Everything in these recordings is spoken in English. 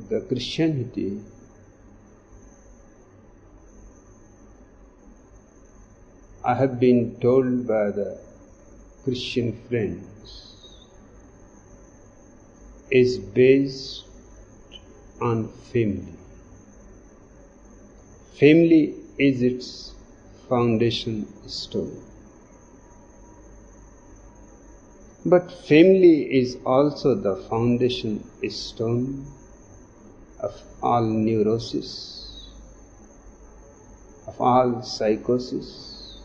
the Christianity, I have been told by the Christian friends, is based on family. Family is its foundation stone. But family is also the foundation stone of all neurosis, of all psychosis,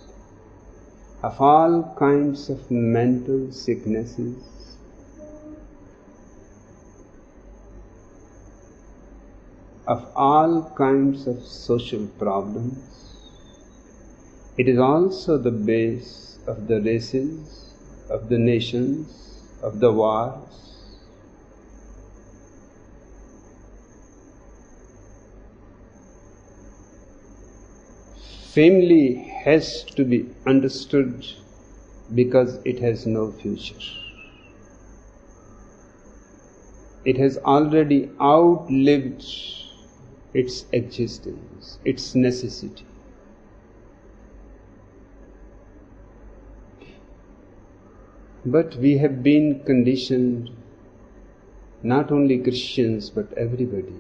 of all kinds of mental sicknesses, of all kinds of social problems. It is also the base of the races, of the nations, of the wars. Family has to be understood because it has no future. It has already outlived its existence, its necessity. But we have been conditioned, not only Christians but everybody,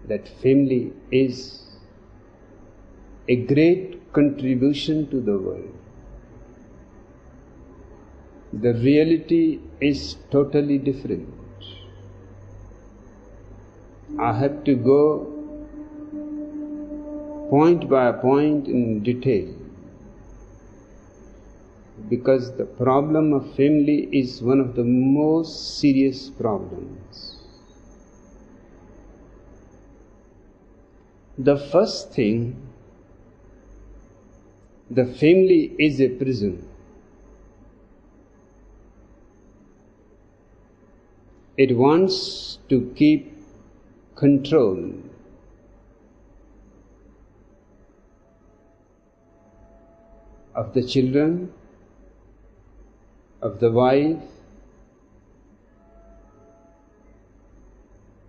that family is a great contribution to the world. The reality is totally different. I have to go point by point in detail, because the problem of family is one of the most serious problems. The first thing, the family is a prison. It wants to keep control of the children, of the wife.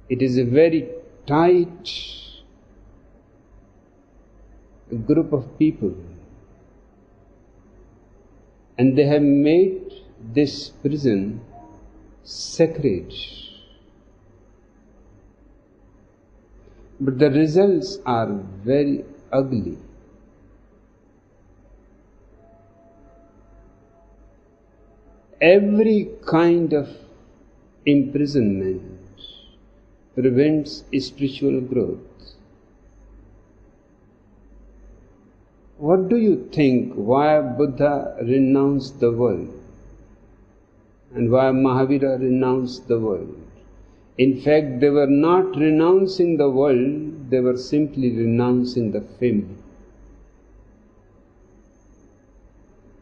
It is a very tight group of people, and they have made this prison sacred. But the results are very ugly. Every kind of imprisonment prevents spiritual growth. What do you think why Buddha renounced the world and why Mahavira renounced the world? In fact, they were not renouncing the world, they were simply renouncing the family.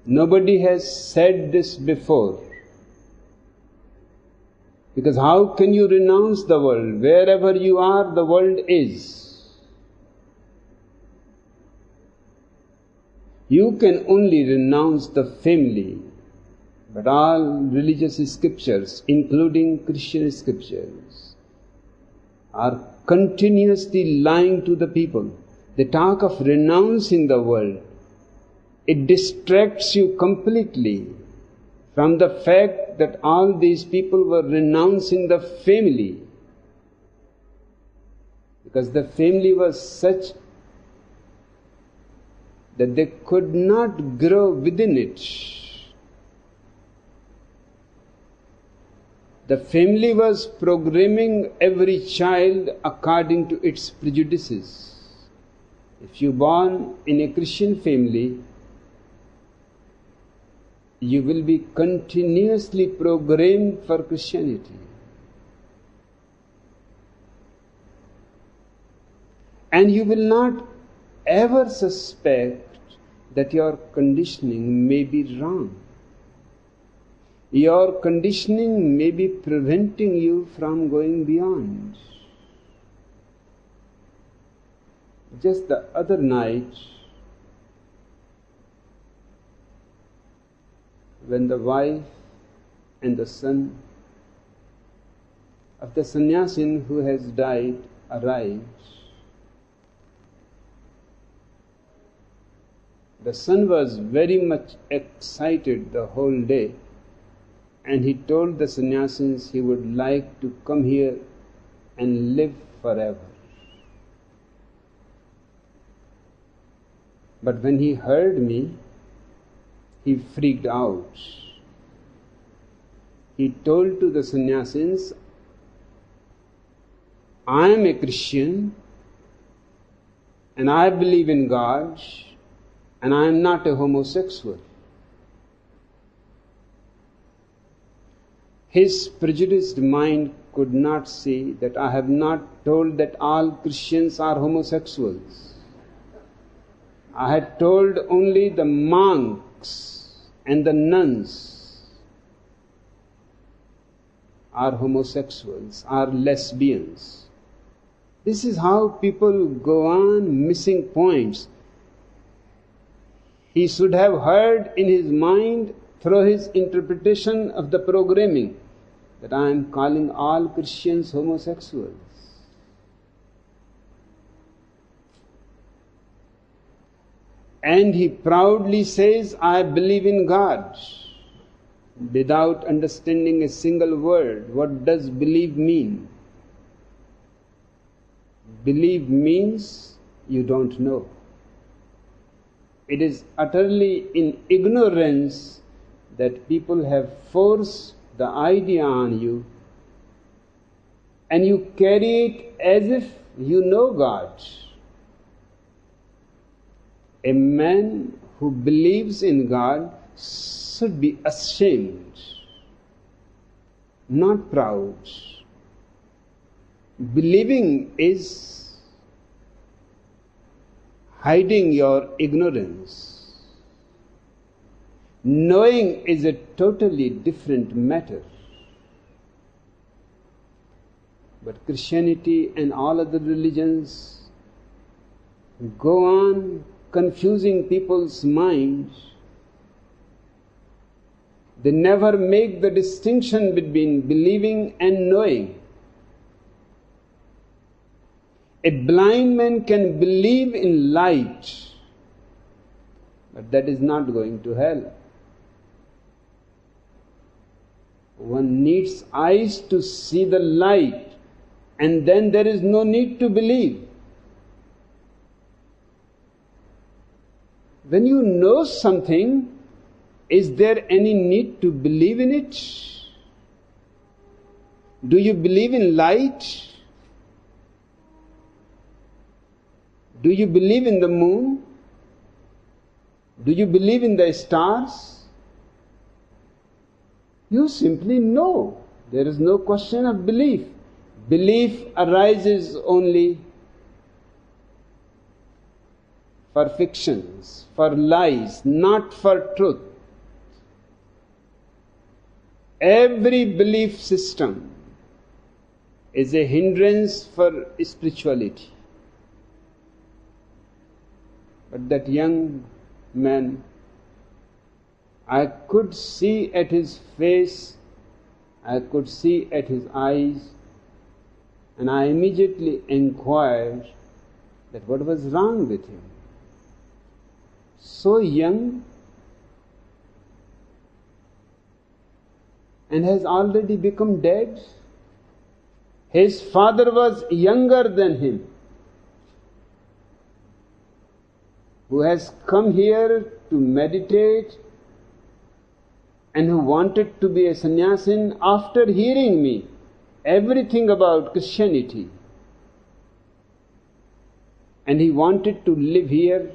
Nobody has said this before. Because how can you renounce the world? Wherever you are, the world is. You can only renounce the family, but all religious scriptures, including Christian scriptures, are continuously lying to the people. They talk of renouncing the world. It distracts you completely from the fact that all these people were renouncing the family, because the family was such that they could not grow within it. The family was programming every child according to its prejudices. If you are born in a Christian family, you will be continuously programmed for Christianity. And you will not ever suspect that your conditioning may be wrong. Your conditioning may be preventing you from going beyond. Just the other night, when the wife and the son of the sannyasin who has died arrived. The son was very much excited the whole day, and he told the sannyasins he would like to come here and live forever. But when he heard me, he freaked out. He told to the sannyasins, I am a Christian and I believe in God and I am not a homosexual. His prejudiced mind could not see that I have not told that all Christians are homosexuals. I had told only the monks and the nuns are homosexuals, are lesbians. This is how people go on missing points. He should have heard in his mind through his interpretation of the programming that I am calling all Christians homosexuals. And he proudly says, I believe in God, without understanding a single word. What does believe mean? Believe means you don't know. It is utterly in ignorance that people have forced the idea on you, and you carry it as if you know God. A man who believes in God should be ashamed, not proud. Believing is hiding your ignorance. Knowing is a totally different matter. But Christianity and all other religions go on confusing people's minds. They never make the distinction between believing and knowing. A blind man can believe in light, but that is not going to hell. One needs eyes to see the light, and then there is no need to believe. When you know something, is there any need to believe in it? Do you believe in light? Do you believe in the moon? Do you believe in the stars? You simply know. There is no question of belief. Belief arises only for fictions, for lies, not for truth. Every belief system is a hindrance for spirituality. But that young man, I could see at his face, I could see at his eyes, and I immediately inquired that what was wrong with him. So young and has already become dead. His father was younger than him, who has come here to meditate and who wanted to be a sannyasin after hearing me everything about Christianity. And he wanted to live here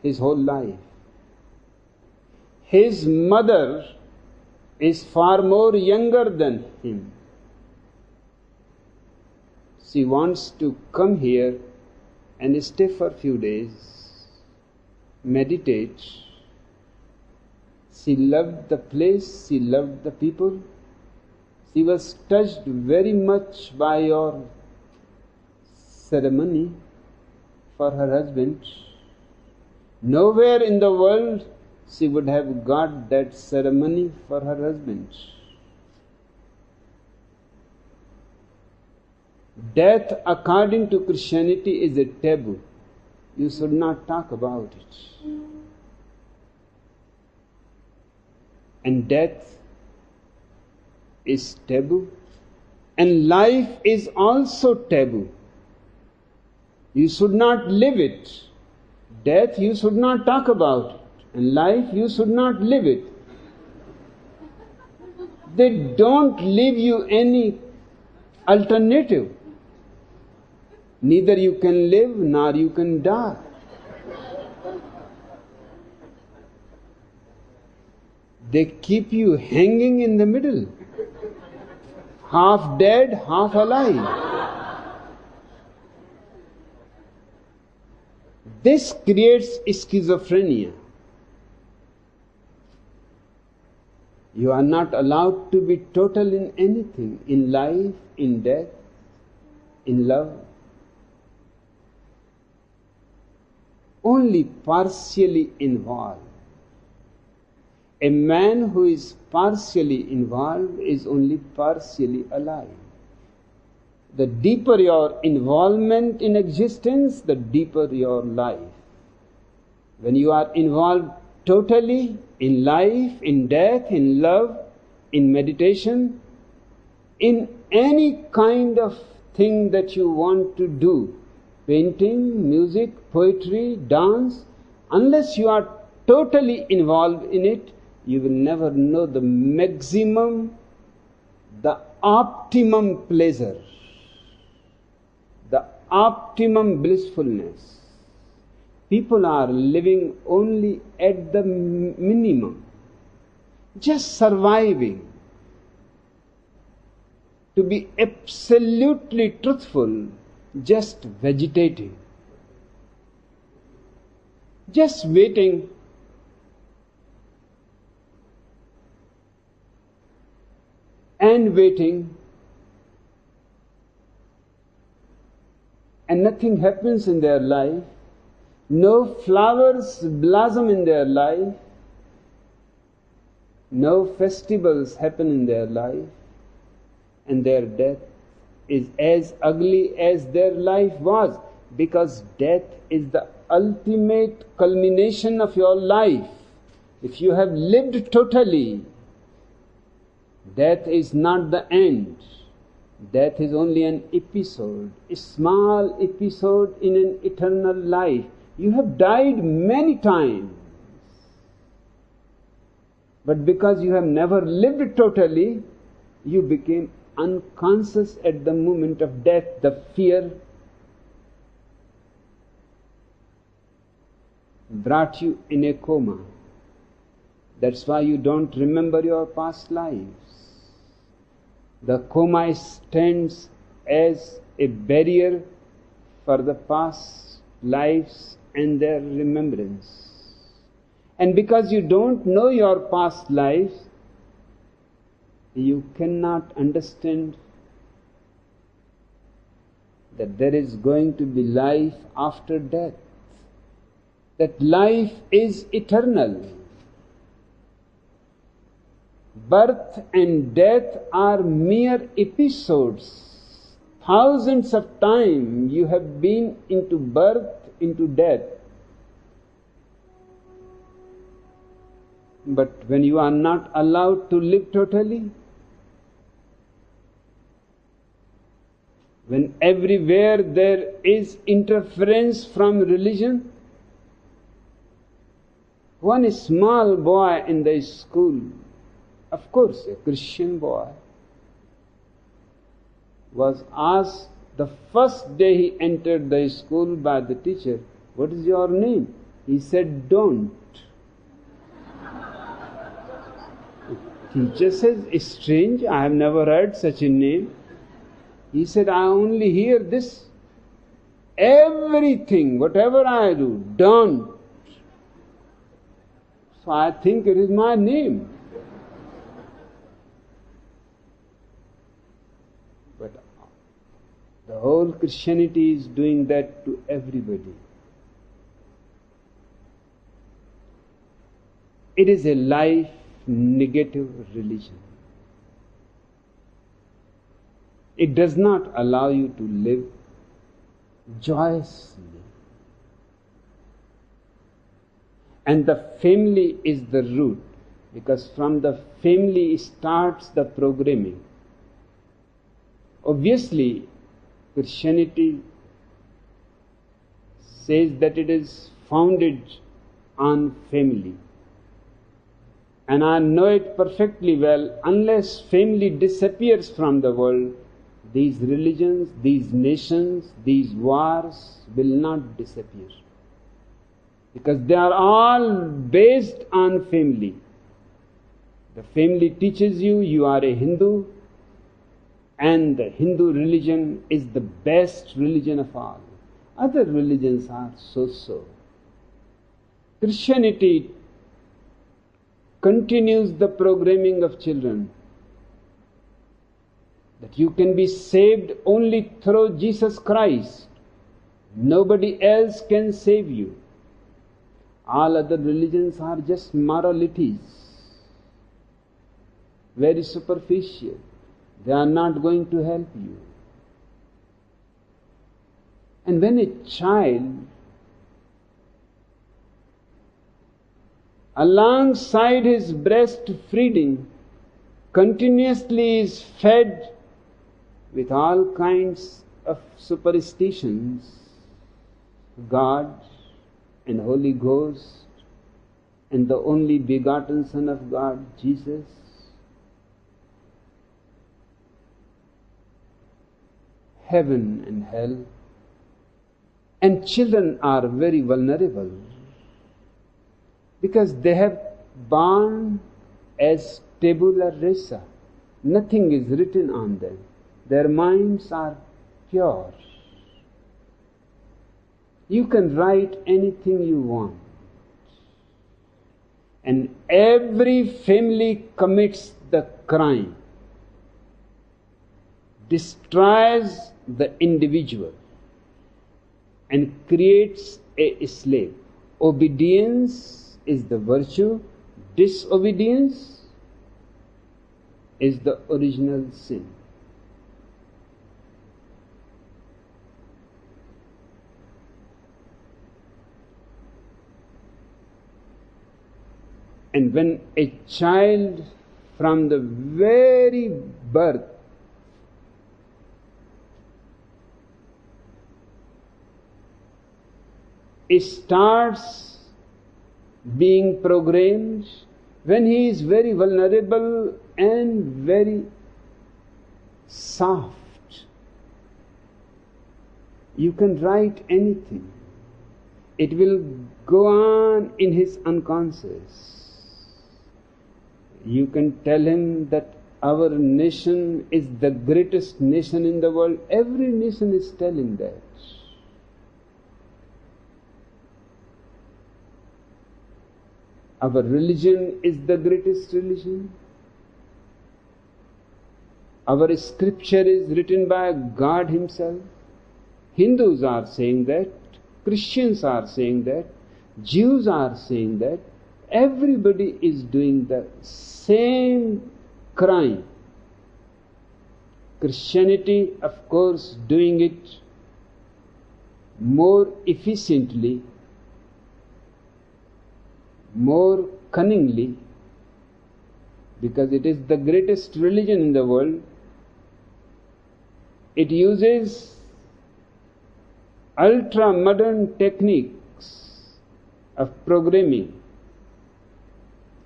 his whole life. His mother is far more younger than him. She wants to come here and stay for a few days, meditate. She loved the place, she loved the people. She was touched very much by your ceremony for her husband. Nowhere in the world she would have got that ceremony for her husband. Death, according to Christianity, is a taboo. You should not talk about it. And death is taboo. And life is also taboo. You should not live it. Death, you should not talk about it. And life, you should not live it. They don't leave you any alternative. Neither you can live nor you can die. They keep you hanging in the middle, half dead, half alive. This creates schizophrenia. You are not allowed to be total in anything, in life, in death, in love. Only partially involved. A man who is partially involved is only partially alive. The deeper your involvement in existence, the deeper your life. When you are involved totally in life, in death, in love, in meditation, in any kind of thing that you want to do, painting, music, poetry, dance, unless you are totally involved in it, you will never know the maximum, the optimum pleasure, the optimum blissfulness. People are living only at the minimum, just surviving. To be absolutely truthful, just vegetating, just waiting. And waiting, and nothing happens in their life, no flowers blossom in their life, no festivals happen in their life, and their death is as ugly as their life was, because death is the ultimate culmination of your life. If you have lived totally, death is not the end. Death is only an episode, a small episode in an eternal life. You have died many times. But because you have never lived totally, you became unconscious at the moment of death. The fear brought you in a coma. That's why you don't remember your past lives. The coma stands as a barrier for the past lives and their remembrance. And because you don't know your past lives, you cannot understand that there is going to be life after death, that life is eternal. Birth and death are mere episodes. Thousands of times you have been into birth, into death. But when you are not allowed to live totally, when everywhere there is interference from religion, one small boy in the school, of course a Christian boy, was asked the first day he entered the school by the teacher, "What is your name?" He said, "Don't." The teacher says, "It's strange, I have never heard such a name." He said, "I only hear this. Everything, whatever I do, don't. So I think it is my name." But the whole Christianity is doing that to everybody. It is a life negative religion. It does not allow you to live joyously. And the family is the root, because from the family starts the programming. Obviously, Christianity says that it is founded on family. And I know it perfectly well. Unless family disappears from the world, these religions, these nations, these wars will not disappear. Because they are all based on family. The family teaches you, you are a Hindu, and the Hindu religion is the best religion of all. Other religions are so-so. Christianity continues the programming of children, that you can be saved only through Jesus Christ. Nobody else can save you. All other religions are just moralities, very superficial. They are not going to help you. And when a child, alongside his breastfeeding, continuously is fed with all kinds of superstitions, God and Holy Ghost and the only begotten Son of God, Jesus, heaven and hell. And children are very vulnerable because they have born as tabula rasa. Nothing is written on them. Their minds are pure. You can write anything you want. And every family commits the crime, destroys the individual, and creates a slave. Obedience is the virtue, disobedience is the original sin. And when a child from the very birth starts being programmed, when he is very vulnerable and very soft, you can write anything. It will go on in his unconscious. You can tell him that our nation is the greatest nation in the world. Every nation is telling that. Our religion is the greatest religion. Our scripture is written by God Himself. Hindus are saying that. Christians are saying that. Jews are saying that. Everybody is doing the same crime. Christianity, of course, doing it more efficiently, more cunningly, because it is the greatest religion in the world. It uses ultra-modern techniques of programming.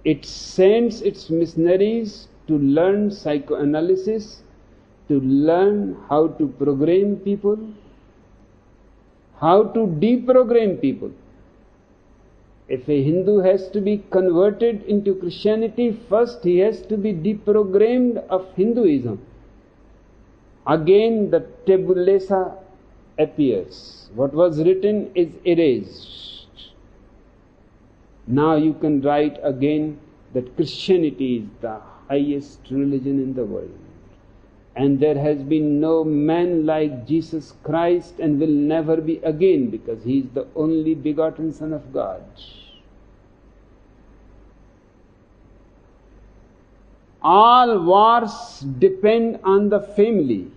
It sends its missionaries to learn psychoanalysis, to learn how to program people, how to deprogram people. If a Hindu has to be converted into Christianity, first he has to be deprogrammed of Hinduism. Again the tabula rasa appears. What was written is erased. Now you can write again that Christianity is the highest religion in the world. And there has been no man like Jesus Christ and will never be again, because He is the only begotten Son of God. All wars depend on the family.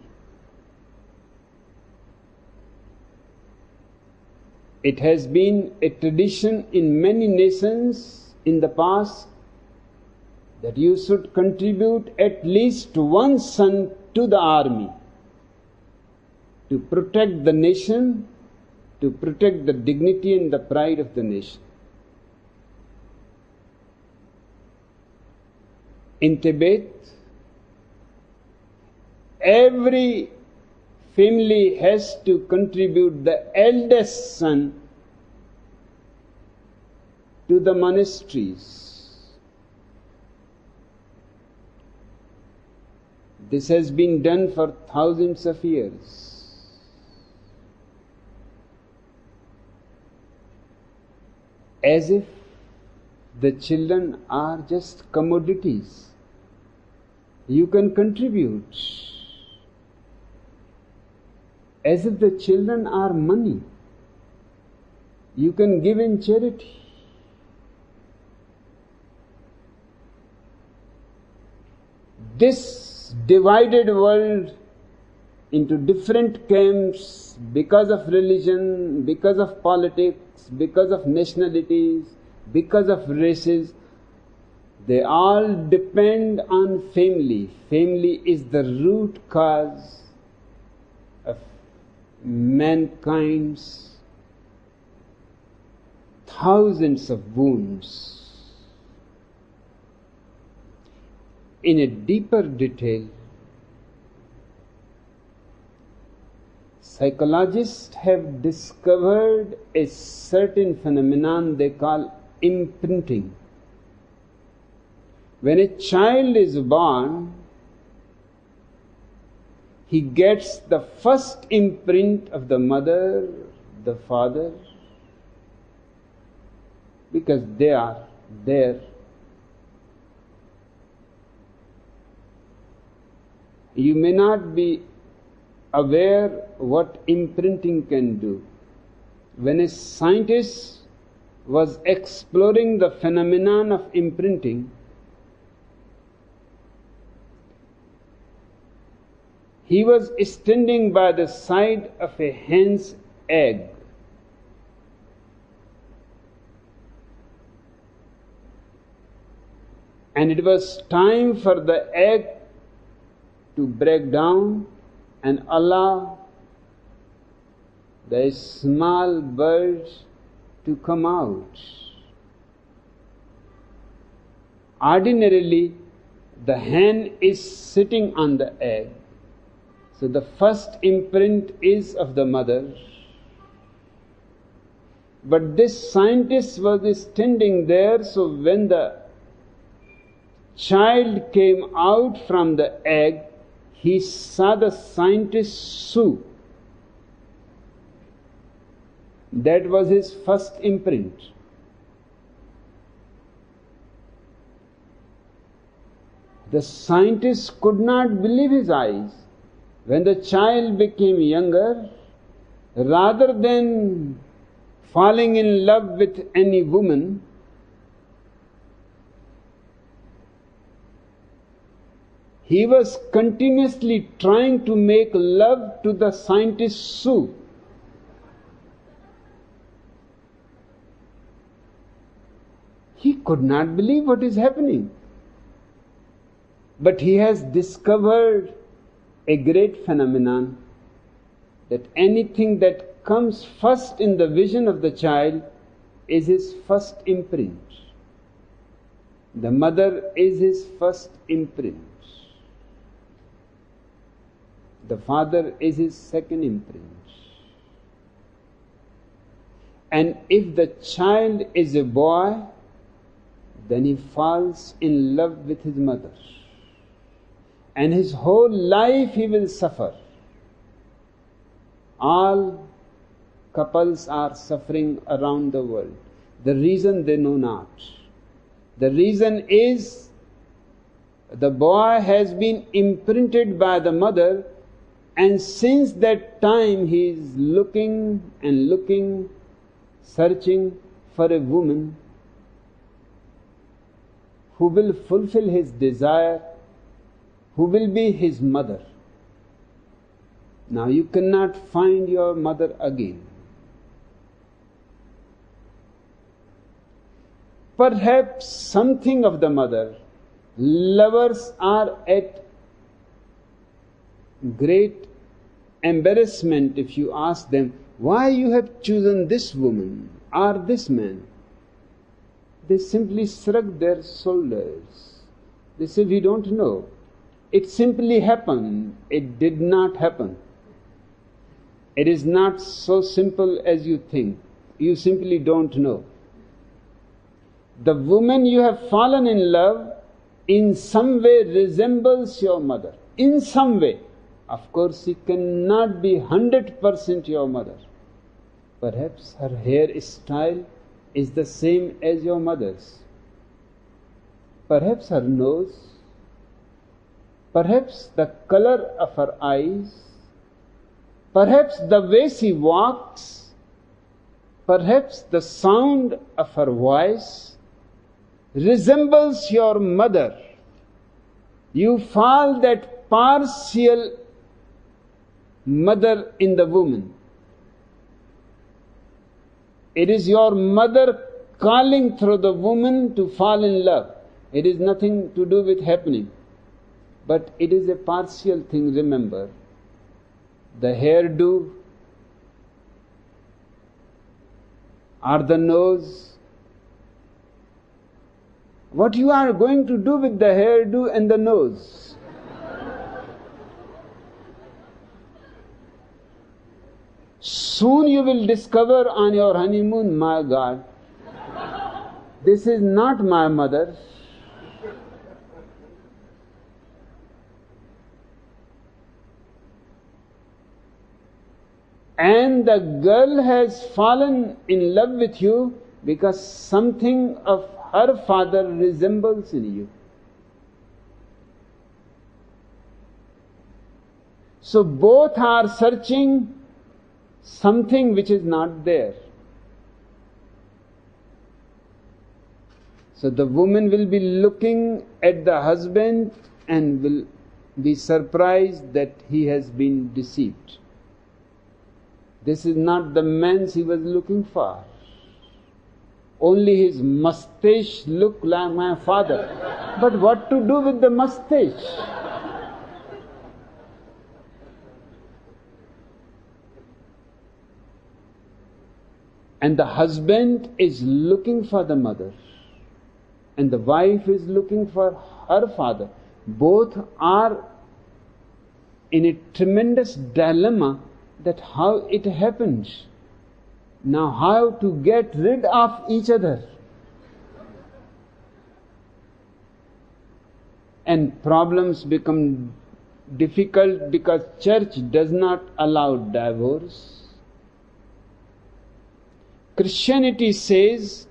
It has been a tradition in many nations in the past that you should contribute at least one son to the army to protect the nation, to protect the dignity and the pride of the nation. In Tibet, every family has to contribute the eldest son to the monasteries. This has been done for thousands of years. As if the children are just commodities. You can contribute. As if the children are money. You can give in charity. This divided world into different camps because of religion, because of politics, because of nationalities, because of races, they all depend on family. Family is the root cause of mankind's thousands of wounds. In a deeper detail, psychologists have discovered a certain phenomenon they call imprinting. When a child is born, he gets the first imprint of the mother, the father, because they are there. You may not be aware what imprinting can do. When a scientist was exploring the phenomenon of imprinting, he was standing by the side of a hen's egg. And it was time for the egg to break down and allow the small bird to come out. Ordinarily, the hen is sitting on the egg. So the first imprint is of the mother. But this scientist was standing there, so when the child came out from the egg, he saw the scientist's shoe. That was his first imprint. The scientist could not believe his eyes. When the child became younger, rather than falling in love with any woman, he was continuously trying to make love to the scientist's shoe. He could not believe what is happening. But he has discovered a great phenomenon, that anything that comes first in the vision of the child is his first imprint. The mother is his first imprint. The father is his second imprint. And if the child is a boy, then he falls in love with his mother. And his whole life he will suffer. All couples are suffering around the world. The reason they know not. The reason is the boy has been imprinted by the mother, and since that time he is looking and looking, searching for a woman who will fulfill his desire, who will be his mother. Now you cannot find your mother again. perhaps something of the mother. Lovers are at great embarrassment if you ask them, why you have chosen this woman or this man? They simply shrug their shoulders. They say, we don't know. It simply happened. It did not happen. It is not so simple as you think. You simply don't know. The woman you have fallen in love in some way resembles your mother. In some way. Of course, she cannot be 100% your mother. Perhaps her hairstyle is the same as your mother's. Perhaps her nose. Perhaps the color of her eyes. Perhaps the way she walks. Perhaps the sound of her voice resembles your mother. You fall that partial mother in the woman. It is your mother calling through the woman to fall in love. It is nothing to do with happening. But it is a partial thing, remember. The hairdo or the nose. What you are going to do with the hairdo and the nose? Soon you will discover on your honeymoon, my God, this is not my mother. And the girl has fallen in love with you because something of her father resembles in you. So both are searching something which is not there. So the woman will be looking at the husband and will be surprised that he has been deceived. This is not the man she was looking for. Only his mustache looked like my father. But what to do with the mustache? And the husband is looking for the mother, and the wife is looking for her father. Both are in a tremendous dilemma that how it happened. Now how to get rid of each other. And problems become difficult because church does not allow divorce. Christianity says,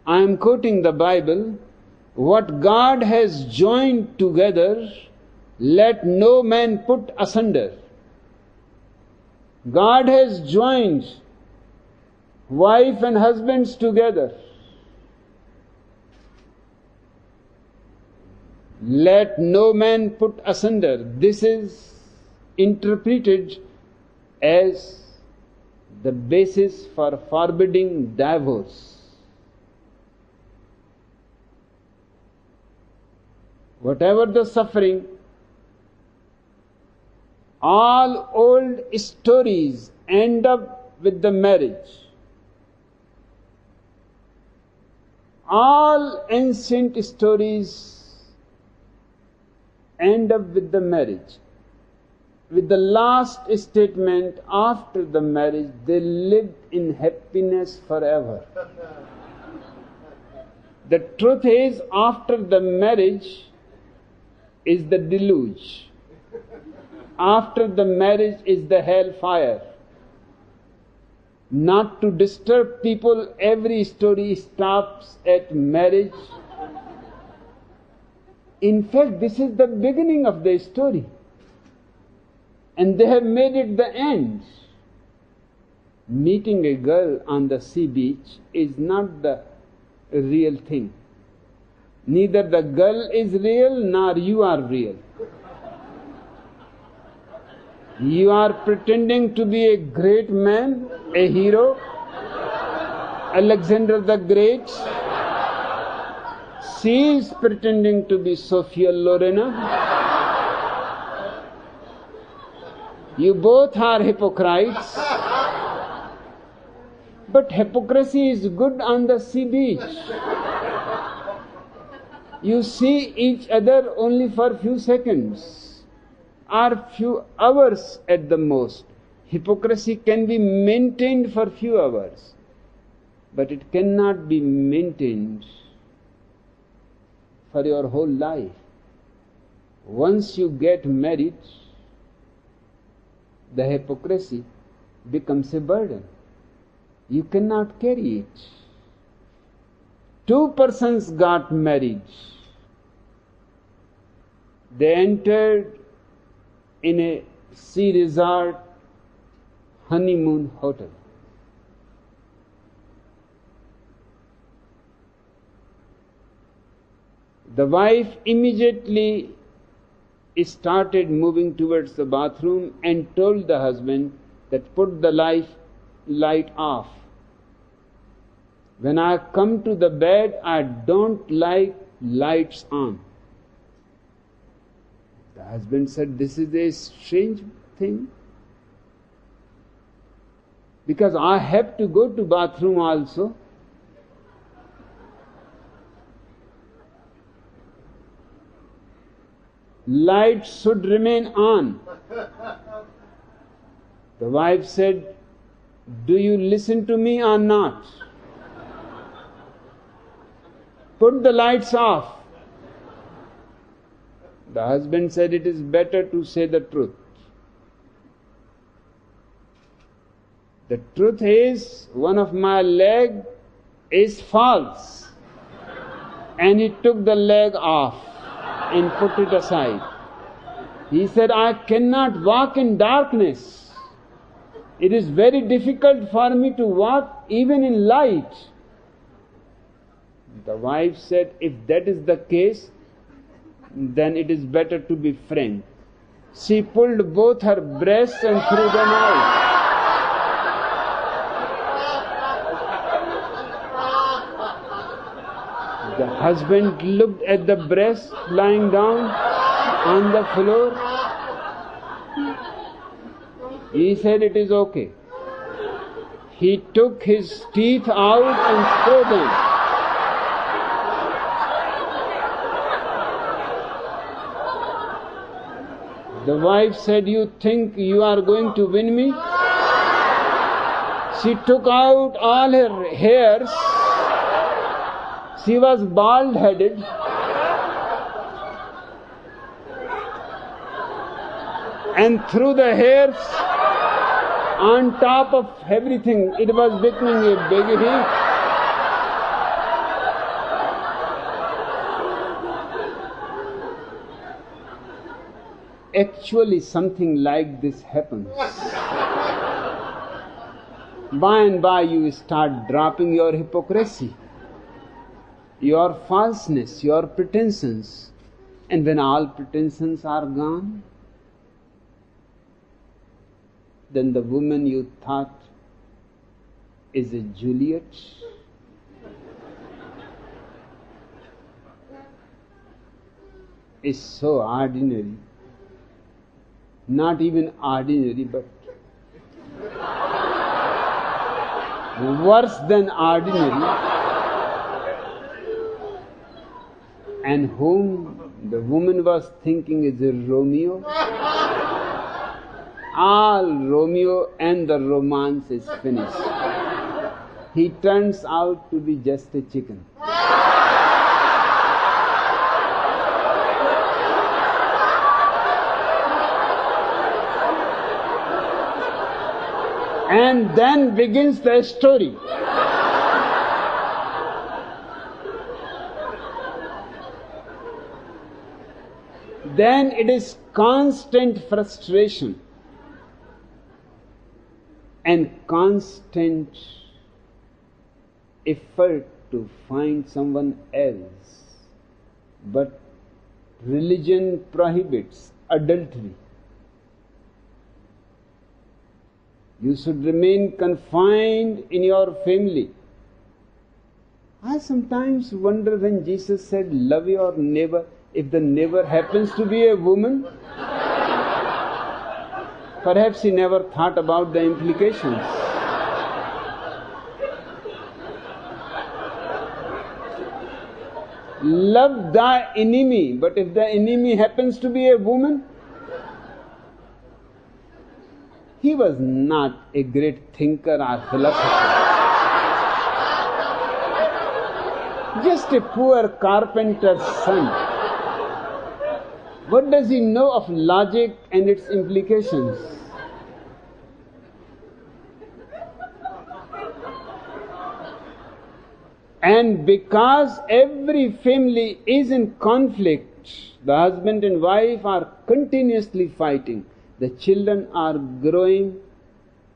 I am quoting the Bible, what God has joined together, let no man put asunder. God has joined wife and husbands together. Let no man put asunder. This is interpreted as the basis for forbidding divorce. Whatever the suffering, all old stories end up with the marriage. All ancient stories end up with the marriage. With the last statement, after the marriage, they lived in happiness forever. The truth is, after the marriage is the deluge. After the marriage is the hellfire. Not to disturb people, every story stops at marriage. In fact, this is the beginning of the story. And they have made it the end. Meeting a girl on the sea beach is not the real thing. Neither the girl is real nor you are real. You are pretending to be a great man, a hero, Alexander the Great. She is pretending to be Sophia Lorena. You both are hypocrites. But hypocrisy is good on the sea beach. You see each other only for few seconds or few hours at the most. Hypocrisy can be maintained for few hours, but it cannot be maintained for your whole life. Once you get married, the hypocrisy becomes a burden. You cannot carry it. Two persons got married. They entered in a sea resort honeymoon hotel. The wife immediately started moving towards the bathroom and told the husband that put the light off. When I come to the bed, I don't like lights on. The husband said, this is a strange thing, because I have to go to bathroom also. Lights should remain on. The wife said, do you listen to me or not? Put the lights off. The husband said, it is better to say the truth. The truth is, one of my leg is false. And he took the leg off and put it aside. He said, I cannot walk in darkness. It is very difficult for me to walk even in light. The wife said, if that is the case, then it is better to be frank. She pulled both her breasts and threw them out. The husband looked at the breast lying down on the floor. He said, it is okay. He took his teeth out and threw them. The wife said, you think you are going to win me? She took out all her hairs. She was bald-headed. And threw the hairs on top of everything. It was becoming a big heap. Actually, something like this happens. By and by, you start dropping your hypocrisy, your falseness, your pretensions. And when all pretensions are gone, then the woman you thought is a Juliet is so ordinary. Not even ordinary, but worse than ordinary, and whom the woman was thinking is a Romeo. All Romeo and the romance is finished. He turns out to be just a chicken. And then begins the story. Then it is constant frustration and constant effort to find someone else. But religion prohibits adultery. You should remain confined in your family. I sometimes wonder when Jesus said, love your neighbor, if the neighbor happens to be a woman, perhaps he never thought about the implications. Love thy enemy, but if the enemy happens to be a woman, he was not a great thinker or philosopher. Just a poor carpenter's son. What does he know of logic and its implications? And because every family is in conflict, the husband and wife are continuously fighting. The children are growing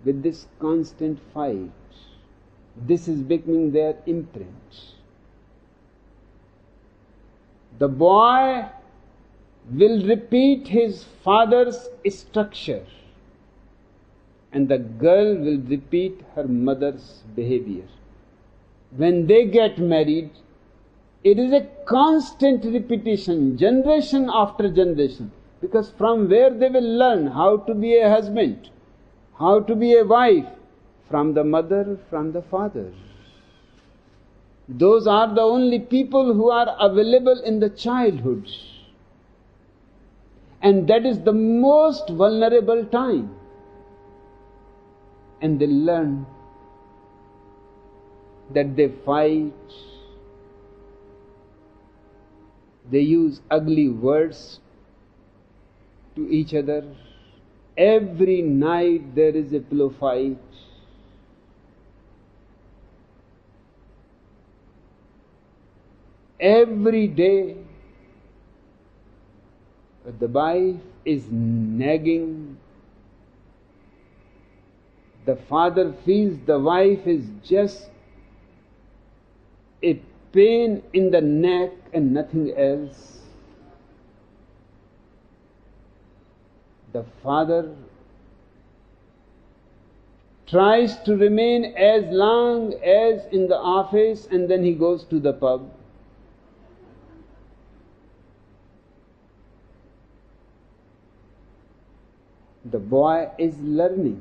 with this constant fight. This is becoming their imprint. The boy will repeat his father's structure, and the girl will repeat her mother's behavior. When they get married, it is a constant repetition, generation after generation, because from where they will learn how to be a husband, how to be a wife, from the mother, from the father. Those are the only people who are available in the childhood. And that is the most vulnerable time. And they learn that they fight, they use ugly words to each other. Every night there is a pillow fight. Every day the wife is nagging. The father feels the wife is just a pain in the neck and nothing else. The father tries to remain as long as in the office, and then he goes to the pub. The boy is learning.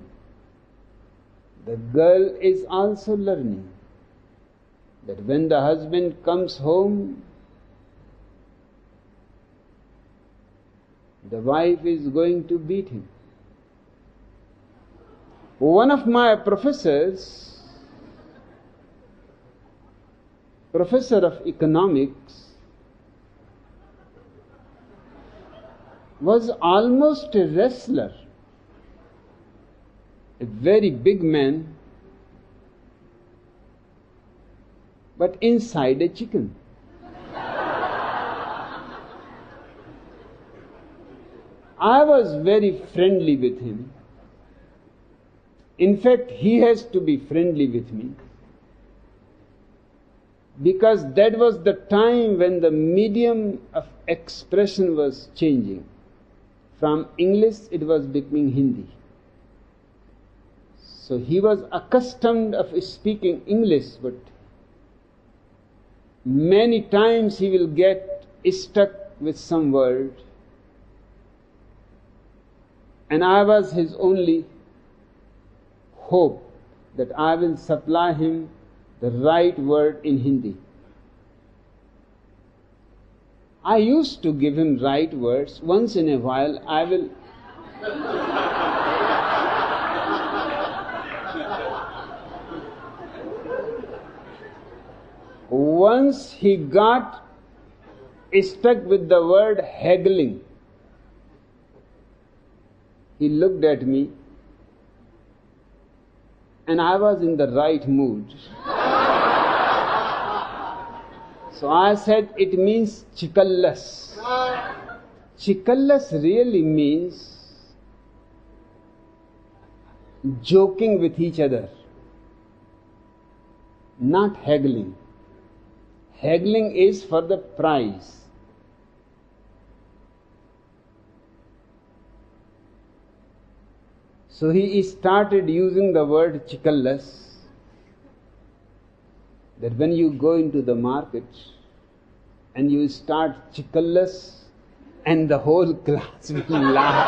The girl is also learning that when the husband comes home, the wife is going to beat him. One of my professors, professor of economics, was almost a wrestler, a very big man, but inside a chicken. I was very friendly with him. In fact, he has to be friendly with me, because that was the time when the medium of expression was changing. From English it was becoming Hindi. So he was accustomed of speaking English, but many times he will get stuck with some word, and I was his only hope that I will supply him the right word in Hindi. I used to give him right words. Once in a while I will once he got stuck with the word haggling. He looked at me, and I was in the right mood. So I said, it means chikallas. Chikallas really means joking with each other, not haggling. Haggling is for the prize. So he started using the word chikallas. that when you go into the market and you start chickaless, and the whole class will laugh.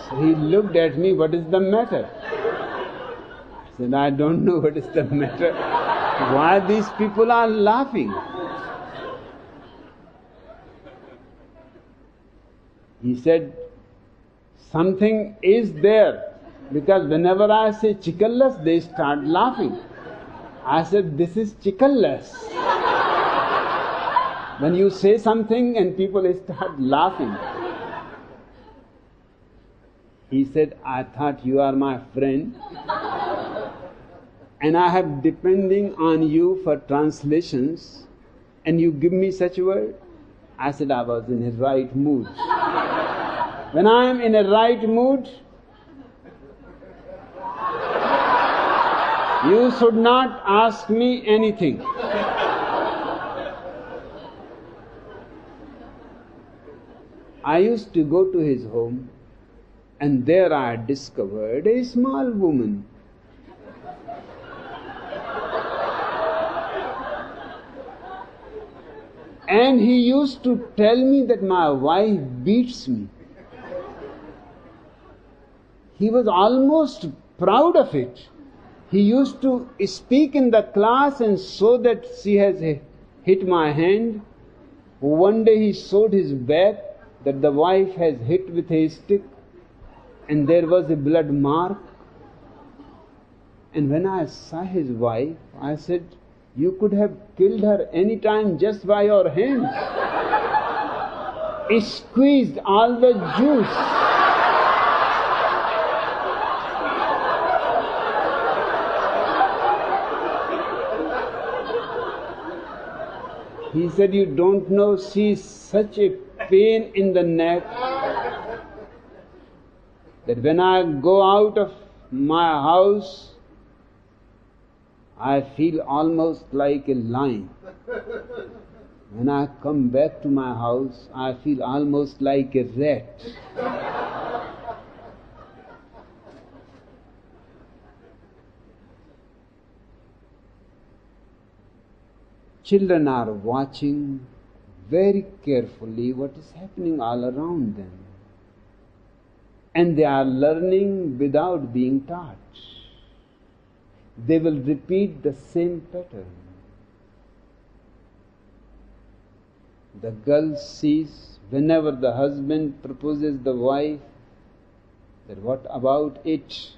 So he looked at me, what is the matter? I said, I don't know what is the matter. Why these people are laughing? He said, something is there, because whenever I say chickaless, they start laughing. I said, this is chickaless. When you say something and people start laughing. He said, I thought you are my friend and I have depending on you for translations and you give me such a word? I said, I was in a right mood. When I am in a right mood, you should not ask me anything. I used to go to his home, and there I discovered a small woman. And he used to tell me that my wife beats me. He was almost proud of it. He used to speak in the class and show that she has hit my hand. One day he showed his back that the wife has hit with a stick and there was a blood mark. And when I saw his wife, I said, you could have killed her any time just by your hands. He squeezed all the juice. He said, you don't know, she is such a pain in the neck that when I go out of my house, I feel almost like a lion. When I come back to my house, I feel almost like a rat. Children are watching very carefully what is happening all around them. And they are learning without being taught. They will repeat the same pattern. The girl sees whenever the husband proposes the wife, that what about it?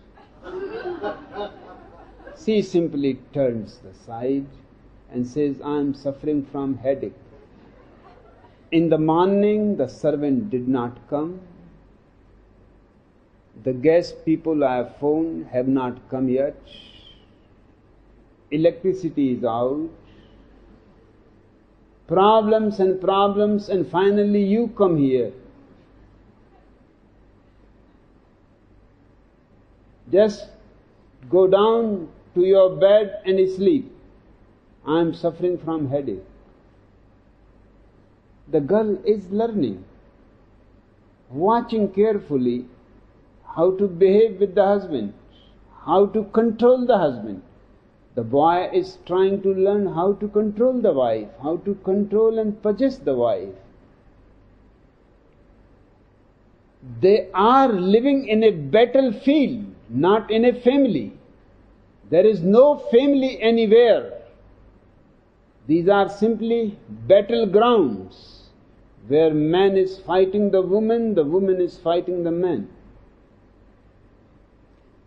She simply turns aside and says, I am suffering from headache. In the morning, the servant did not come. The guest people I have phoned have not come yet. Electricity is out. Problems, and finally you come here. Just go down to your bed and sleep. I am suffering from headache. The girl is learning, watching carefully how to behave with the husband, how to control the husband. The boy is trying to learn how to control the wife, how to control and possess the wife. They are living in a battlefield, not in a family. There is no family anywhere. These are simply battlegrounds where man is fighting the woman is fighting the man.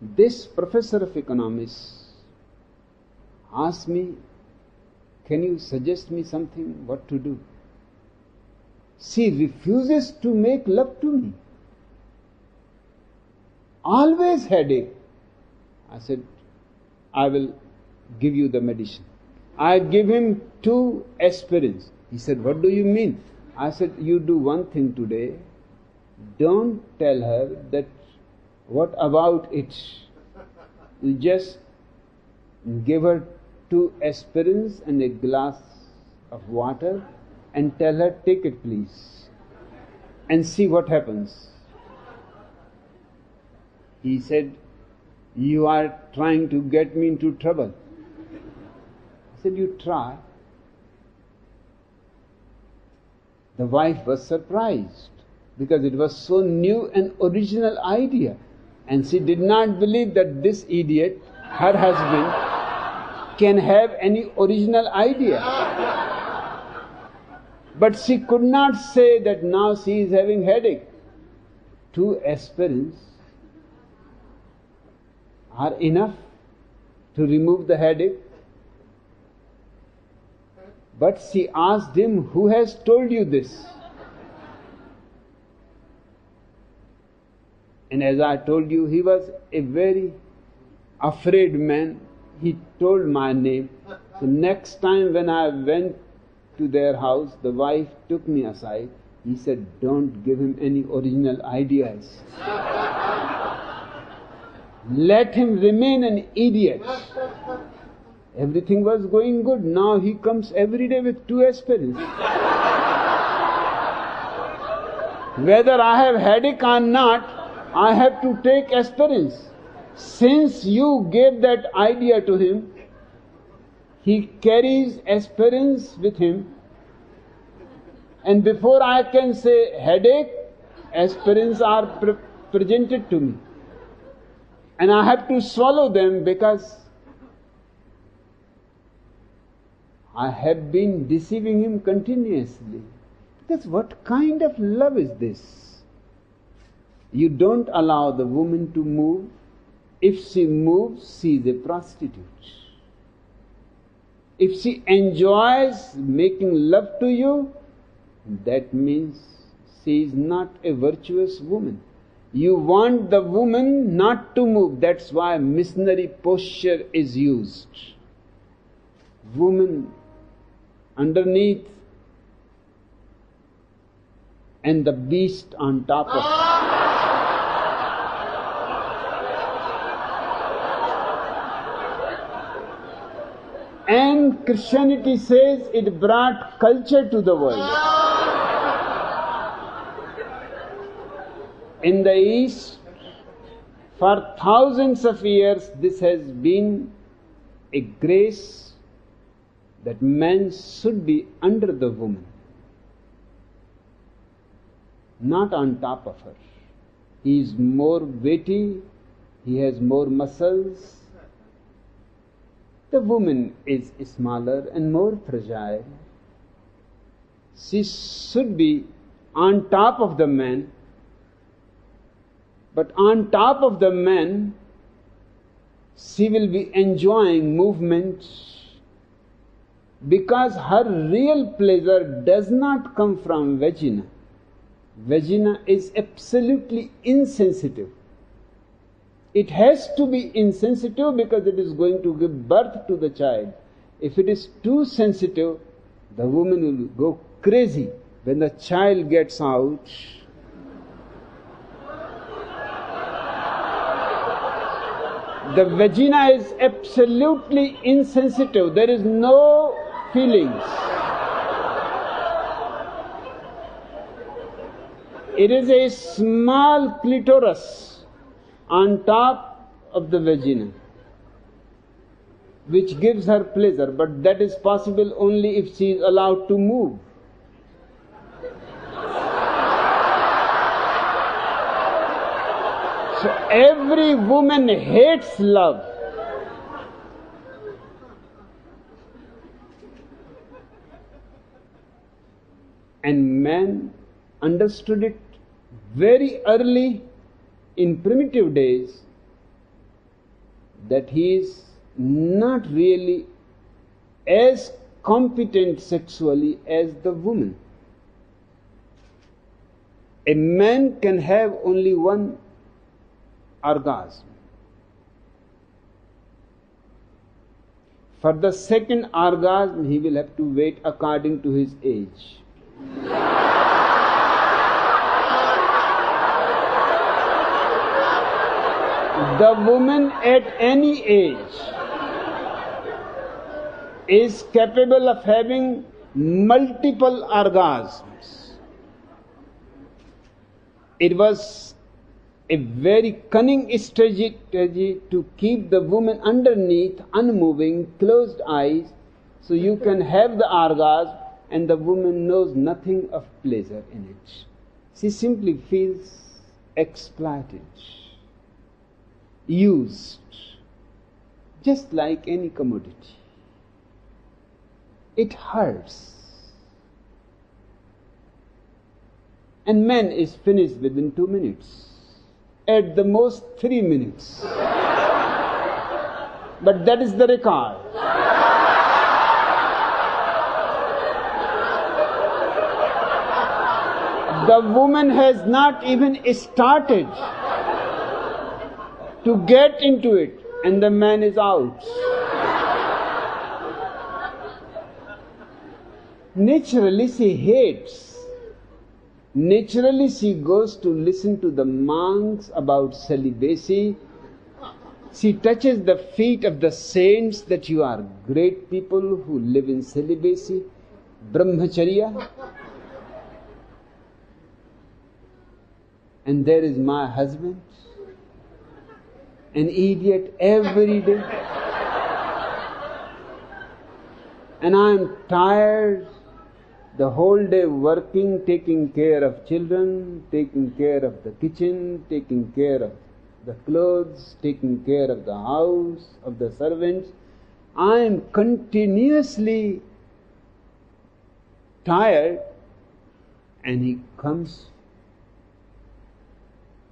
This professor of economics asked me, can you suggest me something what to do? She refuses to make love to me. Always headache. I said, I will give you the medicine. I give him 2 aspirins. He said, what do you mean? I said, you do one thing today. Don't tell her that what about it. You just give her 2 aspirins and a glass of water and tell her, take it please, and see what happens. He said, you are trying to get me into trouble. said, you try. The wife was surprised because it was so new and original idea, and she did not believe that this idiot, her husband, can have any original idea. But she could not say that now she is having headache. 2 aspirins are enough to remove the headache. But she asked him, who has told you this? And as I told you, he was a very afraid man. He told my name. So next time when I went to their house, the wife took me aside. He said, don't give him any original ideas. Let him remain an idiot. Everything was going good. Now he comes every day with 2 aspirins. Whether I have headache or not, I have to take aspirins. Since you gave that idea to him, he carries aspirins with him, and before I can say headache, aspirins are presented to me. And I have to swallow them because I have been deceiving him continuously. Because what kind of love is this? You don't allow the woman to move. If she moves, she is a prostitute. If she enjoys making love to you, that means she is not a virtuous woman. You want the woman not to move. That's why missionary posture is used. Woman underneath and the beast on top of her. And Christianity says it brought culture to the world. In the East, for thousands of years, this has been a grace that man should be under the woman, not on top of her. He is more weighty, he has more muscles. The woman is smaller and more fragile. She should be on top of the man. But on top of the man, she will be enjoying movement because her real pleasure does not come from vagina. Vagina is absolutely insensitive. It has to be insensitive because it is going to give birth to the child. If it is too sensitive, the woman will go crazy when the child gets out. The vagina is absolutely insensitive. There is no feelings. It is a small clitoris on top of the vagina, which gives her pleasure, but that is possible only if she is allowed to move. So every woman hates love. And man understood it very early in primitive days that he is not really as competent sexually as the woman. A man can have only one orgasm. For the second orgasm, he will have to wait according to his age. The woman at any age is capable of having multiple orgasms. It was a very cunning strategy to keep the woman underneath, unmoving, closed eyes, So you can have the orgasm and the woman knows nothing of pleasure in it. She simply feels exploited, used, just like any commodity. It hurts. And man is finished within 2 minutes, at the most 3 minutes. But that is the record. The woman has not even started to get into it, and the man is out. Naturally, she hates. Naturally, she goes to listen to the monks about celibacy. She touches the feet of the saints that you are great people who live in celibacy, brahmacharya. And there is my husband, an idiot every day. And I am tired the whole day working, taking care of children, taking care of the kitchen, taking care of the clothes, taking care of the house, of the servants. I am continuously tired, and he comes,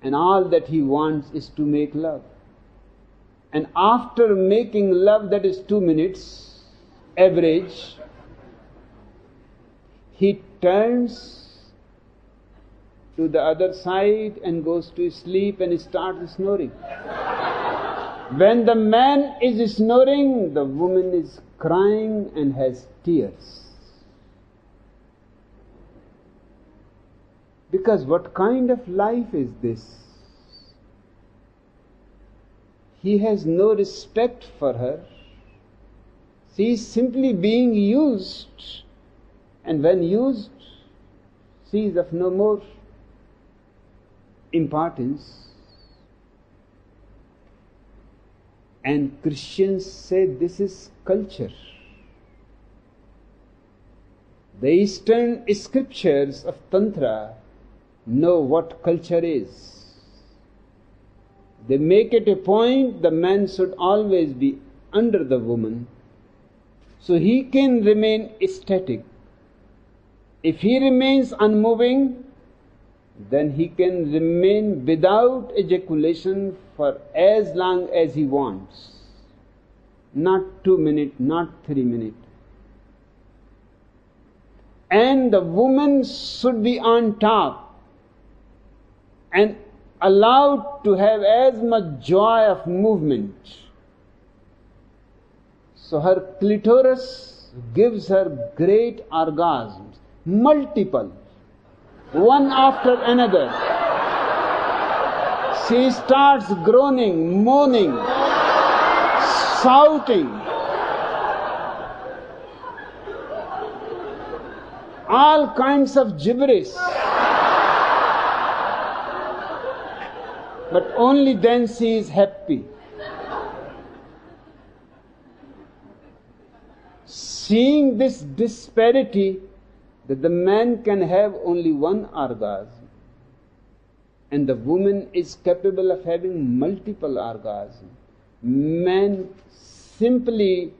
and all that he wants is to make love. And after making love, that is 2 minutes, average, he turns to the other side and goes to sleep and starts snoring. When the man is snoring, the woman is crying and has tears. Because what kind of life is this? He has no respect for her. She is simply being used. And when used, she is of no more importance. And Christians say this is culture. The Eastern scriptures of Tantra know what culture is. They make it a point the man should always be under the woman, so he can remain static. If he remains unmoving, then he can remain without ejaculation for as long as he wants. Not 2 minutes, not 3 minutes. And the woman should be on top and allowed to have as much joy of movement. So her clitoris gives her great orgasms, multiple, one after another. She starts groaning, moaning, shouting. All kinds of gibberish. But only then she is happy. Seeing this disparity, that the man can have only one orgasm and the woman is capable of having multiple orgasms, man simply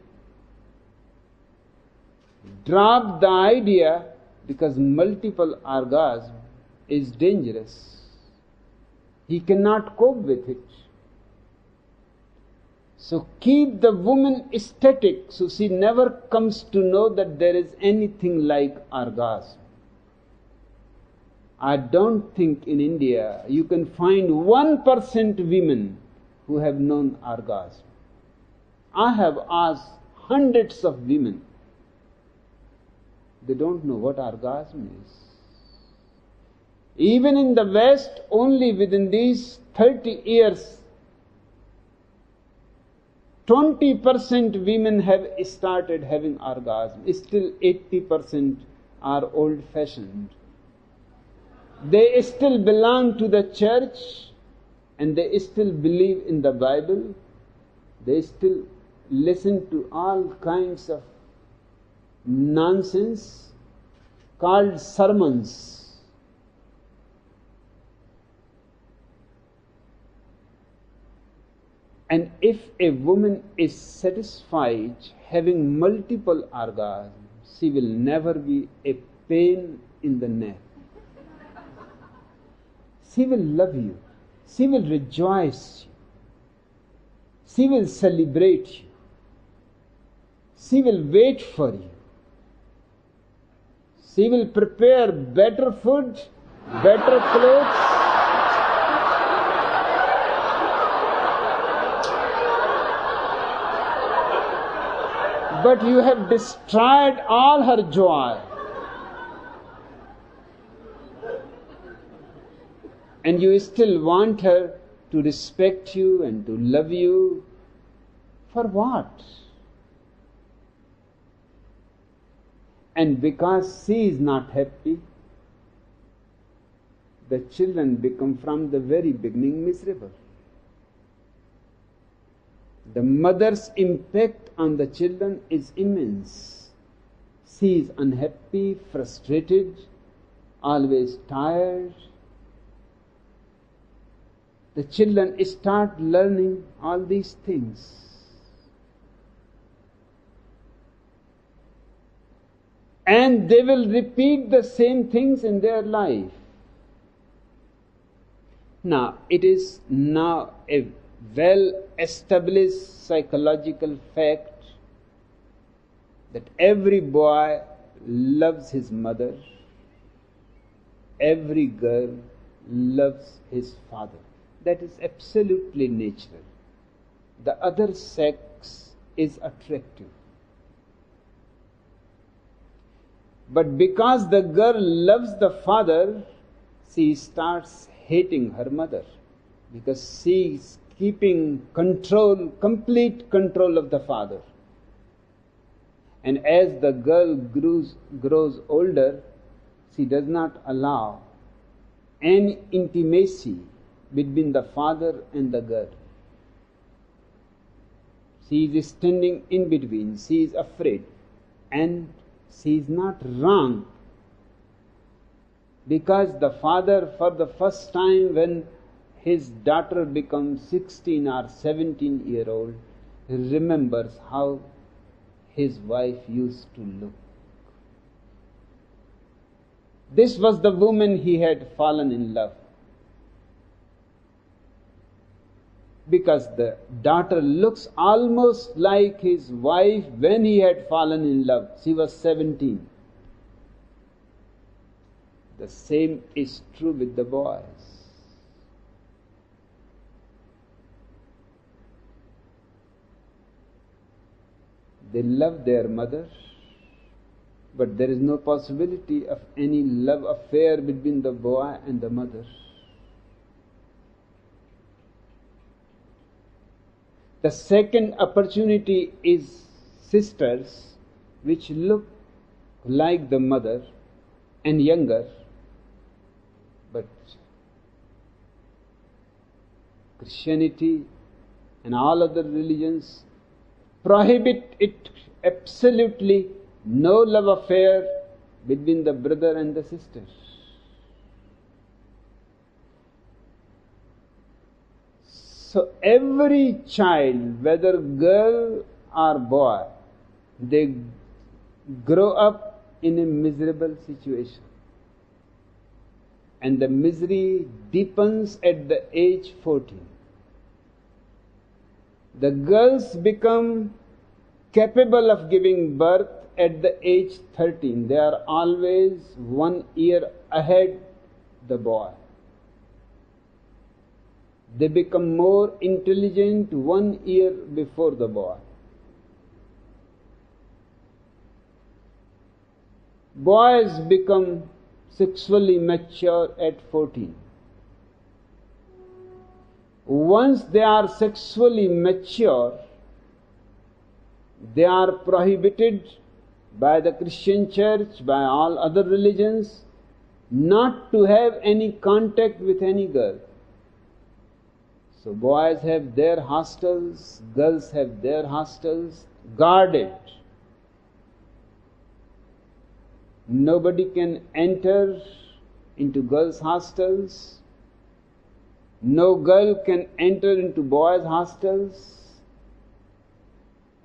dropped the idea because multiple orgasm is dangerous. He cannot cope with it. So keep the woman static so she never comes to know that there is anything like orgasm. I don't think in India you can find 1% women who have known orgasm. I have asked hundreds of women. They don't know what orgasm is. Even in the West, only within these 30 years, 20% women have started having orgasm. Still 80% are old-fashioned. They still belong to the church and they still believe in the Bible. They still listen to all kinds of nonsense called sermons. And if a woman is satisfied having multiple orgasms, she will never be a pain in the neck. She will love you. She will rejoice you. She will celebrate you. She will wait for you. She will prepare better food, better clothes. But you have destroyed all her joy. And you still want her to respect you and to love you. For what? And because she is not happy, the children become from the very beginning miserable. The mother's impact on the children is immense. She is unhappy, frustrated, always tired. The children start learning all these things. And they will repeat the same things in their life. Now, it is now a well-established psychological fact that every boy loves his mother, every girl loves his father. That is absolutely natural. The other sex is attractive. But because the girl loves the father, she starts hating her mother, because she is keeping control, complete control of the father. And as the girl grows older, she does not allow any intimacy between the father and the girl. She is standing in between. She is afraid. And she is not wrong. Because the father, for the first time when his daughter becomes 16 or 17-year-old, remembers how his wife used to look. This was the woman he had fallen in love. Because the daughter looks almost like his wife when he had fallen in love. She was 17. The same is true with the boys. They love their mother, but there is no possibility of any love affair between the boy and the mother. The second opportunity is sisters which look like the mother and younger, but Christianity and all other religions prohibit it absolutely. No love affair between the brother and the sister. So every child, whether girl or boy, they grow up in a miserable situation. And the misery deepens at the age 14. The girls become capable of giving birth at the age 13. They are always 1 year ahead the boy. They become more intelligent 1 year before the boy. Boys become sexually mature at 14. Once they are sexually mature, they are prohibited by the Christian church, by all other religions, not to have any contact with any girl. So boys have their hostels, girls have their hostels, guarded. Nobody can enter into girls' hostels. No girl can enter into boys' hostels.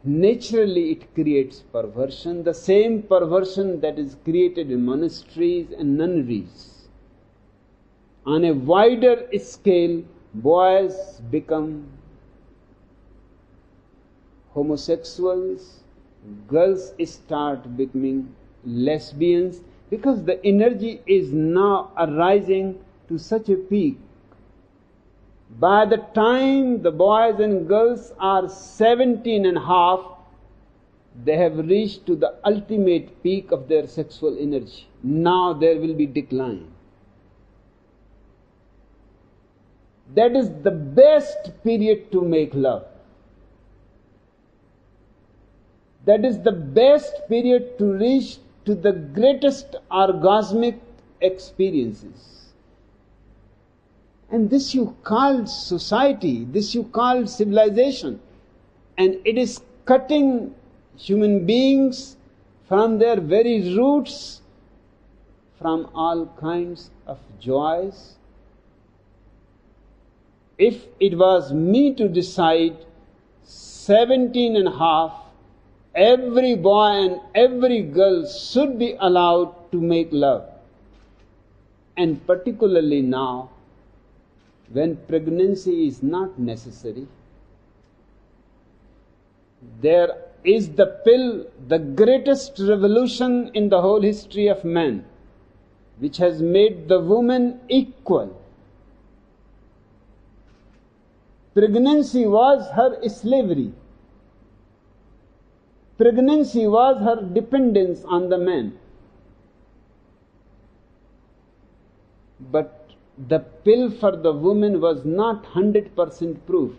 Naturally it creates perversion, the same perversion that is created in monasteries and nunneries. On a wider scale, boys become homosexuals, girls start becoming lesbians, because the energy is now arising to such a peak. By the time the boys and girls are 17 and a half, they have reached to the ultimate peak of their sexual energy. Now there will be decline. That is the best period to make love. That is the best period to reach to the greatest orgasmic experiences. And this you call society, this you call civilization. And it is cutting human beings from their very roots, from all kinds of joys. If it was me to decide, 17 and a half, every boy and every girl should be allowed to make love. And particularly now, when pregnancy is not necessary, there is the pill, the greatest revolution in the whole history of man, which has made the woman equal. Pregnancy was her slavery. Pregnancy was her dependence on the man. But the pill for the woman was not 100% proof,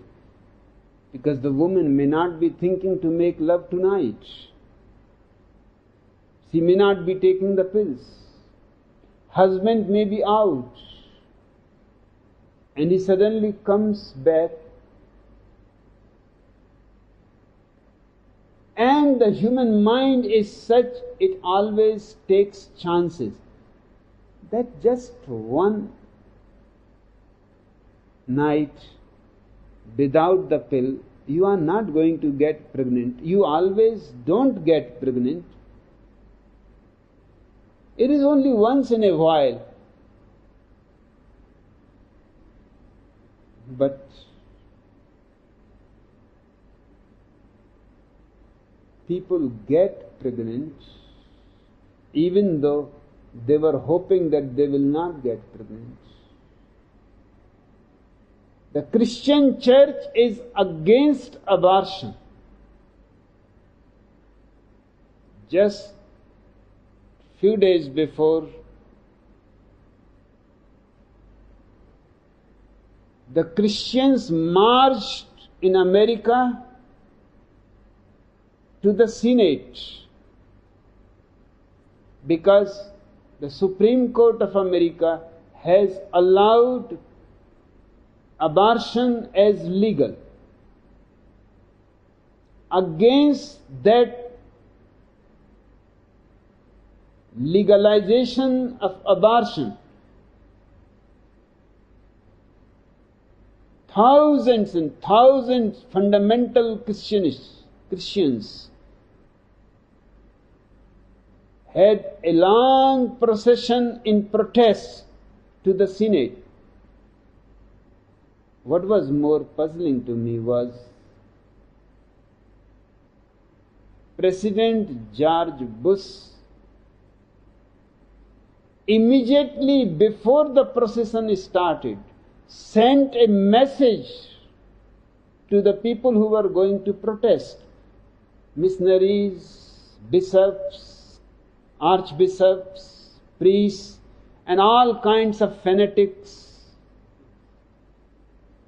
because the woman may not be thinking to make love tonight. She may not be taking the pills. Husband may be out, and he suddenly comes back, and the human mind is such, it always takes chances that just one night without the pill, you are not going to get pregnant. You always don't get pregnant. It is only once in a while. But people get pregnant even though they were hoping that they will not get pregnant. The Christian church is against abortion. Just few days before, the Christians marched in America to the Senate because the Supreme Court of America has allowed abortion as legal. Against that legalization of abortion, thousands and thousands fundamental Christians had a long procession in protest to the Senate. What was more puzzling to me was President George Bush, immediately before the procession started, sent a message to the people who were going to protest, missionaries, bishops, archbishops, priests, and all kinds of fanatics.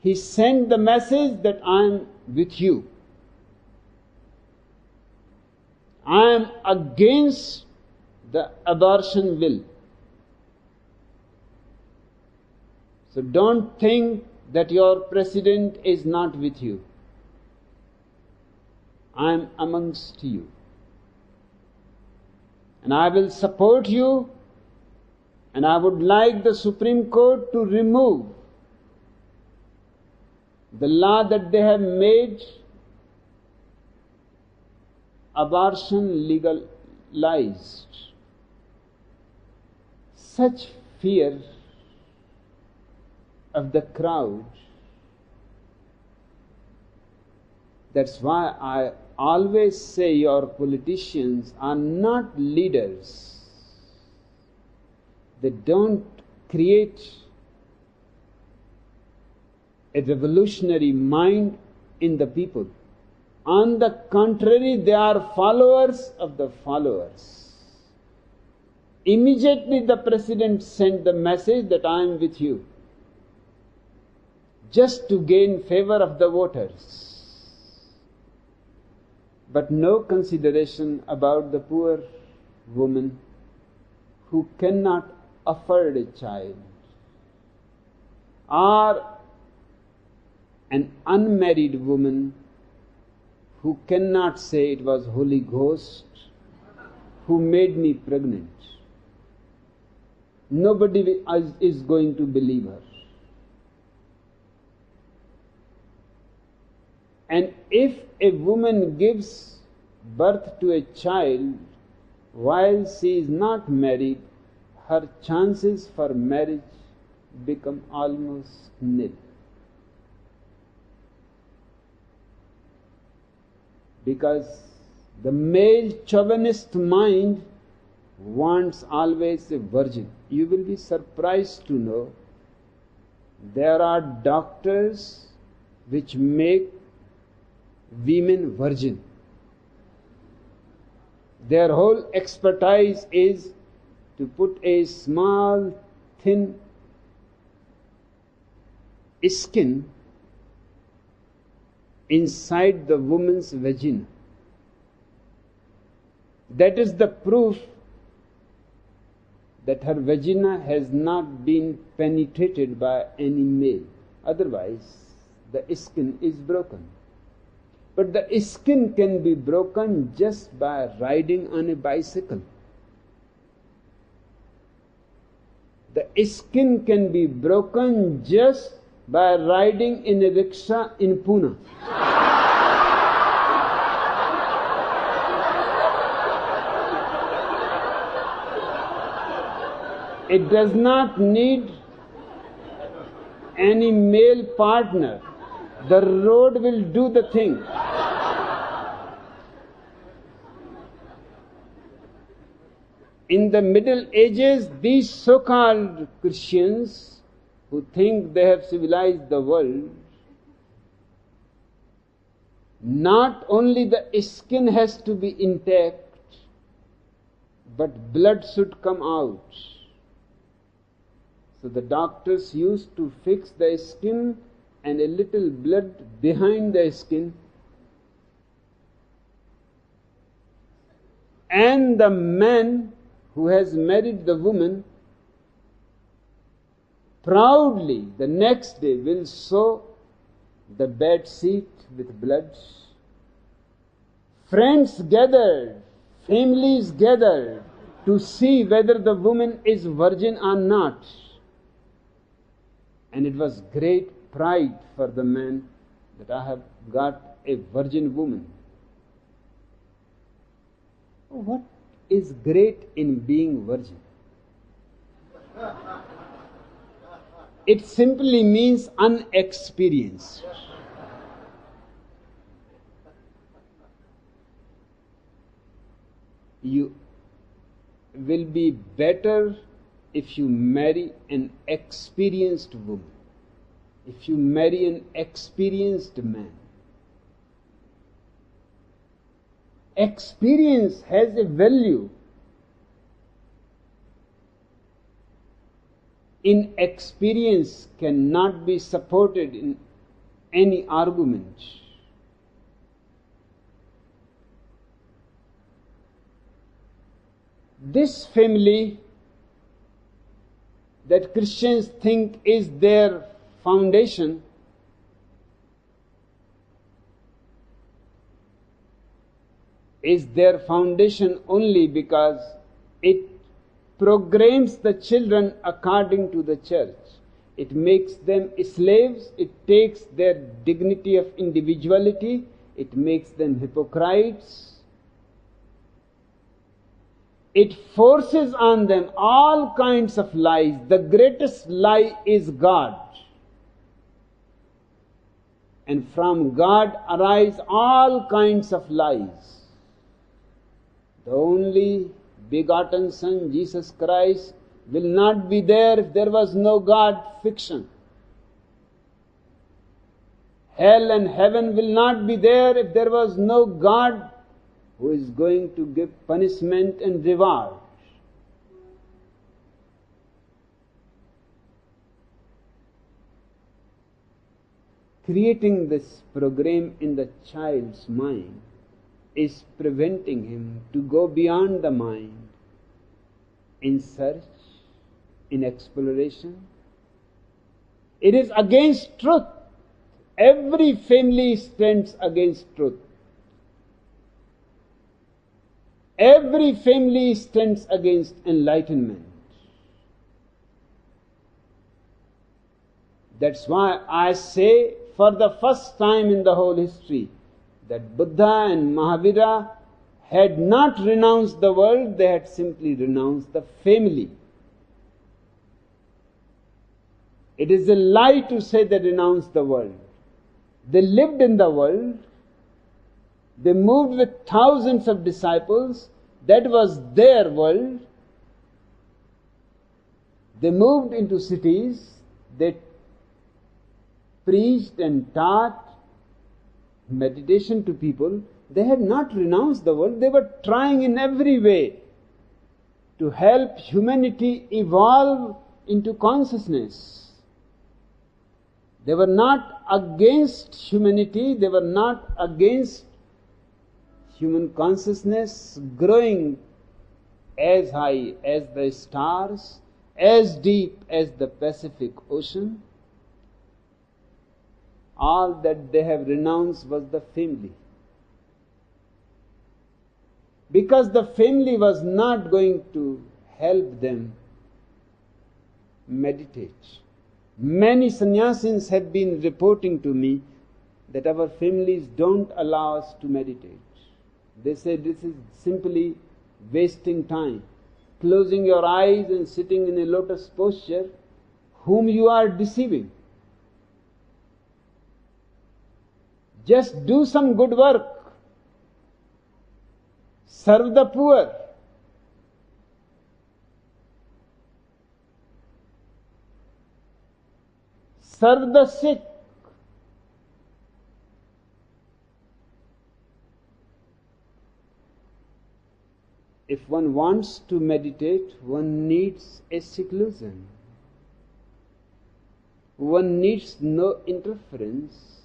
He sent the message that I am with you. I am against the abortion bill. So don't think that your president is not with you. I am amongst you. and I will support you, and I would like the Supreme Court to remove the law that they have made abortion legalized. Such fear of the crowd. That's why I always say your politicians are not leaders. They don't create a revolutionary mind in the people. On the contrary, they are followers of the followers. Immediately the President sent the message that I am with you, just to gain favor of the voters. But no consideration about the poor woman who cannot afford a child, or an unmarried woman who cannot say it was Holy Ghost who made me pregnant. Nobody is going to believe her. And if a woman gives birth to a child while she is not married, her chances for marriage become almost nil. Because the male chauvinist mind wants always a virgin. You will be surprised to know there are doctors which make women virgin. Their whole expertise is to put a small, thin skin inside the woman's vagina. That is the proof that her vagina has not been penetrated by any male. Otherwise, the skin is broken. But the skin can be broken just by riding on a bicycle. The skin can be broken just by riding in a rickshaw in Pune. It does not need any male partner. The road will do the thing. In the Middle Ages, these so-called Christians who think they have civilized the world, not only the skin has to be intact, but blood should come out. So the doctors used to fix the skin and a little blood behind the skin, and the man who has married the woman proudly the next day will sew the bed sheet with blood. Friends gathered, families gathered to see whether the woman is virgin or not. And it was great pride for the man that I have got a virgin woman. What is great in being virgin? It simply means unexperienced. You will be better if you marry an experienced woman, if you marry an experienced man. Experience has a value. Inexperience cannot be supported in any argument. This family that Christians think is their foundation is their foundation only because It programs the children according to the church. It makes them slaves. It takes their dignity of individuality. It makes them hypocrites. It forces on them all kinds of lies. The greatest lie is God. And from God arise all kinds of lies. The only begotten Son, Jesus Christ, will not be there if there was no God. Fiction. Hell and heaven will not be there if there was no God who is going to give punishment and reward. Creating this program in the child's mind is preventing him to go beyond the mind in search, in exploration. It is against truth. Every family stands against truth. Every family stands against enlightenment. That's why I say, for the first time in the whole history, that Buddha and Mahavira had not renounced the world, they had simply renounced the family. It is a lie to say they renounced the world. They lived in the world. They moved with thousands of disciples. That was their world. They moved into cities. They preached and taught meditation to people. They had not renounced the world. They were trying in every way to help humanity evolve into consciousness. They were not against humanity. They were not against human consciousness growing as high as the stars, as deep as the Pacific Ocean. All that they have renounced was the family. Because the family was not going to help them meditate. Many sannyasis have been reporting to me that our families don't allow us to meditate. They say this is simply wasting time. Closing your eyes and sitting in a lotus posture, whom you are deceiving. Just do some good work. Serve the poor. Serve the sick. If one wants to meditate, one needs a seclusion. One needs no interference.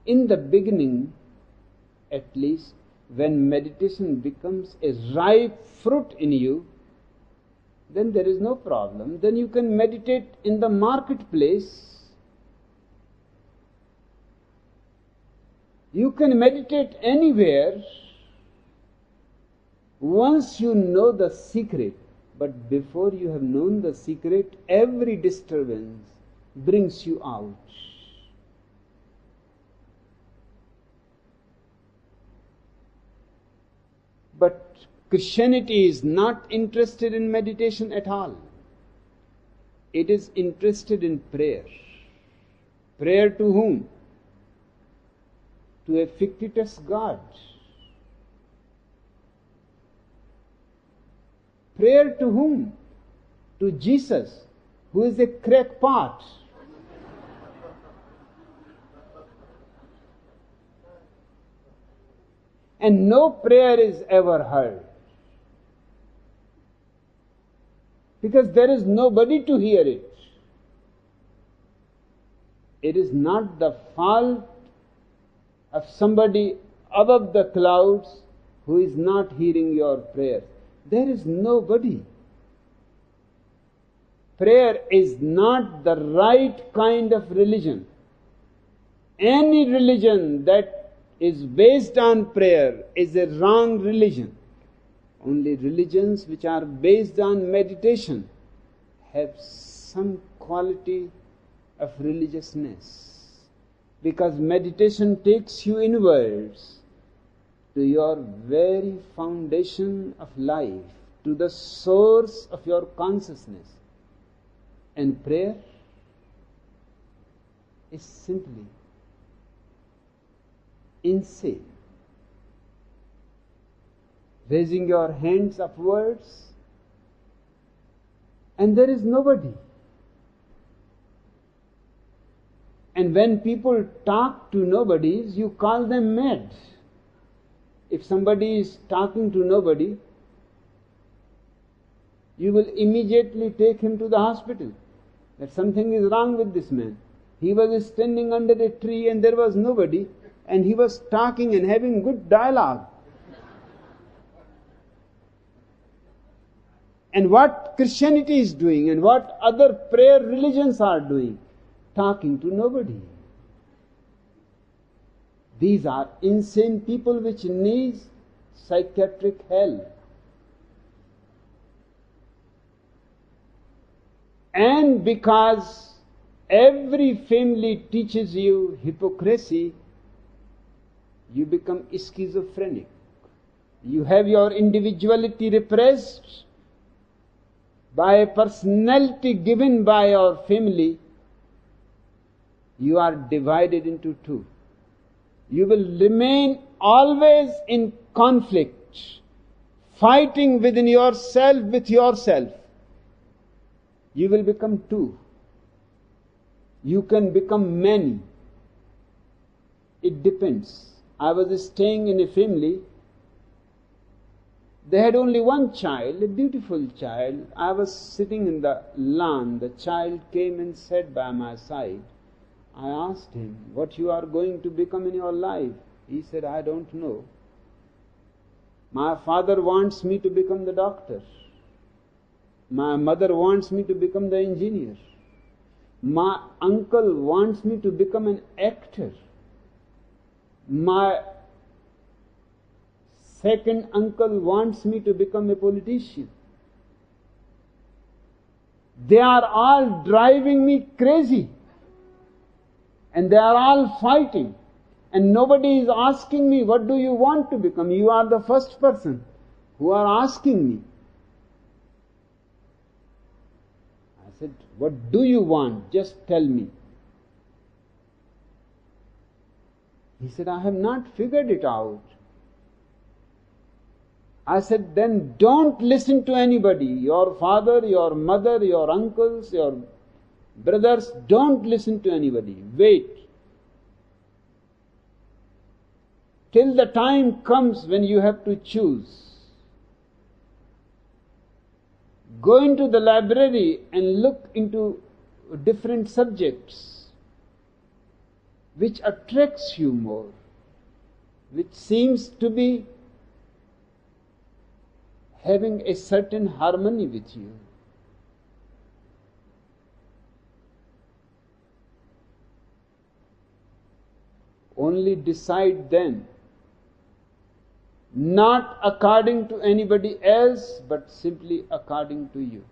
In the beginning, at least, when meditation becomes a ripe fruit in you, then there is no problem. Then you can meditate in the marketplace. You can meditate anywhere once you know the secret. But before you have known the secret, every disturbance brings you out. But Christianity is not interested in meditation at all. It is interested in prayer. Prayer to whom? To a fictitious God. Prayer to whom? To Jesus, who is a crackpot. And no prayer is ever heard. Because there is nobody to hear it. It is not the fault of somebody above the clouds who is not hearing your prayer. There is nobody. Prayer is not the right kind of religion. Any religion that is based on prayer is a wrong religion. Only religions which are based on meditation have some quality of religiousness, because meditation takes you inwards to your very foundation of life, to the source of your consciousness. And prayer is simply insane. Raising your hands upwards, and there is nobody. And when people talk to nobodies, you call them mad. If somebody is talking to nobody, you will immediately take him to the hospital. That something is wrong with this man. He was standing under a tree and there was nobody, and he was talking and having good dialogue. And what Christianity is doing and what other prayer religions are doing, talking to nobody. These are insane people which need psychiatric help. And because every family teaches you hypocrisy, you become schizophrenic. You have your individuality repressed by a personality given by your family. You are divided into two. You will remain always in conflict, fighting within yourself with yourself. You will become two. You can become many. It depends. I was staying in a family. They had only one child, a beautiful child. I was sitting in the lawn. The child came and sat by my side. I asked him, what you are going to become in your life? He said, I don't know. My father wants me to become the doctor. My mother wants me to become the engineer. My uncle wants me to become an actor. My second uncle wants me to become a politician. They are all driving me crazy. And they are all fighting. And nobody is asking me, what do you want to become? You are the first person who are asking me. I said, what do you want? Just tell me. He said, I have not figured it out. I said, then don't listen to anybody. Your father, your mother, your uncles, your brothers, don't listen to anybody. Wait till the time comes when you have to choose. Go into the library and look into different subjects which attracts you more, which seems to be having a certain harmony with you. Only decide then, not according to anybody else, but simply according to you.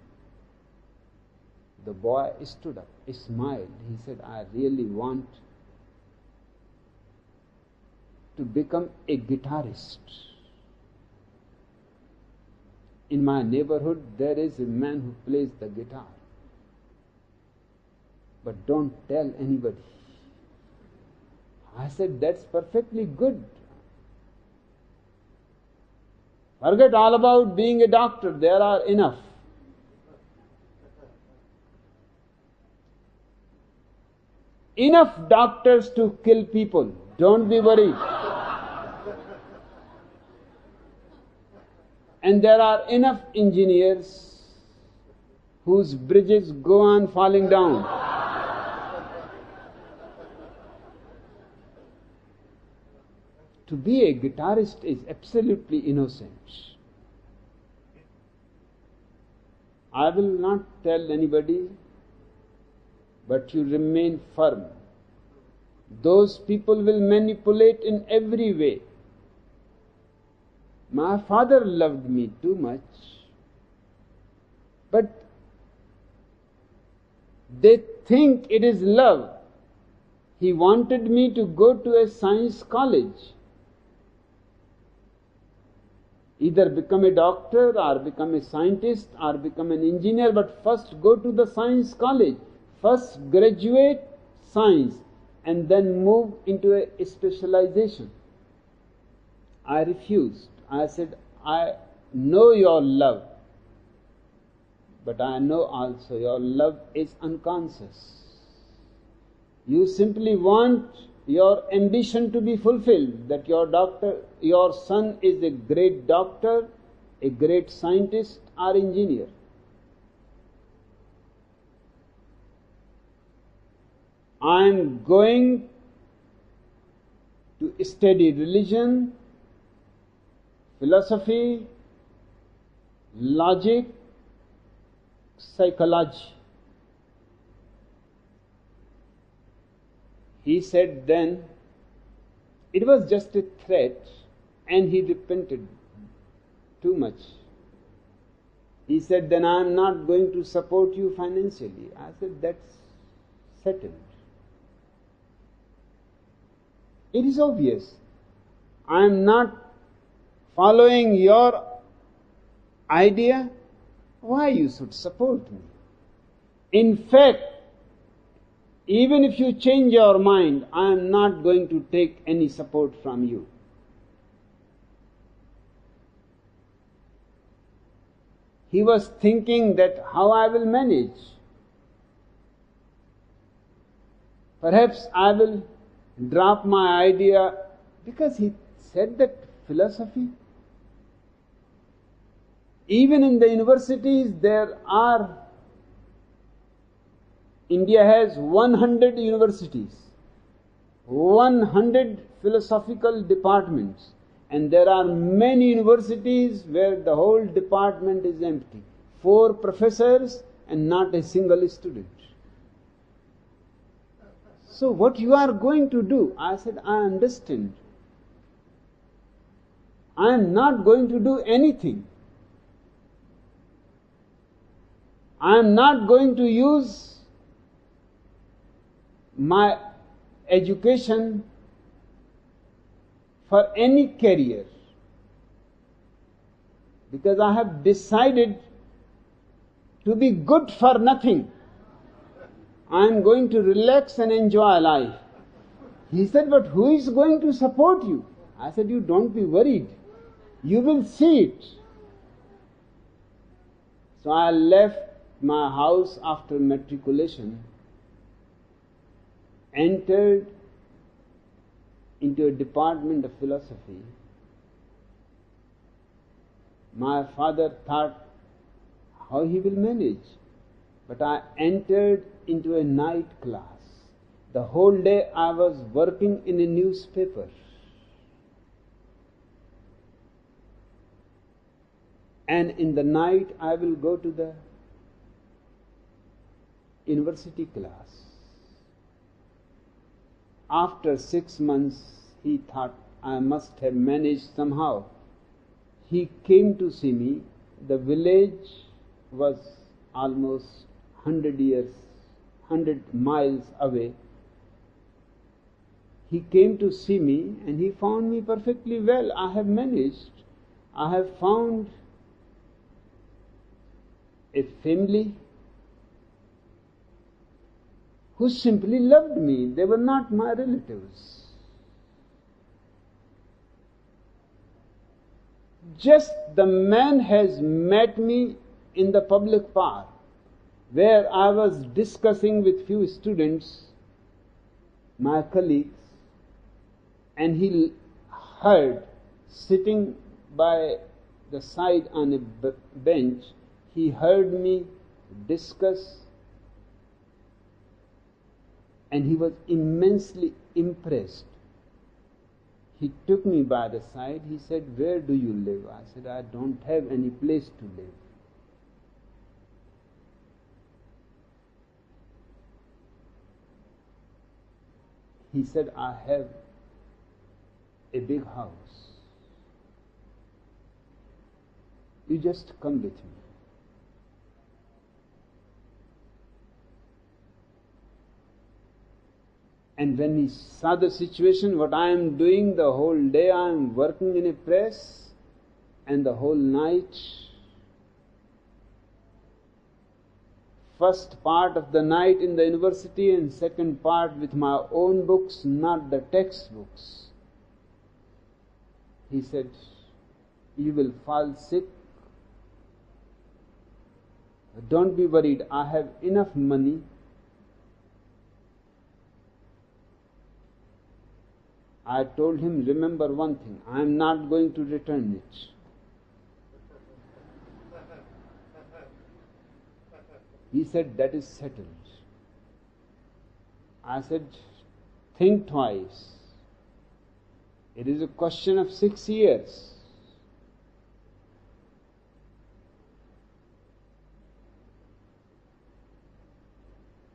The boy stood up, he smiled. He said, I really want to become a guitarist. In my neighborhood, there is a man who plays the guitar. But don't tell anybody. I said, that's perfectly good. Forget all about being a doctor. There are enough. Enough doctors to kill people. Don't be worried. And there are enough engineers whose bridges go on falling down. To be a guitarist is absolutely innocent. I will not tell anybody, but you remain firm. Those people will manipulate in every way. My father loved me too much, but they think it is love. He wanted me to go to a science college, either become a doctor or become a scientist or become an engineer, but first go to the science college, first graduate science and then move into a specialization. I refused. I said, I know your love, but I know also your love is unconscious. You simply want your ambition to be fulfilled, that your son is a great doctor, a great scientist or engineer. I am going to study religion, philosophy, logic, psychology. He said then, it was just a threat, and he repented too much. He said, then I am not going to support you financially. I said, that's settled. It is obvious. I am not following your idea. Why you should support me? In fact, even if you change your mind, I am not going to take any support from you. He was thinking that how I will manage. Perhaps I will drop my idea, because he said that philosophy. Even in the universities India has 100 universities, 100 philosophical departments, and there are many universities where the whole department is empty. 4 professors and not a single student. So what you are going to do? I said, I understand. I am not going to do anything. I am not going to use my education for any career, because I have decided to be good for nothing. I am going to relax and enjoy life. He said, but who is going to support you? I said, you don't be worried. You will see it. So I left my house after matriculation, entered into a department of philosophy. My father thought how he will manage, but I entered into a night class. The whole day I was working in a newspaper. And in the night I will go to the university class. After 6 months, he thought I must have managed somehow. He came to see me. The village was almost 100 miles away. He came to see me and he found me perfectly well. I have managed. I have found a family who simply loved me. They were not my relatives. Just the man has met me in the public park, where I was discussing with few students, my colleagues, and he heard, sitting by the side on a bench, he heard me discuss, and he was immensely impressed. He took me by the side. He said, where do you live? I said, I don't have any place to live. He said, I have a big house. You just come with me. And when he saw the situation, what I am doing the whole day, I am working in a press, and the whole night, first part of the night in the university and second part with my own books, not the textbooks. He said, you will fall sick. Don't be worried, I have enough money. I told him, remember one thing, I am not going to return it. He said, that is settled. I said, think twice. It is a question of 6 years.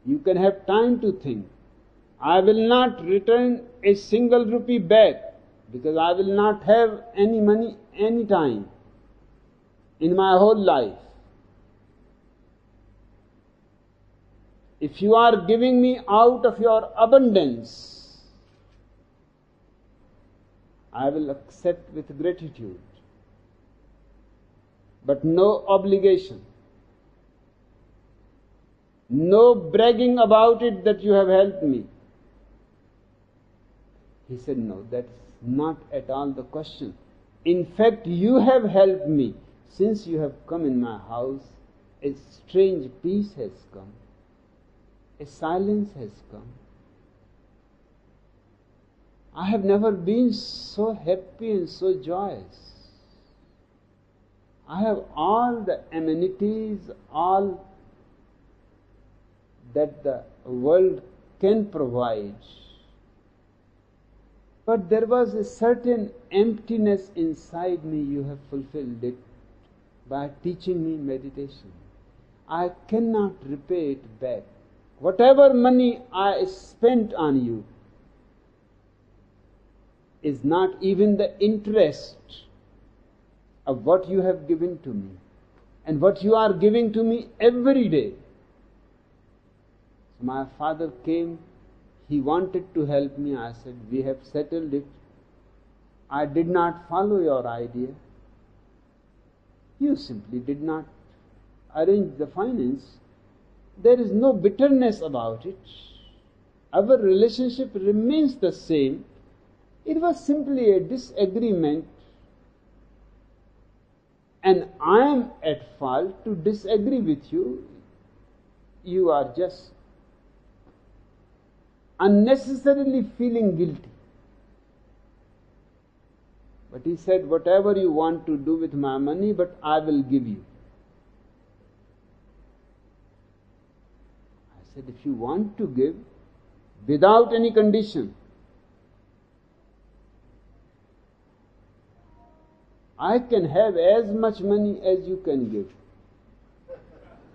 You can have time to think. I will not return a single rupee back, because I will not have any money any time in my whole life. If you are giving me out of your abundance, I will accept with gratitude, but no obligation. No bragging about it that you have helped me. He said, no, that's not at all the question. In fact, you have helped me. Since you have come in my house, a strange peace has come. A silence has come. I have never been so happy and so joyous. I have all the amenities, all that the world can provide. But there was a certain emptiness inside me. You have fulfilled it by teaching me meditation. I cannot repay it back. Whatever money I spent on you is not even the interest of what you have given to me and what you are giving to me every day. So my father came, he wanted to help me. I said, we have settled it. I did not follow your idea. You simply did not arrange the finance. There is no bitterness about it. Our relationship remains the same. It was simply a disagreement, and I am at fault to disagree with you. You are just unnecessarily feeling guilty. But he said, whatever you want to do with my money, but I will give you. I said, if you want to give, without any condition, I can have as much money as you can give.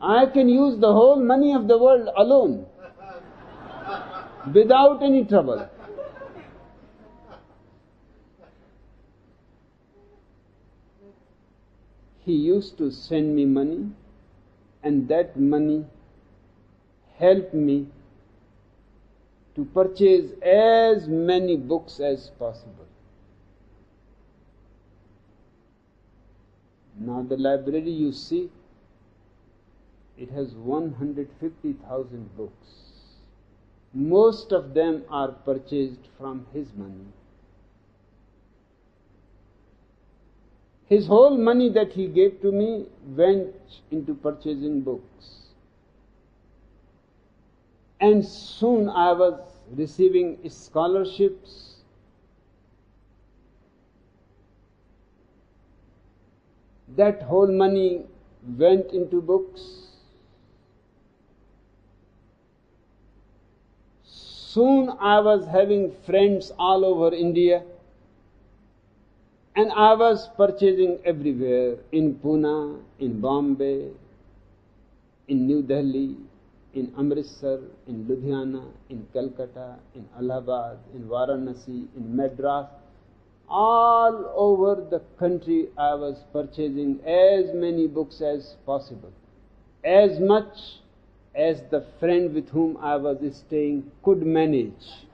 I can use the whole money of the world alone, without any trouble. He used to send me money, and that money helped me to purchase as many books as possible. Now the library, you see, it has 150,000 books. Most of them are purchased from his money. His whole money that he gave to me went into purchasing books. And soon I was receiving scholarships. That whole money went into books. Soon I was having friends all over India, and I was purchasing everywhere, in Pune, in Bombay, in New Delhi, in Amritsar, in Ludhiana, in Calcutta, in Allahabad, in Varanasi, in Madras. All over the country I was purchasing as many books as possible, as much as the friend with whom I was staying could manage.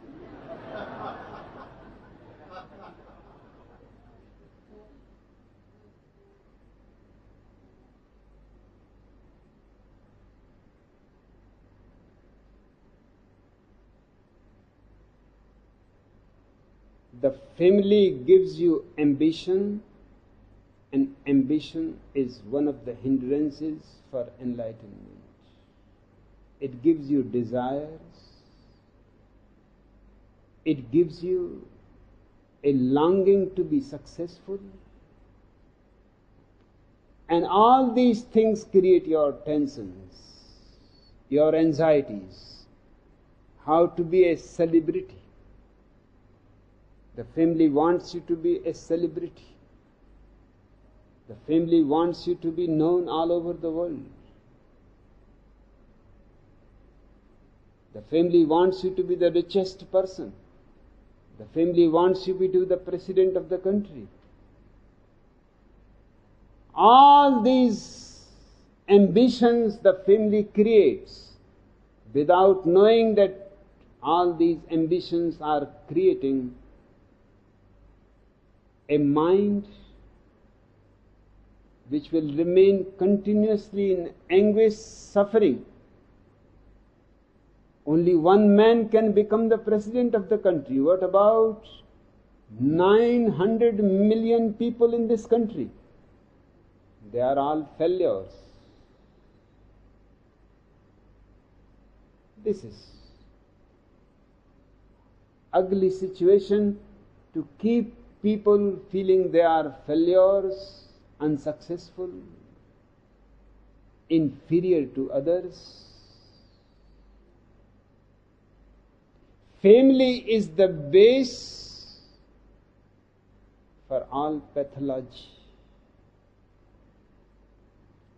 The family gives you ambition, and ambition is one of the hindrances for enlightenment. It gives you desires, it gives you a longing to be successful, and all these things create your tensions, your anxieties, how to be a celebrity. The family wants you to be a celebrity. The family wants you to be known all over the world. The family wants you to be the richest person. The family wants you to be the president of the country. All these ambitions the family creates without knowing that all these ambitions are creating a mind which will remain continuously in anguish, suffering. Only one man can become the president of the country. What about 900 million people in this country? They are all failures. This is ugly situation to keep people feeling they are failures, unsuccessful, inferior to others. Family is the base for all pathology.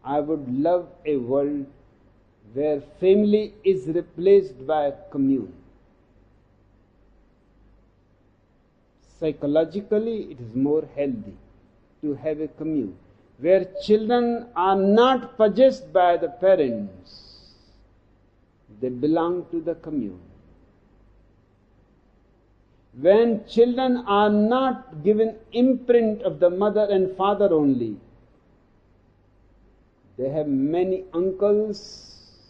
I would love a world where family is replaced by a commune. Psychologically, it is more healthy to have a commune where children are not possessed by the parents. They belong to the commune. When children are not given imprint of the mother and father only, they have many uncles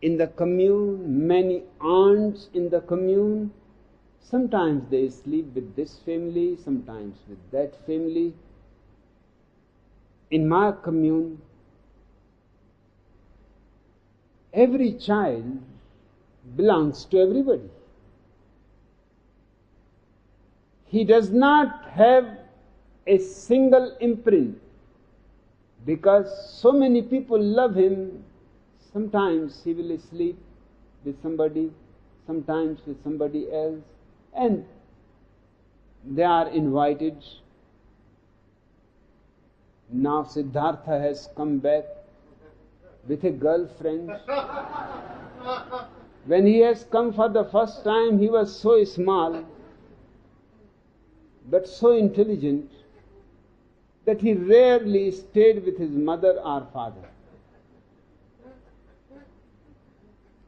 in the commune, many aunts in the commune. Sometimes they sleep with this family, sometimes with that family. In my commune, every child belongs to everybody. He does not have a single imprint because so many people love him. Sometimes he will sleep with somebody, sometimes with somebody else, and they are invited. Now Siddhartha has come back with a girlfriend. When he has come for the first time, he was so small but so intelligent that he rarely stayed with his mother or father.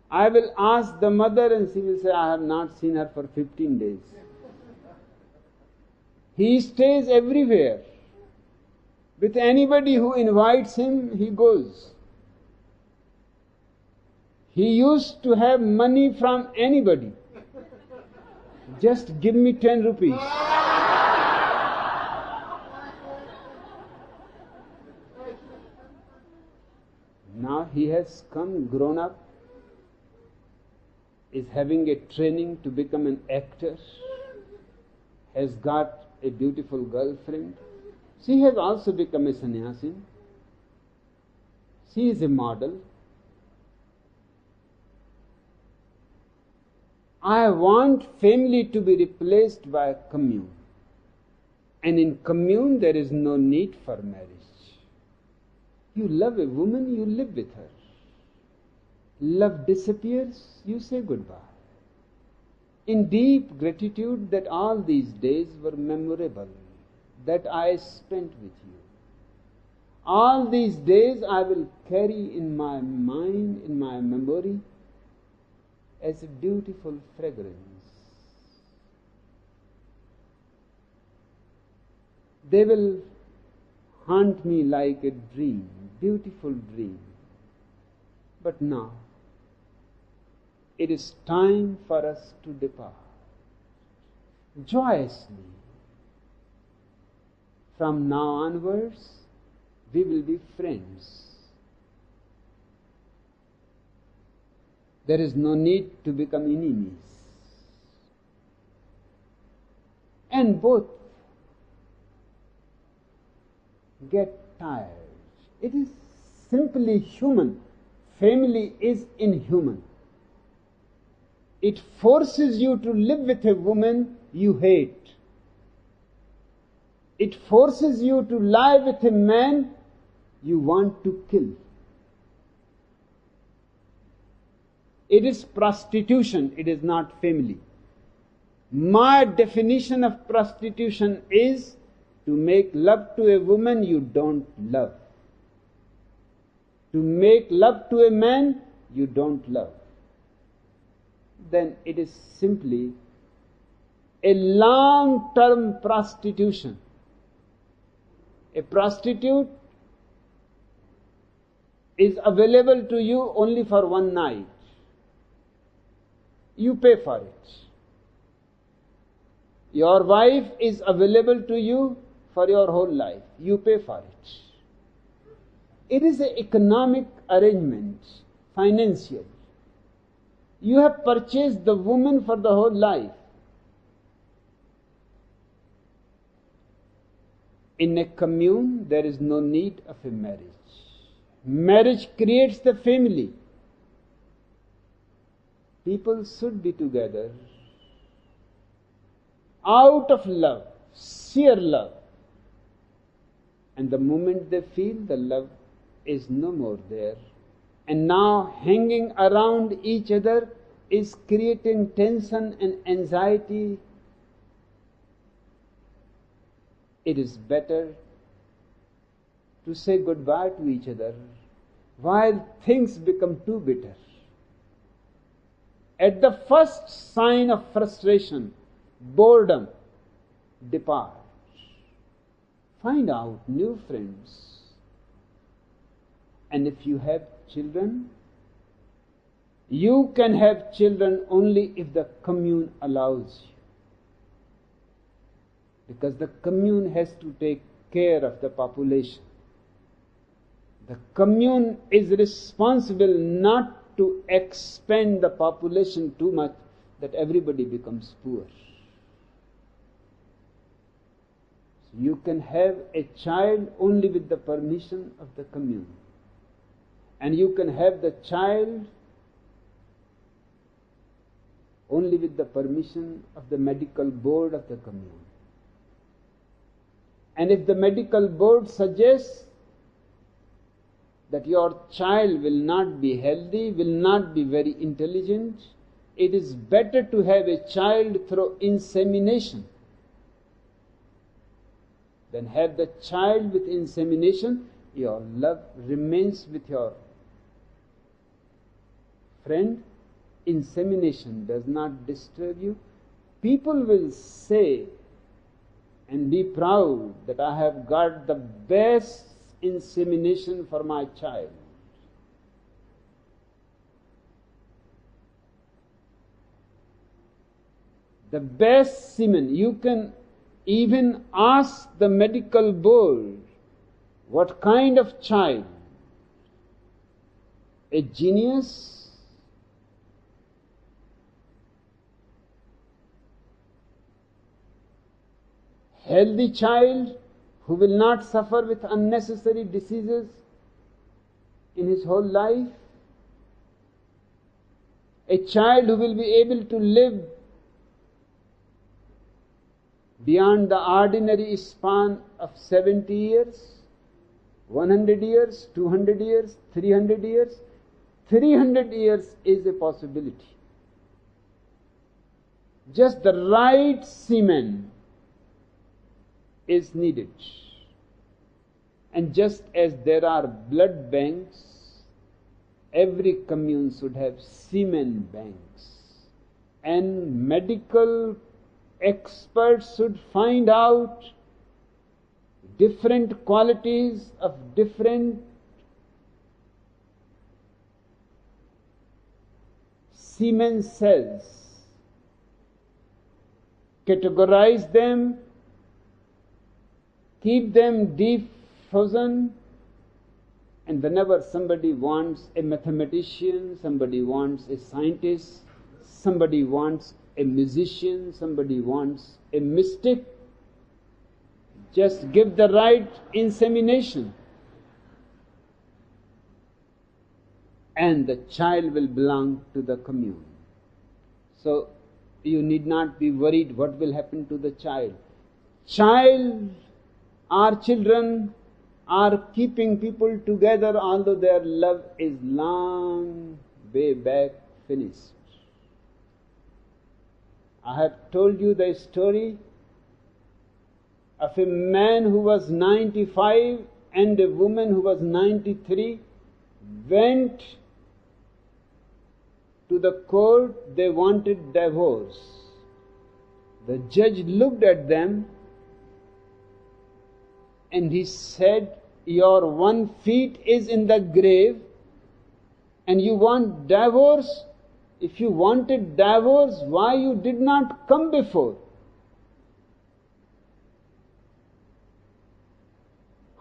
I will ask the mother and she will say, I have not seen her for 15 days. He stays everywhere. With anybody who invites him, he goes. He used to have money from anybody. Just give me 10 rupees. Now he has come, grown up, is having a training to become an actor, has got a beautiful girlfriend. She has also become a sannyasin. She is a model. I want family to be replaced by a commune. And in commune there is no need for marriage. You love a woman, you live with her. Love disappears, you say goodbye. in deep gratitude that all these days were memorable, that I spent with you. All these days I will carry in my mind, in my memory, as a beautiful fragrance. They will haunt me like a dream, beautiful dream. But now, it is time for us to depart joyously. From now onwards, we will be friends. There is no need to become enemies. And both get tired. It is simply human. Family is inhuman. It forces you to live with a woman you hate. It forces you to lie with a man you want to kill. It is prostitution, it is not family. My definition of prostitution is to make love to a woman you don't love. To make love to a man you don't love. Then it is simply a long-term prostitution. A prostitute is available to you only for one night. You pay for it. Your wife is available to you for your whole life. You pay for it. It is an economic arrangement, financial. You have purchased the woman for the whole life. In a commune, there is no need of a marriage. Marriage creates the family. People should be together out of love, sheer love. And the moment they feel the love is no more there, and now hanging around each other is creating tension and anxiety, it is better to say goodbye to each other while things become too bitter. At the first sign of frustration, boredom, depart. Find out new friends. And if you have children, you can have children only if the commune allows you. Because the commune has to take care of the population. The commune is responsible not to expand the population too much that everybody becomes poor. So you can have a child only with the permission of the commune. And you can have the child only with the permission of the medical board of the commune. And if the medical board suggests that your child will not be healthy, will not be very intelligent, it is better to have a child through insemination than have the child with insemination. Your love remains with your friend. Insemination does not disturb you. People will say and be proud that I have got the best insemination for my child. The best semen. You can even ask the medical board, what kind of child? A genius? Healthy child who will not suffer with unnecessary diseases in his whole life? A child who will be able to live beyond the ordinary span of 70 years, 100 years, 200 years, 300 years? 300 years is a possibility. Just the right semen is needed. And just as there are blood banks, every commune should have semen banks. And medical experts should find out different qualities of different semen cells, categorize them, keep them deep frozen, and whenever somebody wants a mathematician, somebody wants a scientist, somebody wants a musician, somebody wants a mystic, just give the right insemination, and the child will belong to the commune. So you need not be worried what will happen to the child. Our children are keeping people together, although their love is long way back finished. I have told you the story of a man who was 95 and a woman who was 93 went to the court. They wanted divorce. The judge looked at them and he said, "Your 1 foot is in the grave and you want divorce? If you wanted divorce, why you did not come before?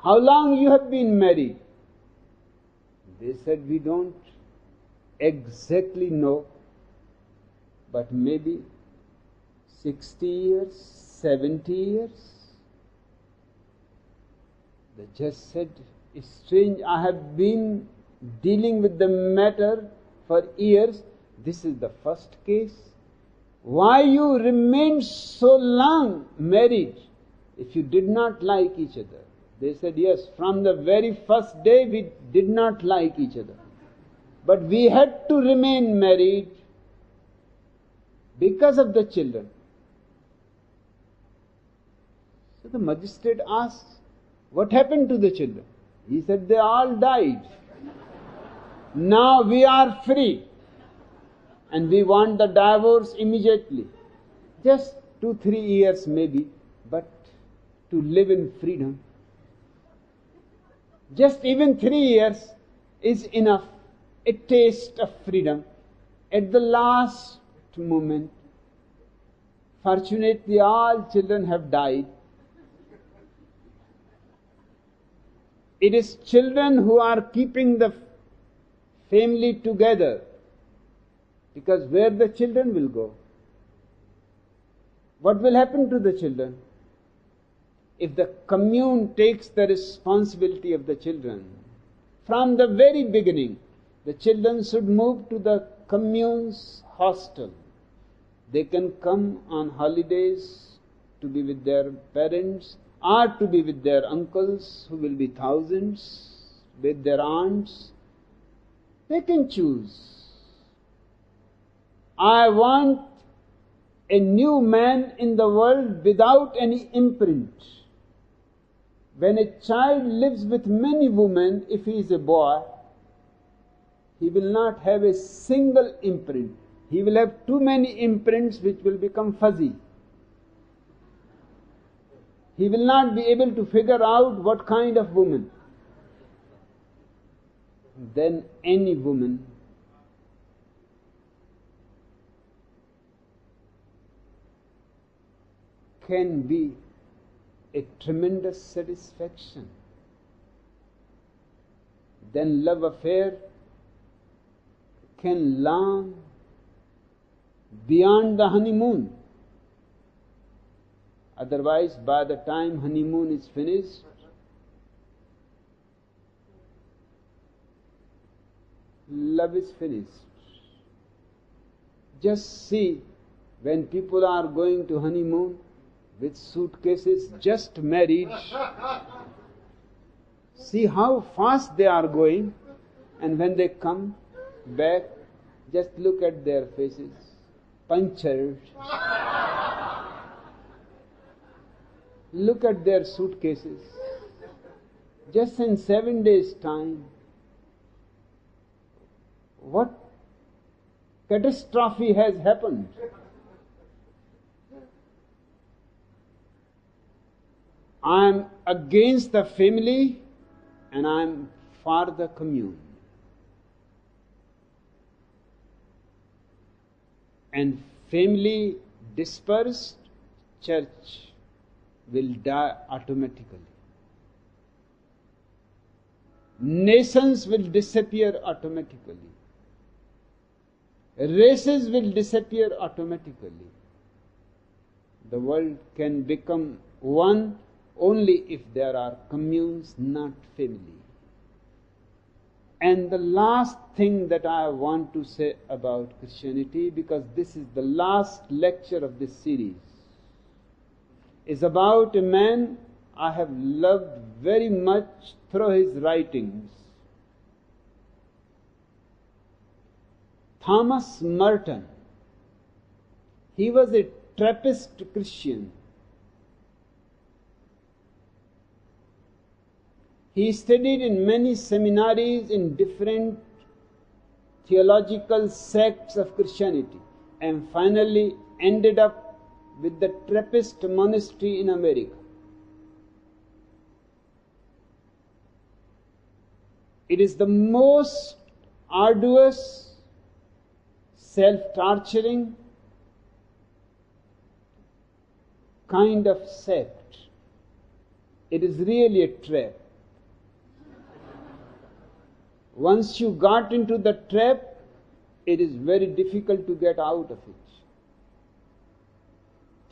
How long you have been married?" They said, "We don't exactly know, but maybe 60 years, 70 years. The judge said, "It's strange, I have been dealing with the matter for years. This is the first case. Why you remained so long married if you did not like each other?" They said, "Yes, from the very first day we did not like each other. But we had to remain married because of the children." So the magistrate asked, "What happened to the children?" He said, "They all died. Now we are free and we want the divorce immediately. Just 2-3 years maybe, but to live in freedom. Just even 3 years is enough, a taste of freedom. At the last moment, fortunately all children have died. It is children who are keeping the family together, because where the children will go? What will happen to the children? If the commune takes the responsibility of the children, from the very beginning, the children should move to the commune's hostel. They can come on holidays to be with their parents, or to be with their uncles, who will be thousands, with their aunts. They can choose. I want a new man in the world without any imprint. When a child lives with many women, if he is a boy, he will not have a single imprint. He will have too many imprints which will become fuzzy. He will not be able to figure out what kind of woman. Then any woman can be a tremendous satisfaction. Then love affair can last beyond the honeymoon. Otherwise, by the time honeymoon is finished, love is finished. Just see, when people are going to honeymoon with suitcases, just married, see how fast they are going, and when they come back, just look at their faces. punctured. Look at their suitcases. Just in 7 days' time, what catastrophe has happened? I am against the family and I am for the commune. And family dispersed, church will die automatically. Nations will disappear automatically. Races will disappear automatically. The world can become one only if there are communes, not family. And the last thing that I want to say about Christianity, because this is the last lecture of this series, is about a man I have loved very much through his writings. Thomas Merton. He was a Trappist Christian. He studied in many seminaries in different theological sects of Christianity and finally ended up with the Trappist monastery in America. It is the most arduous, self-torturing kind of sect. It is really a trap. Once you got into the trap, it is very difficult to get out of it.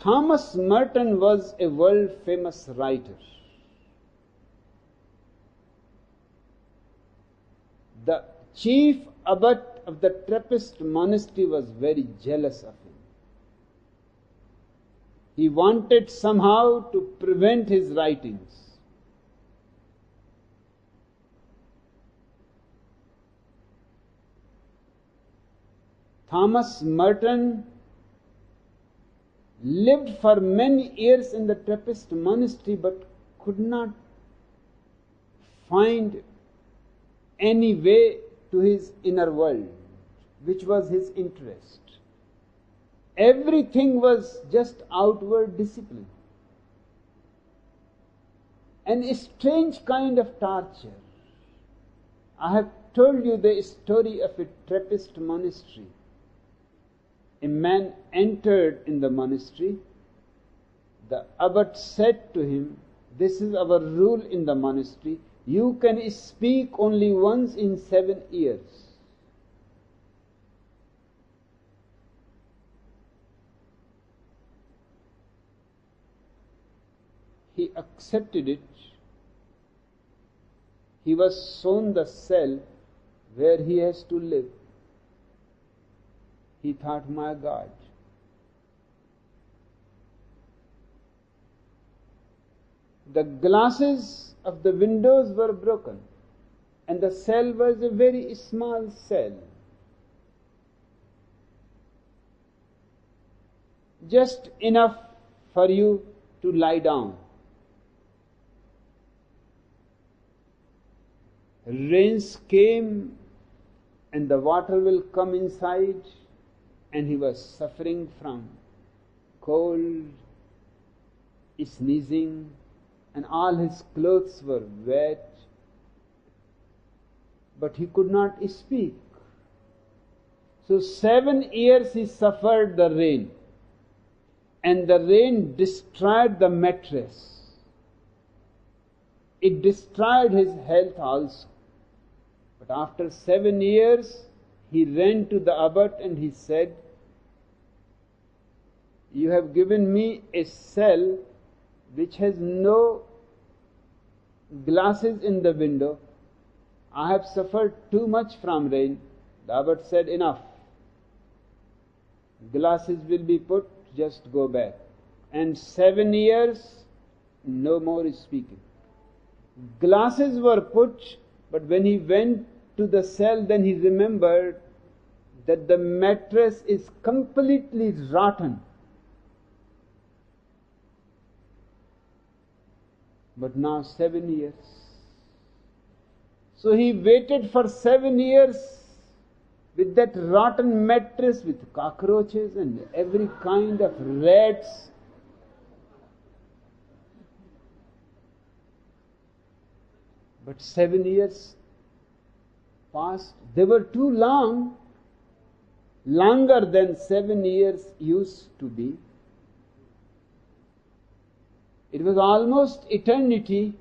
Thomas Merton was a world-famous writer. The chief abbot of the Trappist monastery was very jealous of him. He wanted somehow to prevent his writings. Thomas Merton lived for many years in the Trappist monastery but could not find any way to his inner world, which was his interest. Everything was just outward discipline. And a strange kind of torture. I have told you the story of a Trappist monastery. A man entered in the monastery. The abbot said to him, "This is our rule in the monastery. You can speak only once in 7 years. He accepted it. He was shown the cell where he has to live. He thought, my God, the glasses of the windows were broken and the cell was a very small cell. Just enough for you to lie down. Rains came and the water will come inside, and he was suffering from cold, sneezing, and all his clothes were wet, but he could not speak. So 7 years he suffered the rain, and the rain destroyed the mattress. It destroyed his health also. But after 7 years, he ran to the abbot and he said, "You have given me a cell which has no glasses in the window. I have suffered too much from rain." The abbot said, "Enough. Glasses will be put, just go back." And 7 years, no more speaking. Glasses were put, but when he went to the cell, then he remembered that the mattress is completely rotten. But now 7 years. So he waited for 7 years with that rotten mattress, with cockroaches and every kind of rats. But 7 years passed. They were too long, longer than 7 years used to be. It was almost eternity,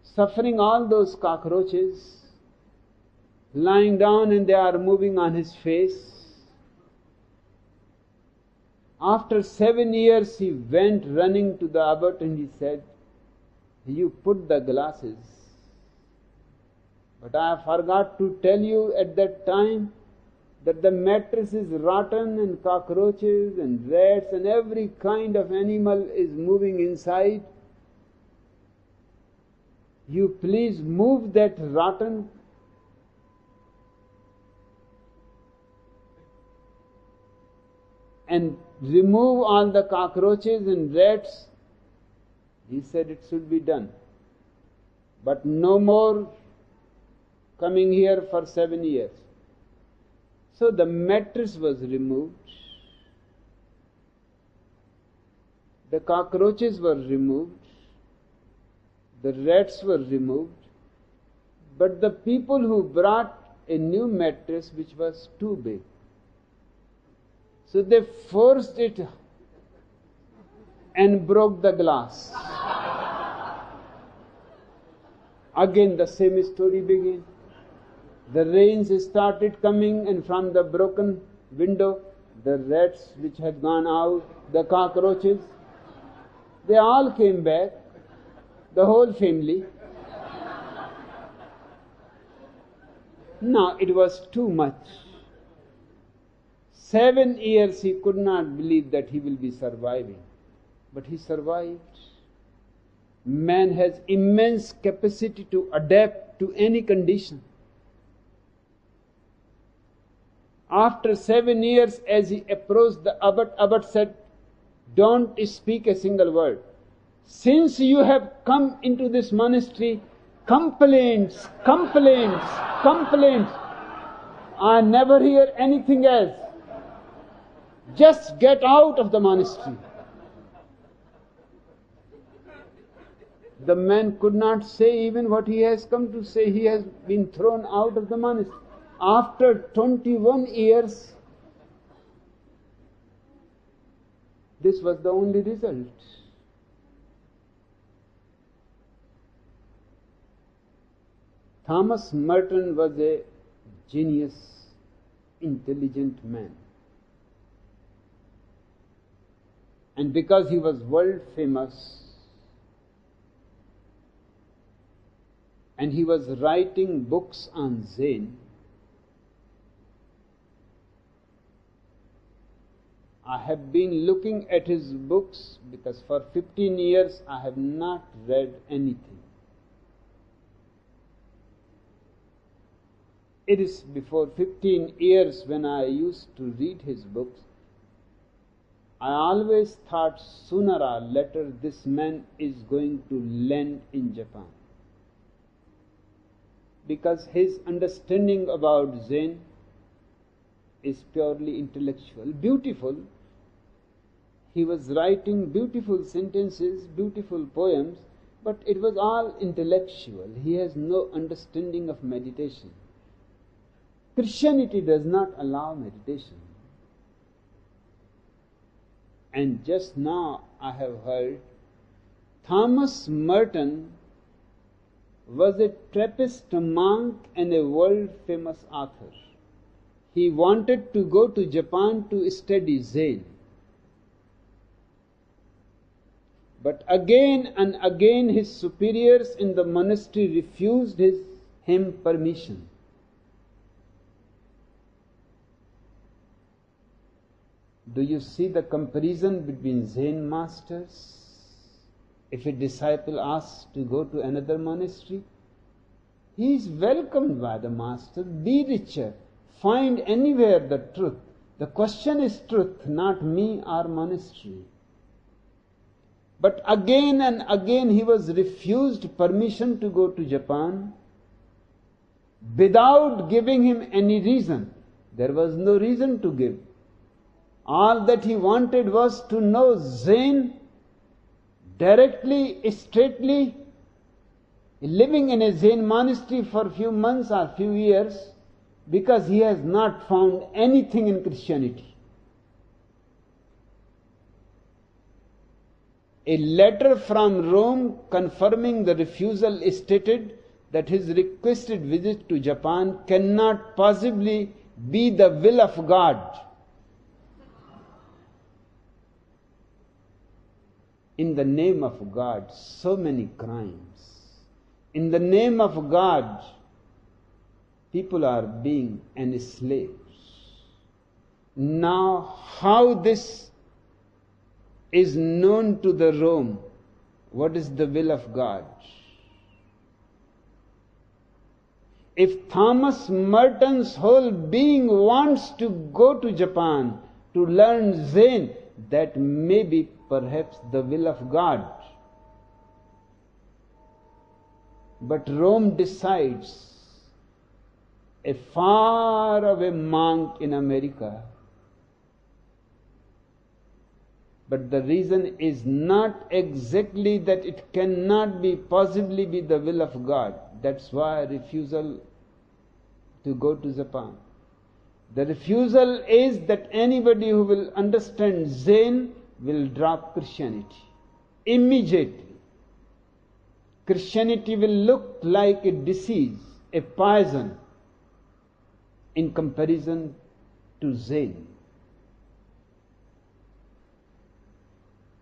suffering all those cockroaches, lying down and they are moving on his face. After 7 years he went running to the abbot and he said, "You put the glasses. But I forgot to tell you at that time that the mattress is rotten and cockroaches and rats and every kind of animal is moving inside. You please move that rotten and remove all the cockroaches and rats." He said it should be done. But no more coming here for 7 years. So the mattress was removed. The cockroaches were removed. The rats were removed. But the people who brought a new mattress which was too big, so they forced it and broke the glass. Again the same story began. The rains started coming, and from the broken window, the rats which had gone out, the cockroaches, they all came back, the whole family. Now it was too much. 7 years he could not believe that he will be surviving. But he survived. Man has immense capacity to adapt to any condition. After 7 years, as he approached the abbot said, "Don't speak a single word. Since you have come into this monastery, complaints. I never hear anything else. Just get out of the monastery." The man could not say even what he has come to say. He has been thrown out of the monastery. After 21 years, this was the only result. Thomas Merton was a genius, intelligent man. And because he was world famous, and he was writing books on Zen, I have been looking at his books because for 15 years I have not read anything. It is before 15 years when I used to read his books. I always thought sooner or later this man is going to land in Japan, because his understanding about Zen is purely intellectual, beautiful. He was writing beautiful sentences, beautiful poems, but it was all intellectual. He has no understanding of meditation. Christianity does not allow meditation. And just now I have heard Thomas Merton was a Trappist monk and a world famous author. He wanted to go to Japan to study Zen. But again and again his superiors in the monastery refused him permission. Do you see the comparison between Zen masters? If a disciple asks to go to another monastery, he is welcomed by the master. Be richer, find anywhere the truth. The question is truth, not me or monastery. But again and again he was refused permission to go to Japan without giving him any reason. There was no reason to give. All that he wanted was to know Zen directly, straightly, living in a Zen monastery for a few months or few years, because he has not found anything in Christianity. A letter from Rome confirming the refusal stated that his requested visit to Japan cannot possibly be the will of God. In the name of God, so many crimes. In the name of God, people are being enslaved. Now, how this is known to the Rome? What is the will of God? If Thomas Merton's whole being wants to go to Japan to learn Zen, that may be perhaps the will of God. But Rome decides. A far-away monk in America. But the reason is not exactly that it cannot be possibly be the will of God. That's why refusal to go to Japan. The refusal is that anybody who will understand Zen will drop Christianity immediately. Christianity will look like a disease, a poison, in comparison to Zen.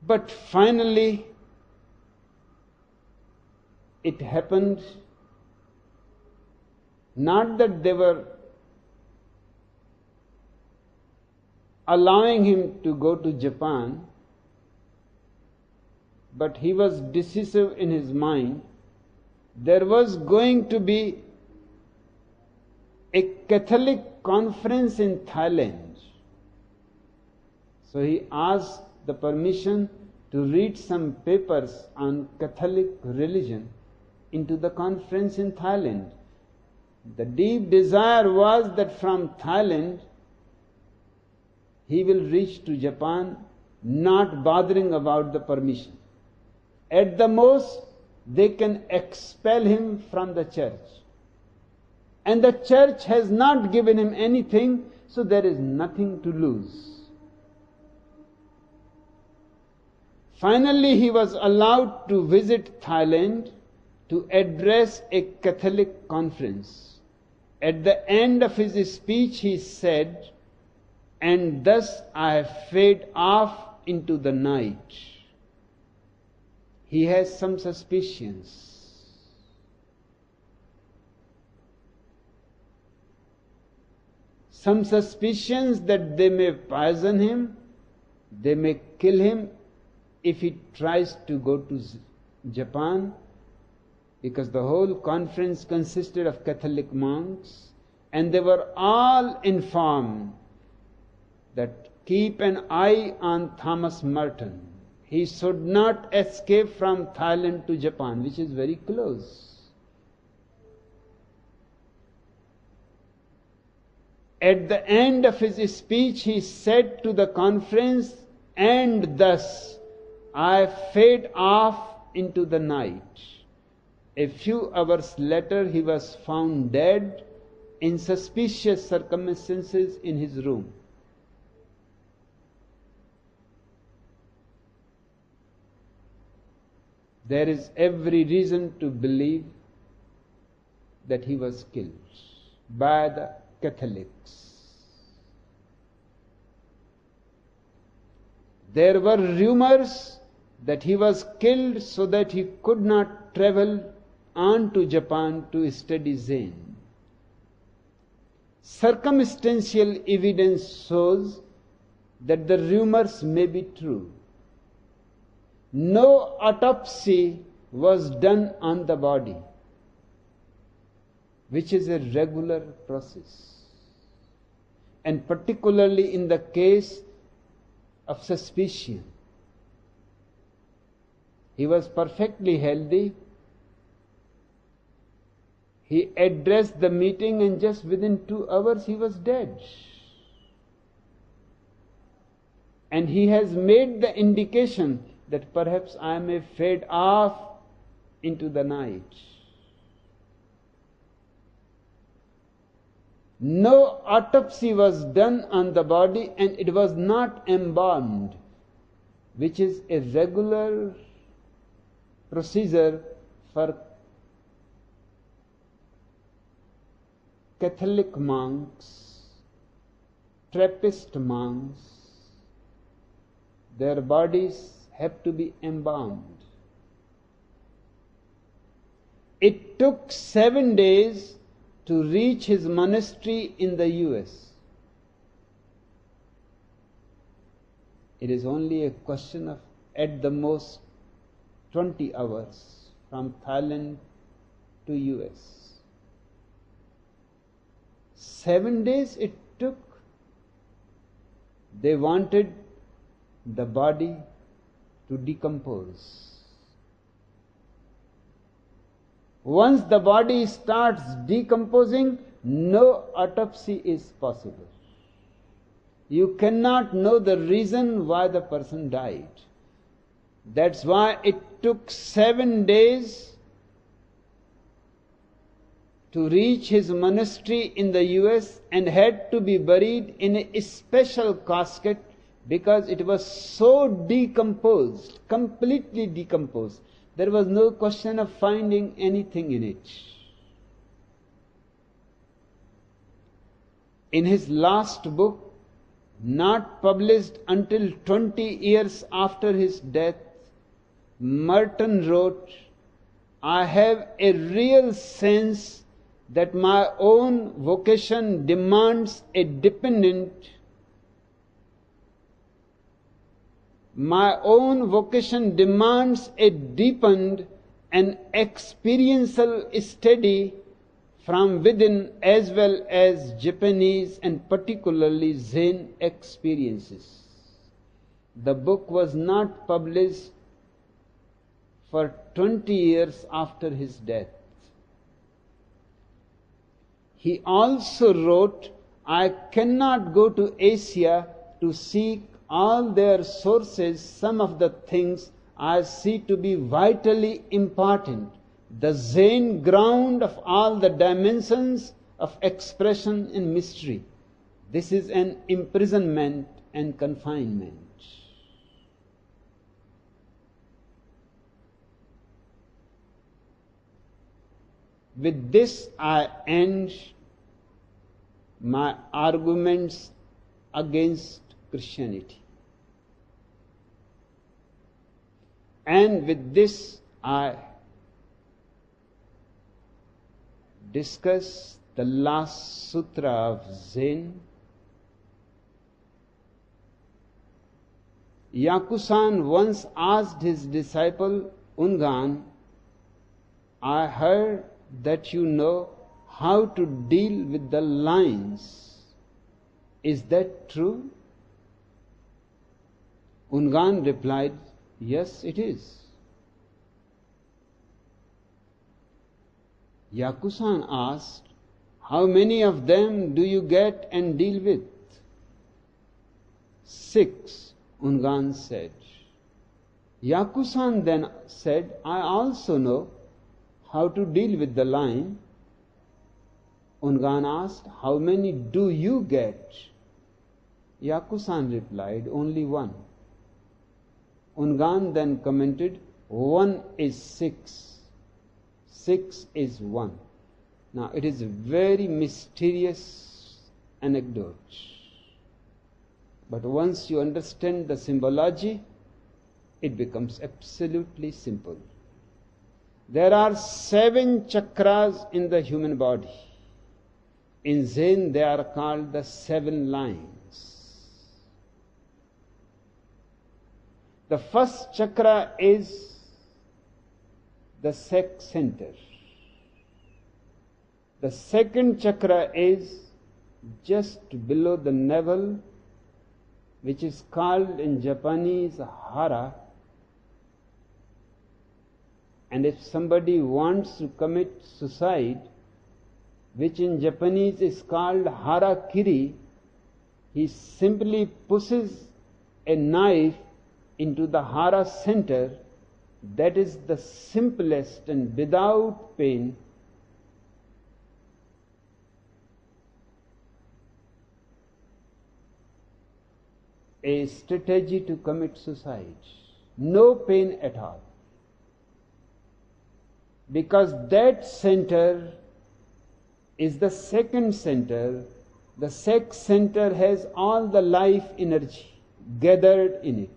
But finally, it happened not that they were allowing him to go to Japan, but he was decisive in his mind. There was going to be a Catholic conference in Thailand. So he asked the permission to read some papers on Catholic religion into the conference in Thailand. The deep desire was that from Thailand he will reach to Japan, not bothering about the permission. At the most, they can expel him from the church. And the church has not given him anything, so there is nothing to lose. Finally, he was allowed to visit Thailand to address a Catholic conference. At the end of his speech, he said, "And thus I fade off into the night." He has some suspicions. Some suspicions that they may poison him, they may kill him if he tries to go to Japan, because the whole conference consisted of Catholic monks, and they were all informed that keep an eye on Thomas Merton. He should not escape from Thailand to Japan, which is very close. At the end of his speech, he said to the conference, "And thus I fade off into the night." A few hours later, he was found dead in suspicious circumstances in his room. There is every reason to believe that he was killed by the Catholics. There were rumors that he was killed so that he could not travel on to Japan to study Zen. Circumstantial evidence shows that the rumors may be true. No autopsy was done on the body, which is a regular process. and particularly in the case of suspicion. He was perfectly healthy. He addressed the meeting, and just within 2 hours he was dead. And he has made the indication that perhaps I may fade off into the night. No autopsy was done on the body, and it was not embalmed, which is a regular procedure for Catholic monks, Trappist monks. Their bodies have to be embalmed. It took 7 days to reach his monastery in the US. It is only a question of, at the most, 20 hours from Thailand to US. 7 days it took. They wanted the body to decompose. Once the body starts decomposing, no autopsy is possible. You cannot know the reason why the person died. That's why it took 7 days to reach his monastery in the US, and had to be buried in a special casket because it was so decomposed, completely decomposed. There was no question of finding anything in it. In his last book, not published until 20 years after his death, Merton wrote, "I have a real sense that my own vocation demands a deepened and experiential study from within, as well as Japanese and particularly Zen experiences." The book was not published for 20 years after his death. He also wrote, "I cannot go to Asia to seek all their sources. Some of the things I see to be vitally important, the Zen ground of all the dimensions of expression and mystery. This is an imprisonment and confinement." With this I end my arguments against Christianity. And with this I discuss the last sutra of Zen. Yakusan once asked his disciple Ungan, "I heard that you know how to deal with the lines. Is that true?" Ungan replied, "Yes, it is." Yakusan asked, "How many of them do you get and deal with?" "6, Ungan said. Yakusan then said, "I also know how to deal with the line." Ungan asked, "How many do you get?" Yakusan replied, "Only 1. Ungan then commented, "1 is 6. 6 is 1. Now it is a very mysterious anecdote. But once you understand the symbology, it becomes absolutely simple. There are 7 chakras in the human body. In Zen, they are called the 7 lines. The first chakra is the sex center. The second chakra is just below the navel, which is called in Japanese hara. And if somebody wants to commit suicide, which in Japanese is called harakiri, he simply pushes a knife into the hara center. That is the simplest and without pain a strategy to commit suicide. No pain at all. Because that center is the second center. The sex center has all the life energy gathered in it.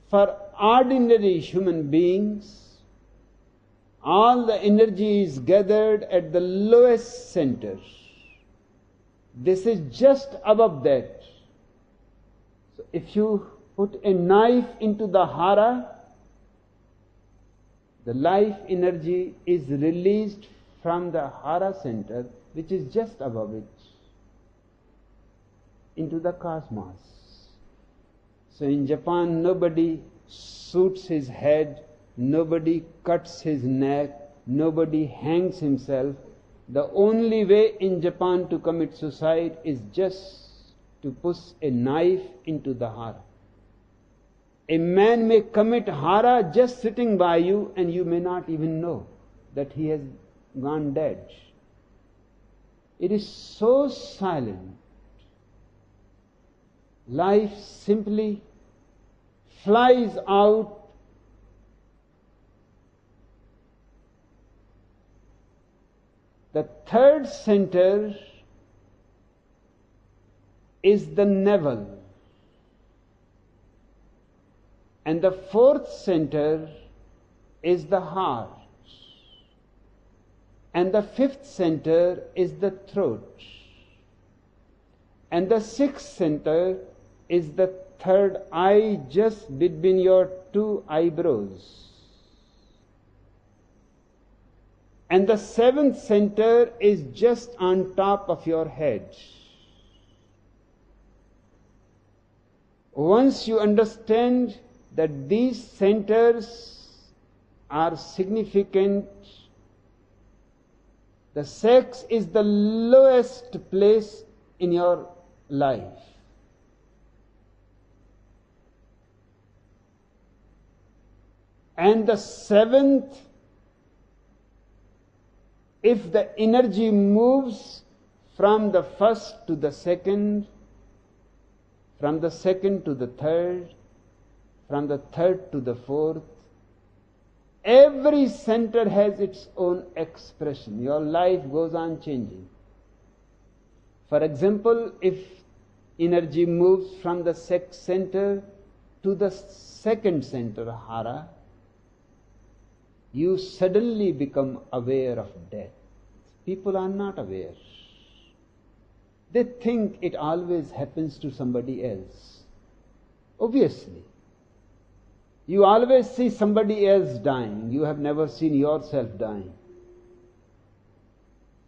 For ordinary human beings, all the energy is gathered at the lowest center. This is just above that. So if you put a knife into the hara, the life energy is released from the hara center, which is just above it, into the cosmos. So in Japan, nobody shoots his head, nobody cuts his neck, nobody hangs himself. The only way in Japan to commit suicide is just to push a knife into the hara. A man may commit hara just sitting by you, and you may not even know that he has gone dead. It is so silent. Life simply flies out. The third center is the navel. And the fourth center is the heart. And the fifth center is the throat. And the sixth center is the third eye, just between your two eyebrows. And the seventh center is just on top of your head. Once you understand that these centers are significant, the sex is the lowest place in your life. And the seventh, if the energy moves from the first to the second, from the second to the third, from the third to the fourth, every center has its own expression. Your life goes on changing. For example, if energy moves from the sex center to the second center, hara, you suddenly become aware of death. People are not aware. They think it always happens to somebody else. Obviously. You always see somebody else dying. You have never seen yourself dying.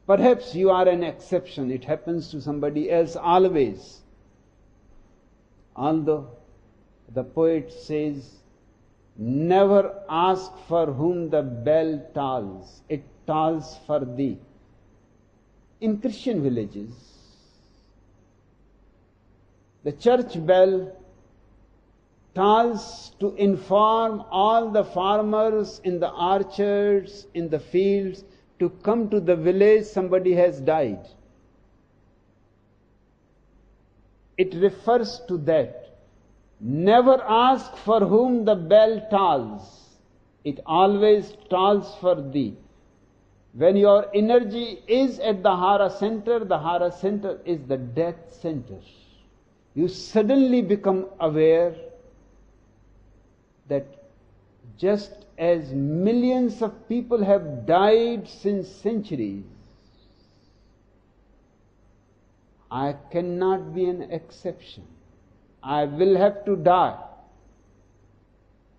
Perhaps you are an exception. It happens to somebody else always. Although the poet says, never ask for whom the bell tolls. It tolls for thee. In Christian villages, the church bell tolls to inform all the farmers in the orchards, in the fields, to come to the village, somebody has died. It refers to that. Never ask for whom the bell tolls. It always tolls for thee. When your energy is at the hara center is the death center. You suddenly become aware that just as millions of people have died since centuries, I cannot be an exception. I will have to die.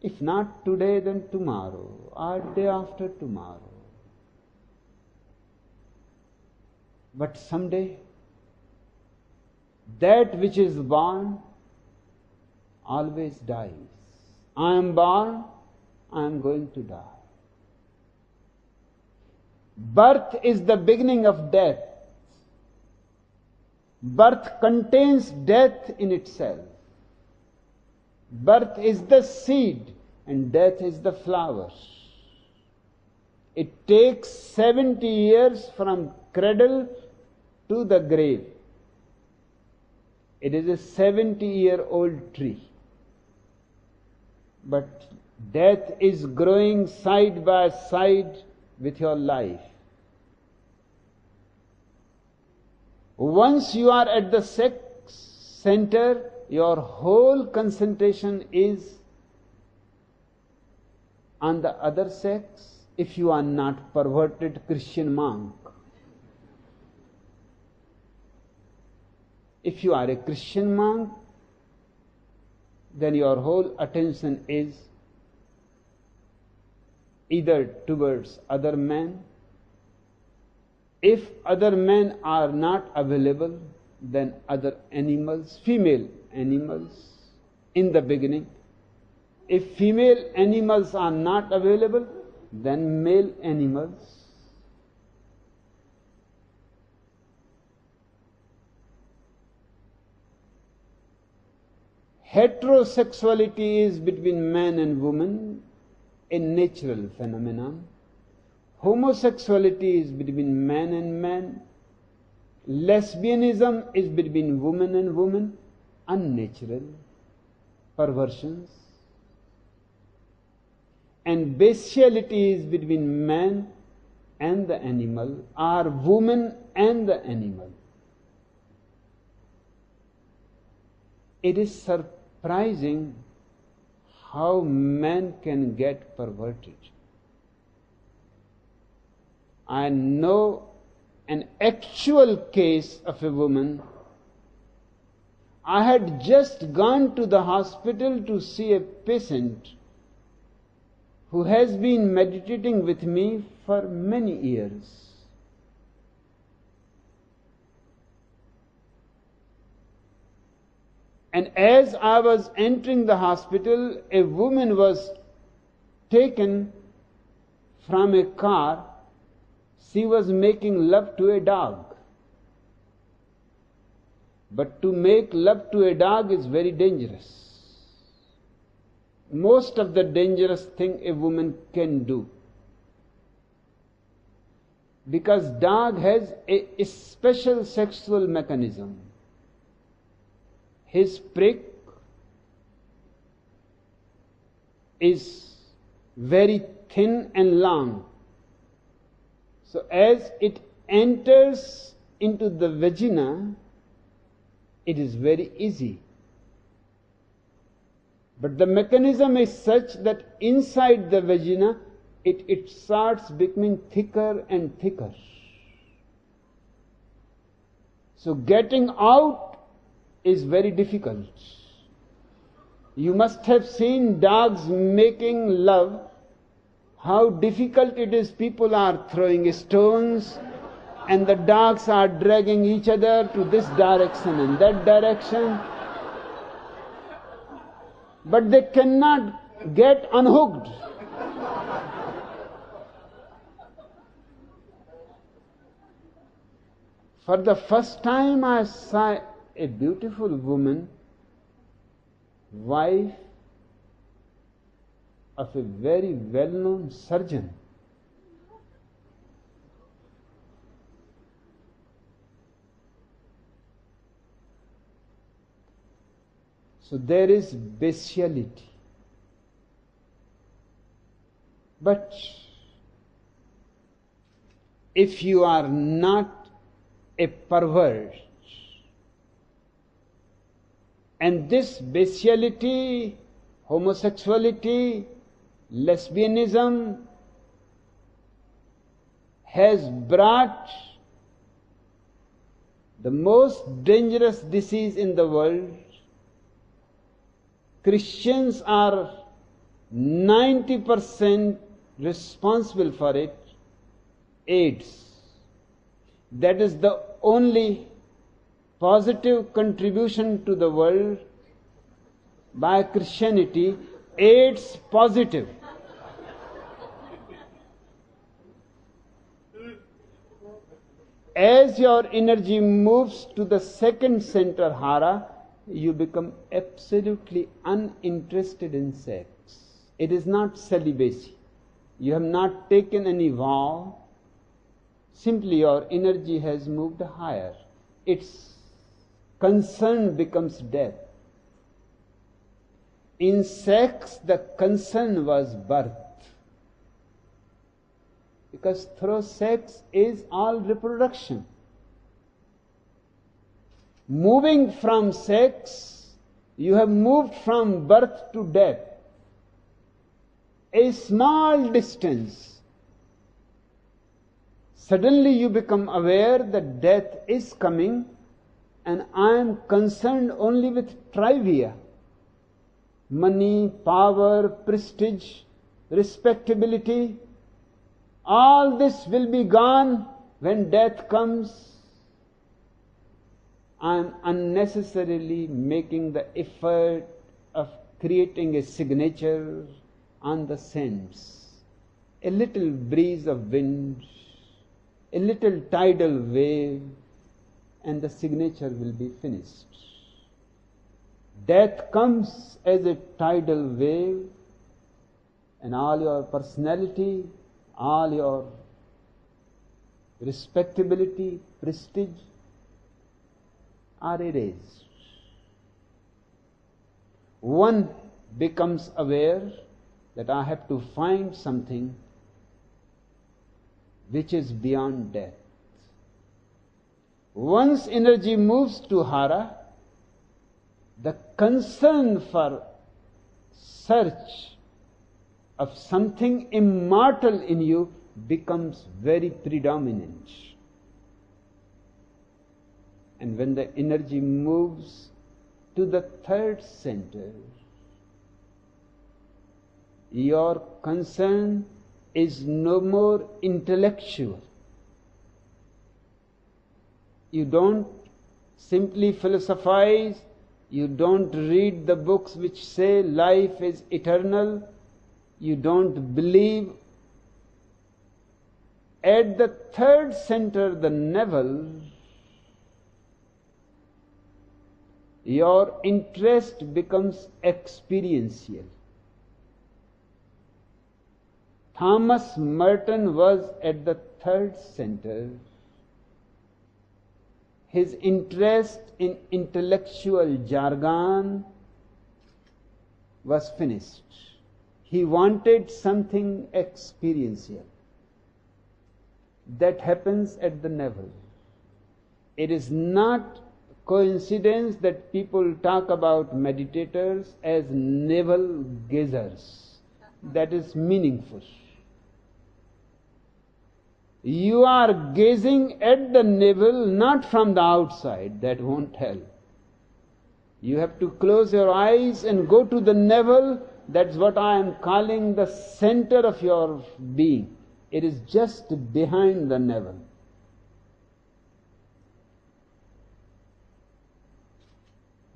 If not today, then tomorrow, or day after tomorrow. But someday, That which is born always dies. I am born, I am going to die. Birth is the beginning of death. Birth contains death in itself. Birth is the seed and death is the flower. It takes 70 years from cradle to the grave. It is a 70-year-old tree. But death is growing side by side with your life. Once you are at the sex center, your whole concentration is on the other sex, if you are not perverted Christian monk. If you are a Christian monk, then your whole attention is either towards other men. If other men are not available, then other animals, female animals in the beginning. If female animals are not available, then male animals. Heterosexuality is between man and woman, a natural phenomenon. Homosexuality is between man and man. Lesbianism is between woman and woman, unnatural perversions. And bestiality is between man and the animal, or woman and the animal. It is surprising how man can get perverted. I know an actual case of a woman. I had just gone to the hospital to see a patient who has been meditating with me for many years. And as I was entering the hospital, a woman was taken from a car. She was making love to a dog. But to make love to a dog is very dangerous. Most of the dangerous thing a woman can do. Because dog has a special sexual mechanism. His prick is very thin and long. So as it enters into the vagina, it is very easy. But the mechanism is such that inside the vagina, it starts becoming thicker and thicker. So getting out is very difficult. You must have seen dogs making love, how difficult it is. People are throwing stones and the dogs are dragging each other to this direction and that direction. But they cannot get unhooked. For the first time I saw a beautiful woman, wife of a very well-known surgeon. So there is bestiality. But if you are not a pervert, and this bestiality, homosexuality, lesbianism has brought the most dangerous disease in the world. Christians are 90% responsible for it. AIDS. That is the only positive contribution to the world by Christianity aids positive. As your energy moves to the second center, Hara, you become absolutely uninterested in sex. It is not celibacy. You have not taken any vow. Simply your energy has moved higher. Its concern becomes death. In sex, the concern was birth. Because through sex is all reproduction. Moving from sex, you have moved from birth to death. A small distance. Suddenly you become aware that death is coming, and I am concerned only with trivia. Money, power, prestige, respectability. All this will be gone when death comes. I am unnecessarily making the effort of creating a signature on the sands. A little breeze of wind, a little tidal wave, and the signature will be finished. Death comes as a tidal wave, and all your personality, all your respectability, prestige are erased. One becomes aware that I have to find something which is beyond death. Once energy moves to Hara, the concern for search of something immortal in you becomes very predominant. And when the energy moves to the third center, your concern is no more intellectual. You don't simply philosophize, you don't read the books which say life is eternal, you don't believe. At the third center, the navel, your interest becomes experiential. Thomas Merton was at the third center. His interest in intellectual jargon was finished. He wanted something experiential. That happens at the navel. It is not coincidence that people talk about meditators as navel gazers. That is meaningful. You are gazing at the navel not from the outside. That won't help. You have to close your eyes and go to the navel. That's what I am calling the center of your being. It is just behind the navel.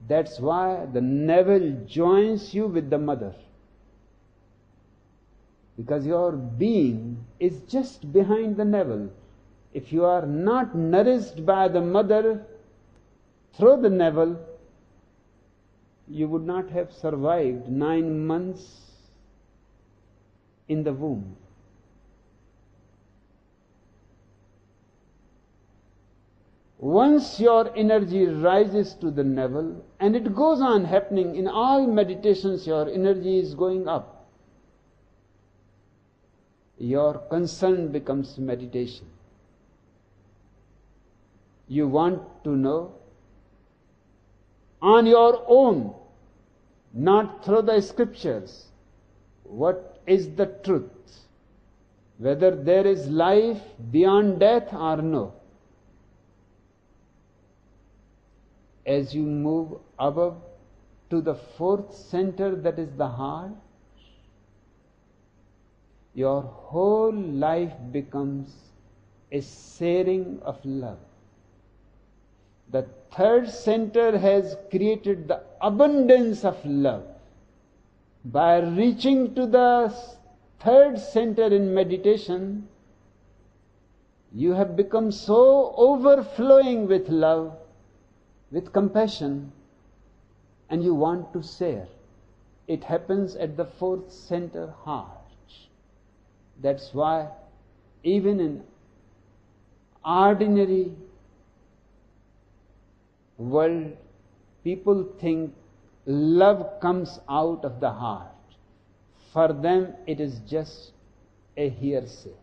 That's why the navel joins you with the mother. Because your being is just behind the navel. If you are not nourished by the mother through the navel, you would not have survived 9 months in the womb. Once your energy rises to the navel, and it goes on happening in all meditations, your energy is going up. Your concern becomes meditation. You want to know on your own, not through the scriptures, what is the truth, whether there is life beyond death or no. As you move above to the fourth center, that is the heart, your whole life becomes a sharing of love. The third center has created the abundance of love. By reaching to the third center in meditation, you have become so overflowing with love, with compassion, and you want to share. It happens at the fourth center, heart. That's why even in ordinary world, people think love comes out of the heart. For them it is just a hearsay.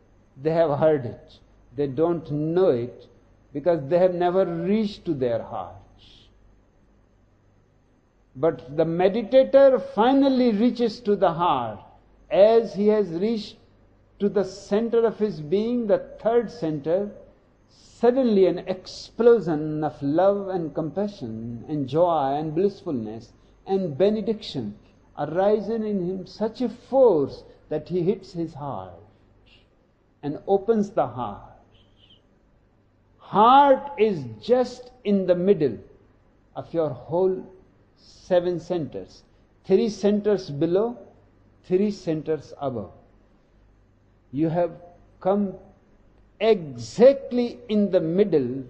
They have heard it. They don't know it because they have never reached to their heart. But the meditator finally reaches to the heart. As he has reached to the center of his being, the third center, suddenly an explosion of love and compassion and joy and blissfulness and benediction arises in him, such a force that he hits his heart and opens the heart. Heart is just in the middle of your whole 7 centers. 3 centers below, 3 centers above. You have come exactly in the middle.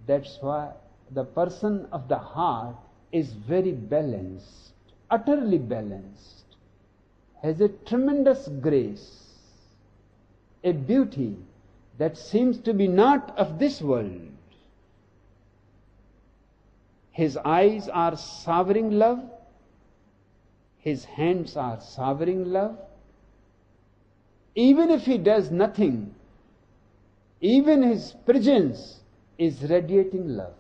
That's why the person of the heart is very balanced, utterly balanced, has a tremendous grace, a beauty that seems to be not of this world. His eyes are savoring love, his hands are savoring love. Even if he does nothing, even his presence is radiating love.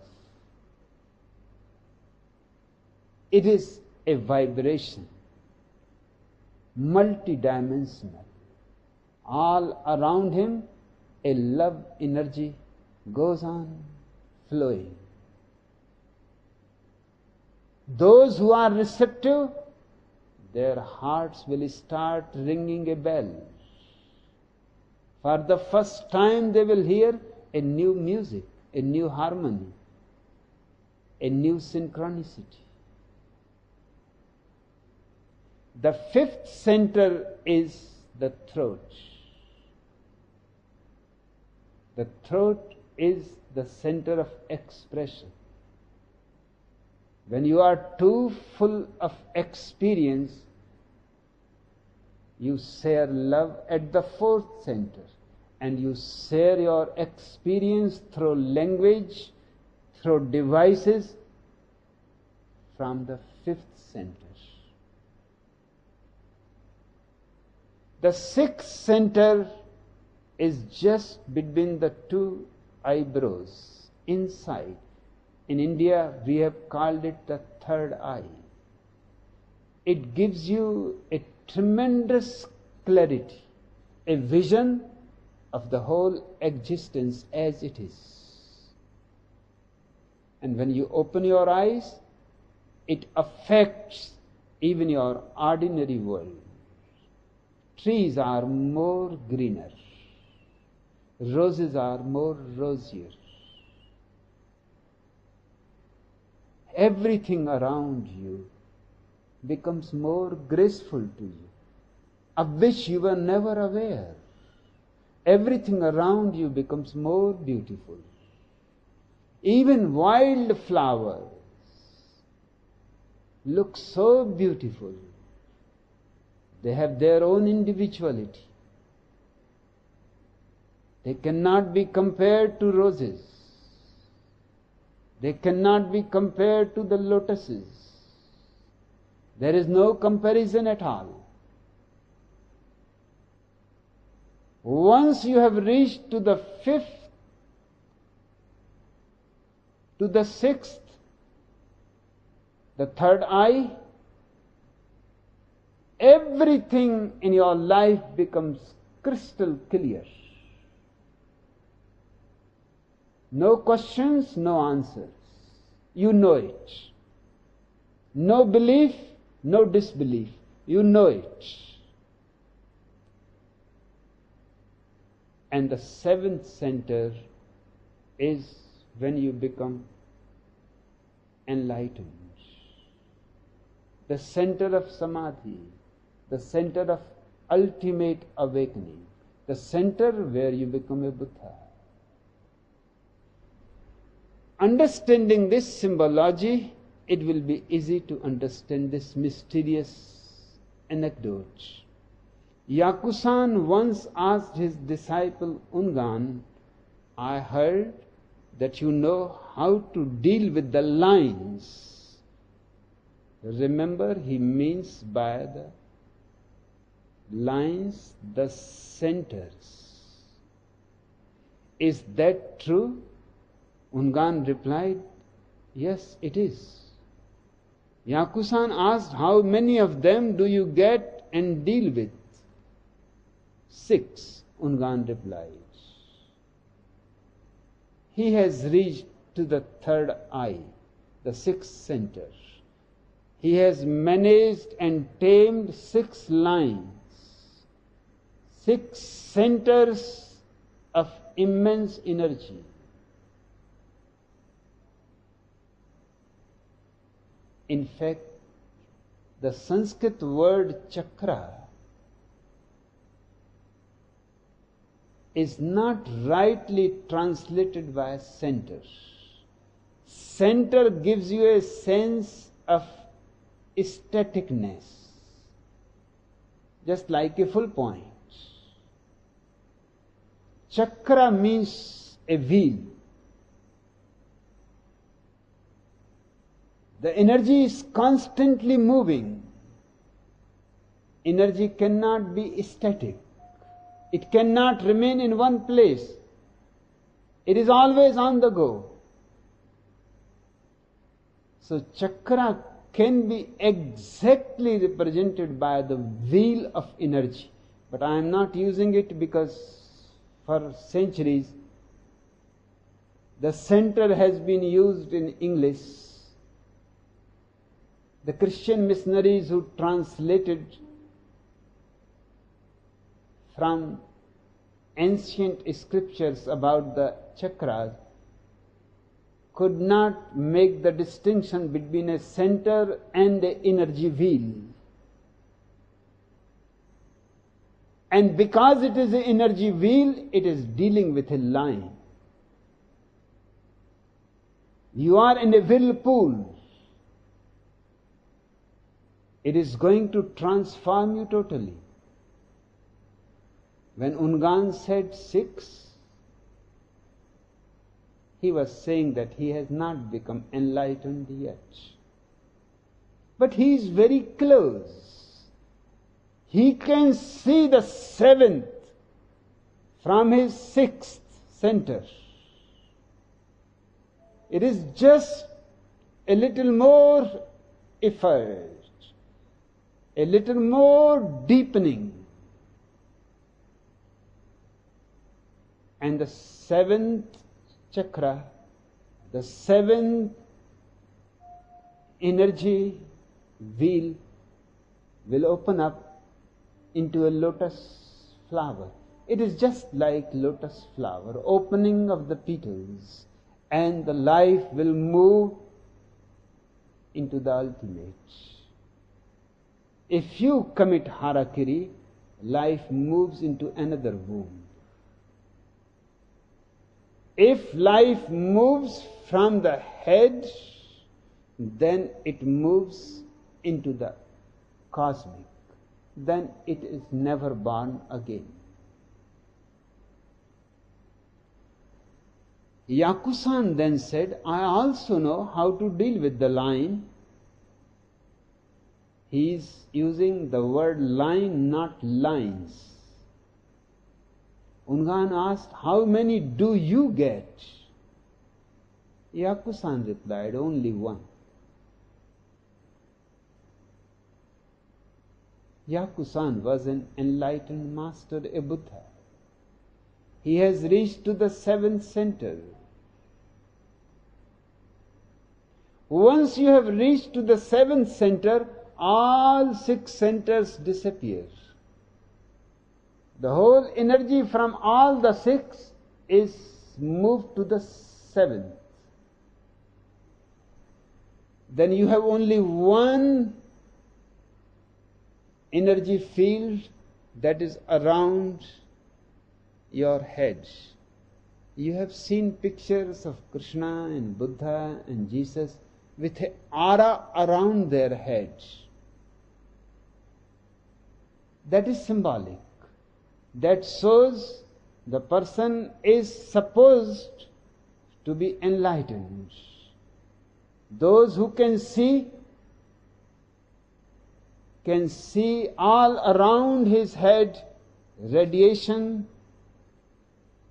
It is a vibration, multidimensional. All around him, a love energy goes on flowing. Those who are receptive, their hearts will start ringing a bell. For the first time they will hear a new music, a new harmony, a new synchronicity. The 5th center is the throat. The throat is the center of expression. When you are too full of experience, you share love at the 4th center, and you share your experience through language, through devices from the 5th center. The 6th center is just between the 2 eyebrows, inside. In India, we have called it the third eye. It gives you a tremendous clarity, a vision of the whole existence as it is. And when you open your eyes, it affects even your ordinary world. Trees are more greener. Roses are more rosier. Everything around you becomes more graceful to you, of which you were never aware. Everything around you becomes more beautiful. Even wild flowers look so beautiful. They have their own individuality. They cannot be compared to roses. They cannot be compared to the lotuses. There is no comparison at all. Once you have reached to the 5th, to the 6th, the third eye, everything in your life becomes crystal clear. No questions, no answers. You know it. No belief, no disbelief. You know it. And the 7th center is when you become enlightened. The center of samadhi, the center of ultimate awakening, the center where you become a Buddha. Understanding this symbology, it will be easy to understand this mysterious anecdote. Yakusan once asked his disciple Ungan, I heard that you know how to deal with the lines. Remember, he means by the lines the centers. Is that true? Ungan replied, yes, it is. Yakusan asked, how many of them do you get and deal with? 6, Ungan replied. He has reached to the third eye, the 6th center. He has managed and tamed 6 lines, 6 centers of immense energy. In fact, the Sanskrit word chakra is not rightly translated by center. Center gives you a sense of staticness, just like a full point. Chakra means a wheel. The energy is constantly moving. Energy cannot be static. It cannot remain in one place. It is always on the go. So chakra can be exactly represented by the wheel of energy. But I am not using it because for centuries the center has been used in English. The Christian missionaries who translated from ancient scriptures about the chakras could not make the distinction between a center and an energy wheel. And because it is an energy wheel, it is dealing with a line. You are in a whirlpool. It is going to transform you totally. When Ungan said 6, he was saying that he has not become enlightened yet. But he is very close. He can see the 7th from his 6th center. It is just a little more effort, a little more deepening. And the 7th chakra, the 7th energy wheel will open up into a lotus flower. It is just like lotus flower, opening of the petals, and the life will move into the ultimate. If you commit harakiri, life moves into another womb. If life moves from the head, then it moves into the cosmic. Then it is never born again. Yakusan then said, I also know how to deal with the line. He is using the word line, not lines. Ungan asked, how many do you get? Yakusan replied, only 1. Yakusan was an enlightened master, a Buddha. He has reached to the 7th center. Once you have reached to the 7th center, all 6 centers disappear. The whole energy from all the 6 is move to the seventh, then you have only one energy field that is around your head. You have seen pictures of Krishna and Buddha and Jesus with an aura around their head. That is symbolic. That shows the person is supposed to be enlightened. Those who can see all around his head radiation,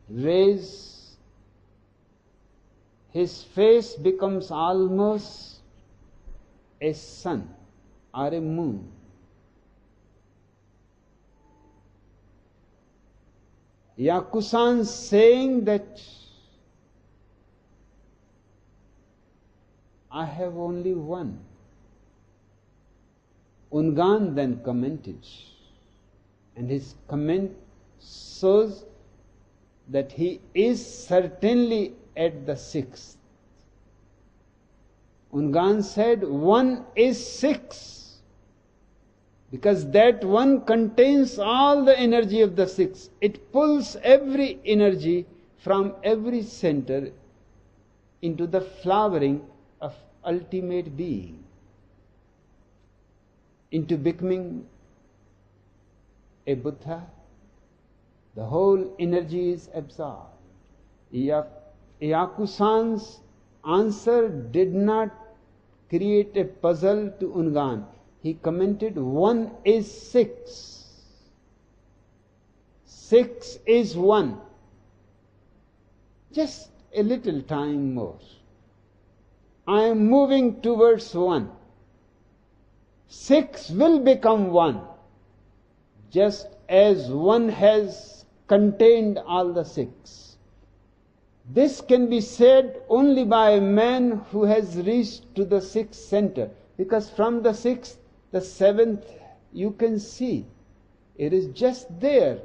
rays. His face becomes almost a sun or a moon. Yakusan saying that I have only one. Ungan then commented, and his comment shows that he is certainly at the sixth. Ungan said, one is six, because that one contains all the energy of the six. It pulls every energy from every center into the flowering of ultimate being, into becoming a Buddha. The whole energy is absorbed. Yakusan's answer did not create a puzzle to Ungan. He commented, one is six. Six is one. Just a little time more. I am moving towards one. Six will become one, just as one has contained all the six. This can be said only by a man who has reached to the sixth center, because from the sixth, the seventh you can see. It is just there,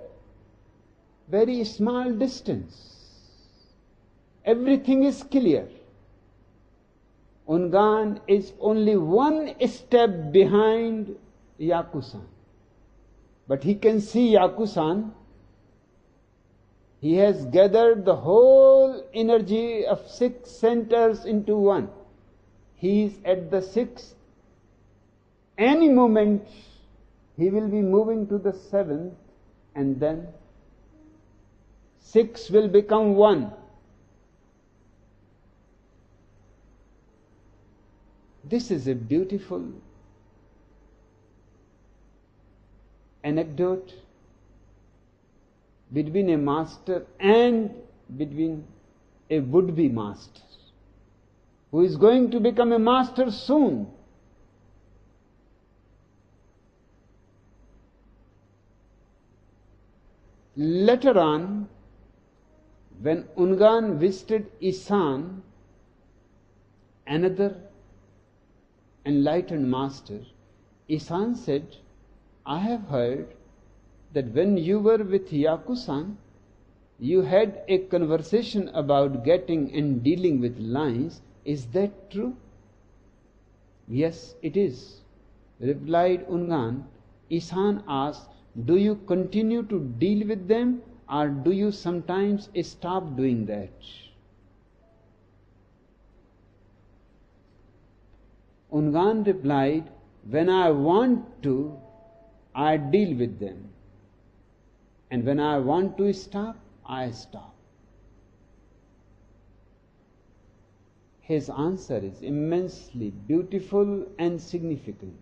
very small distance. Everything is clear. Ungan is only one step behind Yakusan. But he can see Yakusan. He has gathered the whole energy of six centers into one. He is at the sixth. Any moment he will be moving to the seventh, and then six will become one. This is a beautiful anecdote between a master and between a would-be master who is going to become a master soon. Later on, when Ungan visited Isan, another enlightened master, Isan said, I have heard that when you were with Yakusan, you had a conversation about getting and dealing with lions. Is that true? Yes, it is, replied Ungan. Isan asked, do you continue to deal with them, or do you sometimes stop doing that? Ungan replied, when I want to, I deal with them. And when I want to stop, I stop. His answer is immensely beautiful and significant.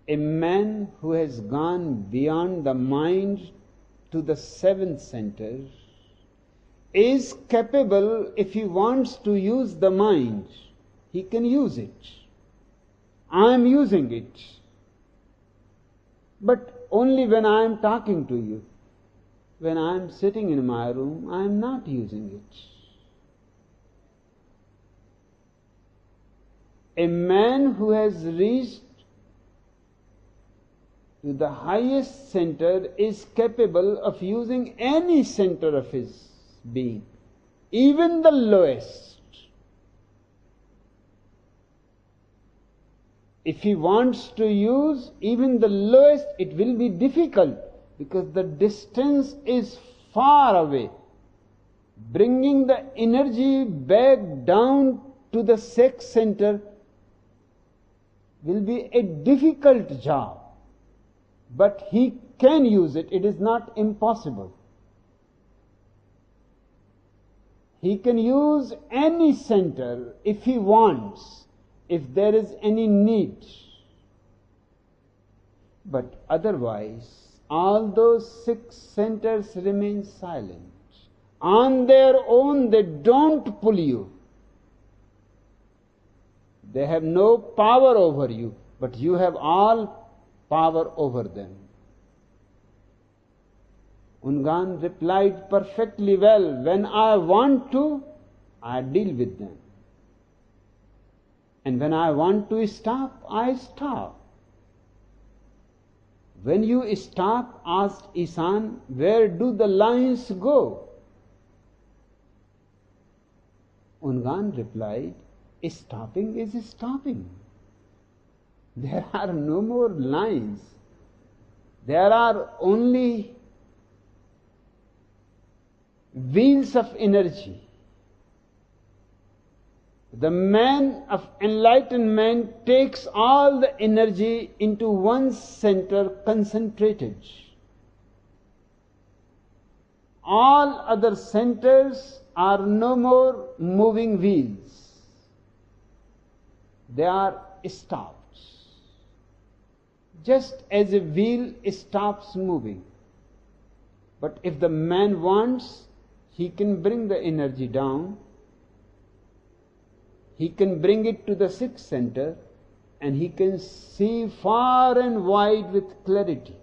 A man who has gone beyond the mind to the seventh center is capable, if he wants to use the mind, he can use it. I am using it. But only when I am talking to you. When I am sitting in my room, I am not using it. A man who has reached to the highest center is capable of using any center of his being, even the lowest. If he wants to use even the lowest, it will be difficult because the distance is far away. Bringing the energy back down to the sex center will be a difficult job. But he can use it. It is not impossible. He can use any center if he wants, if there is any need. But otherwise, all those 6 centers remain silent. On their own, they don't pull you. They have no power over you, but you have all power over them. Ungan replied perfectly well, when I want to, I deal with them. And when I want to stop, I stop. When you stop, asked Isan, where do the lines go? Ungan replied, stopping is stopping. There are no more lines. There are only wheels of energy. The man of enlightenment takes all the energy into one center concentrated. All other centers are no more moving wheels. They are stopped. Just as a wheel stops moving. But if the man wants, he can bring the energy down. He can bring it to the 6th center and he can see far and wide with clarity.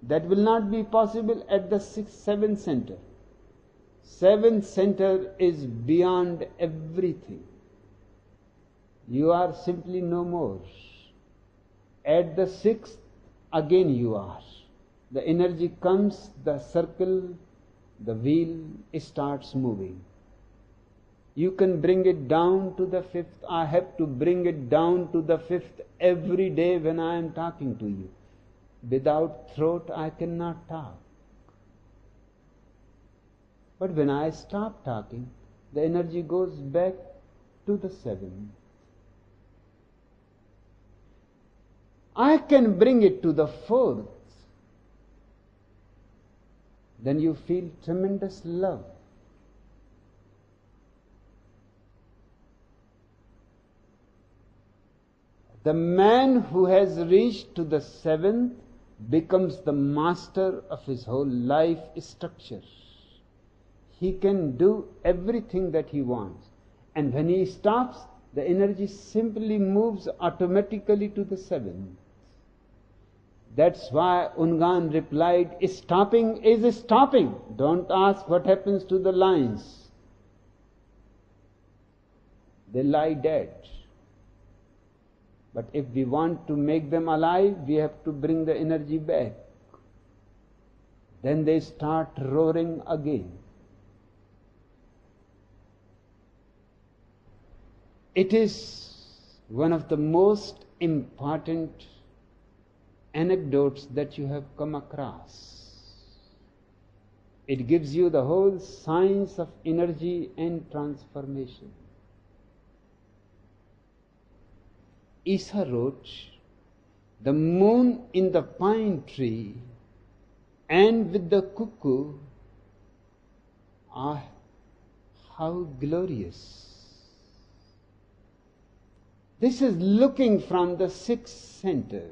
That will not be possible at the 6th, 7th center. 7th center is beyond everything. You are simply no more. At the 6th, again you are. The energy comes, the circle, the wheel starts moving. You can bring it down to the 5th. I have to bring it down to the 5th every day when I am talking to you. Without throat, I cannot talk. But when I stop talking, the energy goes back to the 7th. I can bring it to the 4th. Then you feel tremendous love. The man who has reached to the 7th becomes the master of his whole life structure. He can do everything that he wants. And when he stops, the energy simply moves automatically to the 7th. That's why Ungan replied, stopping is stopping. Don't ask what happens to the lines. They lie dead. But if we want to make them alive, we have to bring the energy back. Then they start roaring again. It is one of the most important anecdotes that you have come across. It gives you the whole science of energy and transformation. Isa wrote, the moon in the pine tree and with the cuckoo, ah, how glorious. This is looking from the 6th center.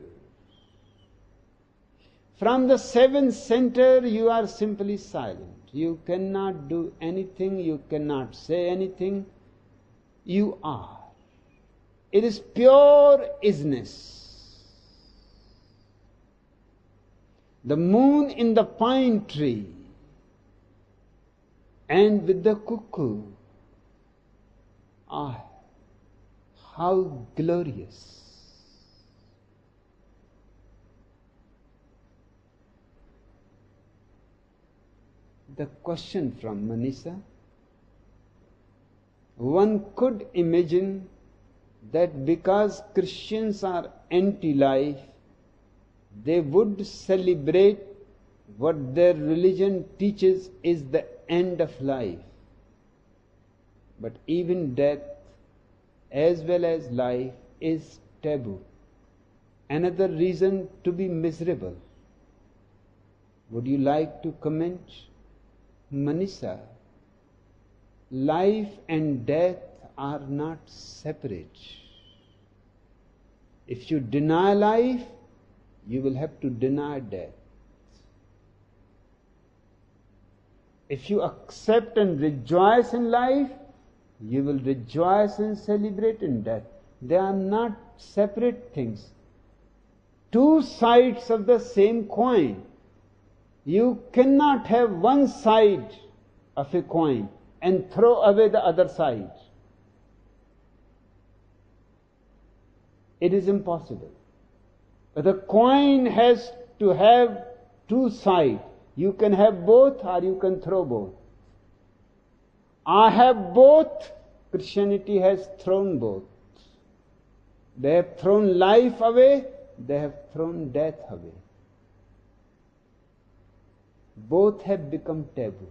From the 7th center, you are simply silent. You cannot do anything, you cannot say anything. You are. It is pure isness. The moon in the pine tree and with the cuckoo, ah, how glorious. the question from Manisha. One could imagine that because Christians are anti-life, they would celebrate what their religion teaches is the end of life. But even death, as well as life, is taboo. Another reason to be miserable. Would you like to comment? Manisha, life and death are not separate. If you deny life, you will have to deny death. If you accept and rejoice in life, you will rejoice and celebrate in death. They are not separate things. Two sides of the same coin. You cannot have one side of a coin and throw away the other side. It is impossible. The coin has to have two sides. You can have both or you can throw both. I have both. Christianity has thrown both. They have thrown life away, they have thrown death away. Both have become taboo.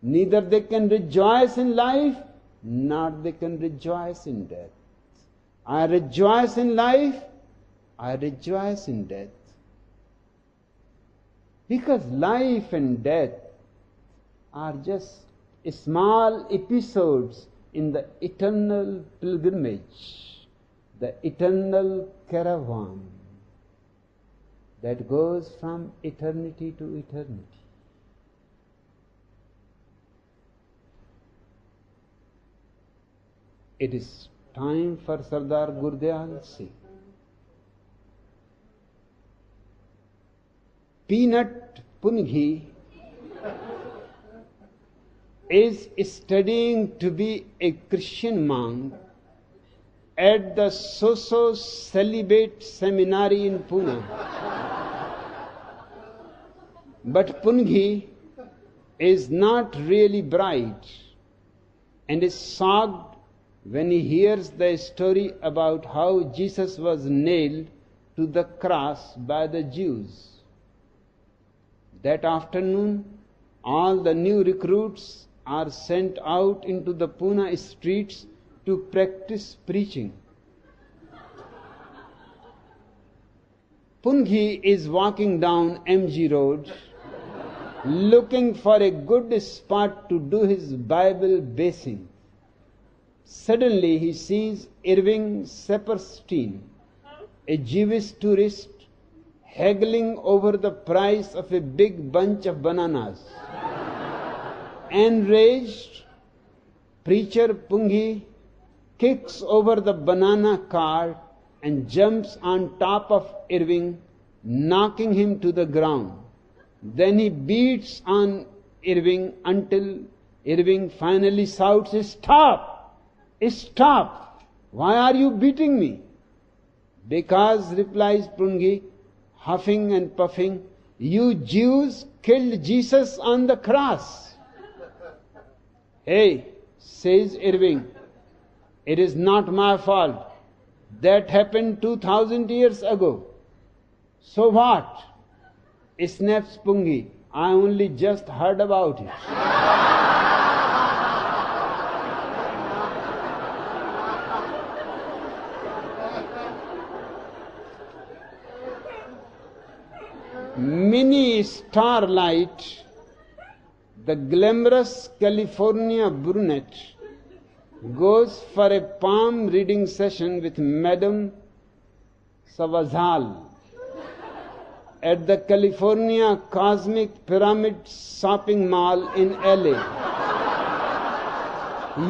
Neither they can rejoice in life, nor they can rejoice in death. I rejoice in life, I rejoice in death. Because life and death are just small episodes in the eternal pilgrimage, the eternal caravan that goes from eternity to eternity. It is time for Sardar Gurdyal Singh. Peanut Pungi is studying to be a Christian monk at the Soso Celibate Seminary in Pune. But Pungi is not really bright and is shocked when he hears the story about how Jesus was nailed to the cross by the Jews. That afternoon, all the new recruits are sent out into the Pune streets to practice preaching. Pungi is walking down MG Road looking for a good spot to do his Bible basing. Suddenly he sees Irving Saperstein, a Jewish tourist, haggling over the price of a big bunch of bananas. Enraged, preacher Pungi kicks over the banana cart and jumps on top of Irving, knocking him to the ground. Then he beats on Irving until Irving finally shouts, "Stop! Stop! Why are you beating me?" "Because," replies Pungi, huffing and puffing, "you Jews killed Jesus on the cross." "Hey," says Irving, "it is not my fault. That happened 2000 years ago." "So what?" snaps Pungi. "I only just heard about it." Minnie Starlight, the glamorous California brunette, goes for a palm reading session with Madame Savazal at the California Cosmic Pyramid shopping mall in LA.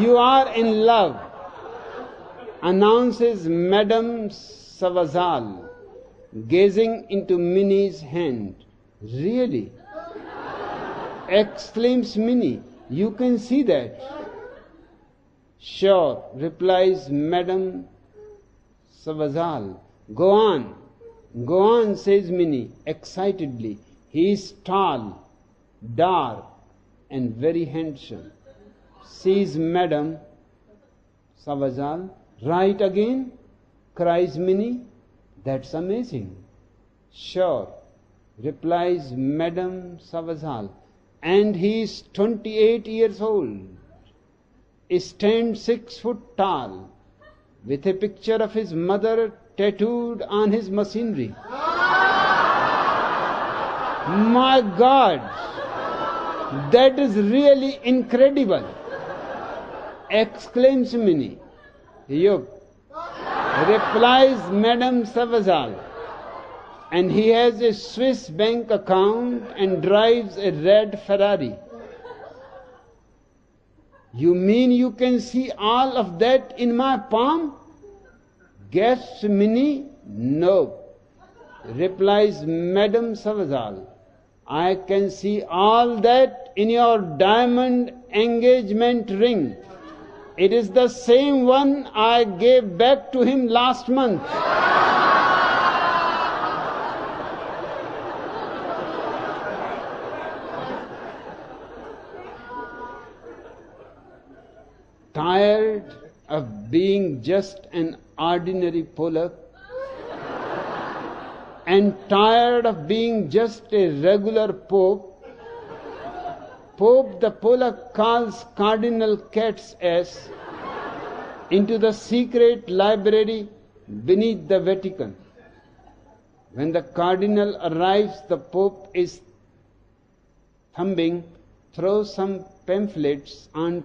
"You are in love," announces Madame Savazal, gazing into Minnie's hand. "Really?" exclaims Minnie. "You can see that." "Sure," replies Madame Savazal. Go on, says Minnie excitedly. "He is tall, dark, and very handsome. Says Madame Savajal, right again? Cries Minnie. That's amazing. Sure, replies Madame Savajal, and he is 28 years old, stands 6 foot tall, with a picture of his mother tattooed on his machinery. My God, that is really incredible, exclaims Minnie. Yup, replies Madame Savajal, and he has a Swiss bank account and drives a red Ferrari. You mean you can see all of that in my palm? Gasps Minnie. No, replies Madame Savajal. I can see all that in your diamond engagement ring. It is the same one I gave back to him last month. Tired of being just an ordinary Pollock, and tired of being just a regular Pope, Pope the Pollock calls Cardinal Katz S into the secret library beneath the Vatican. When the Cardinal arrives, the Pope is thumbing through some pamphlets on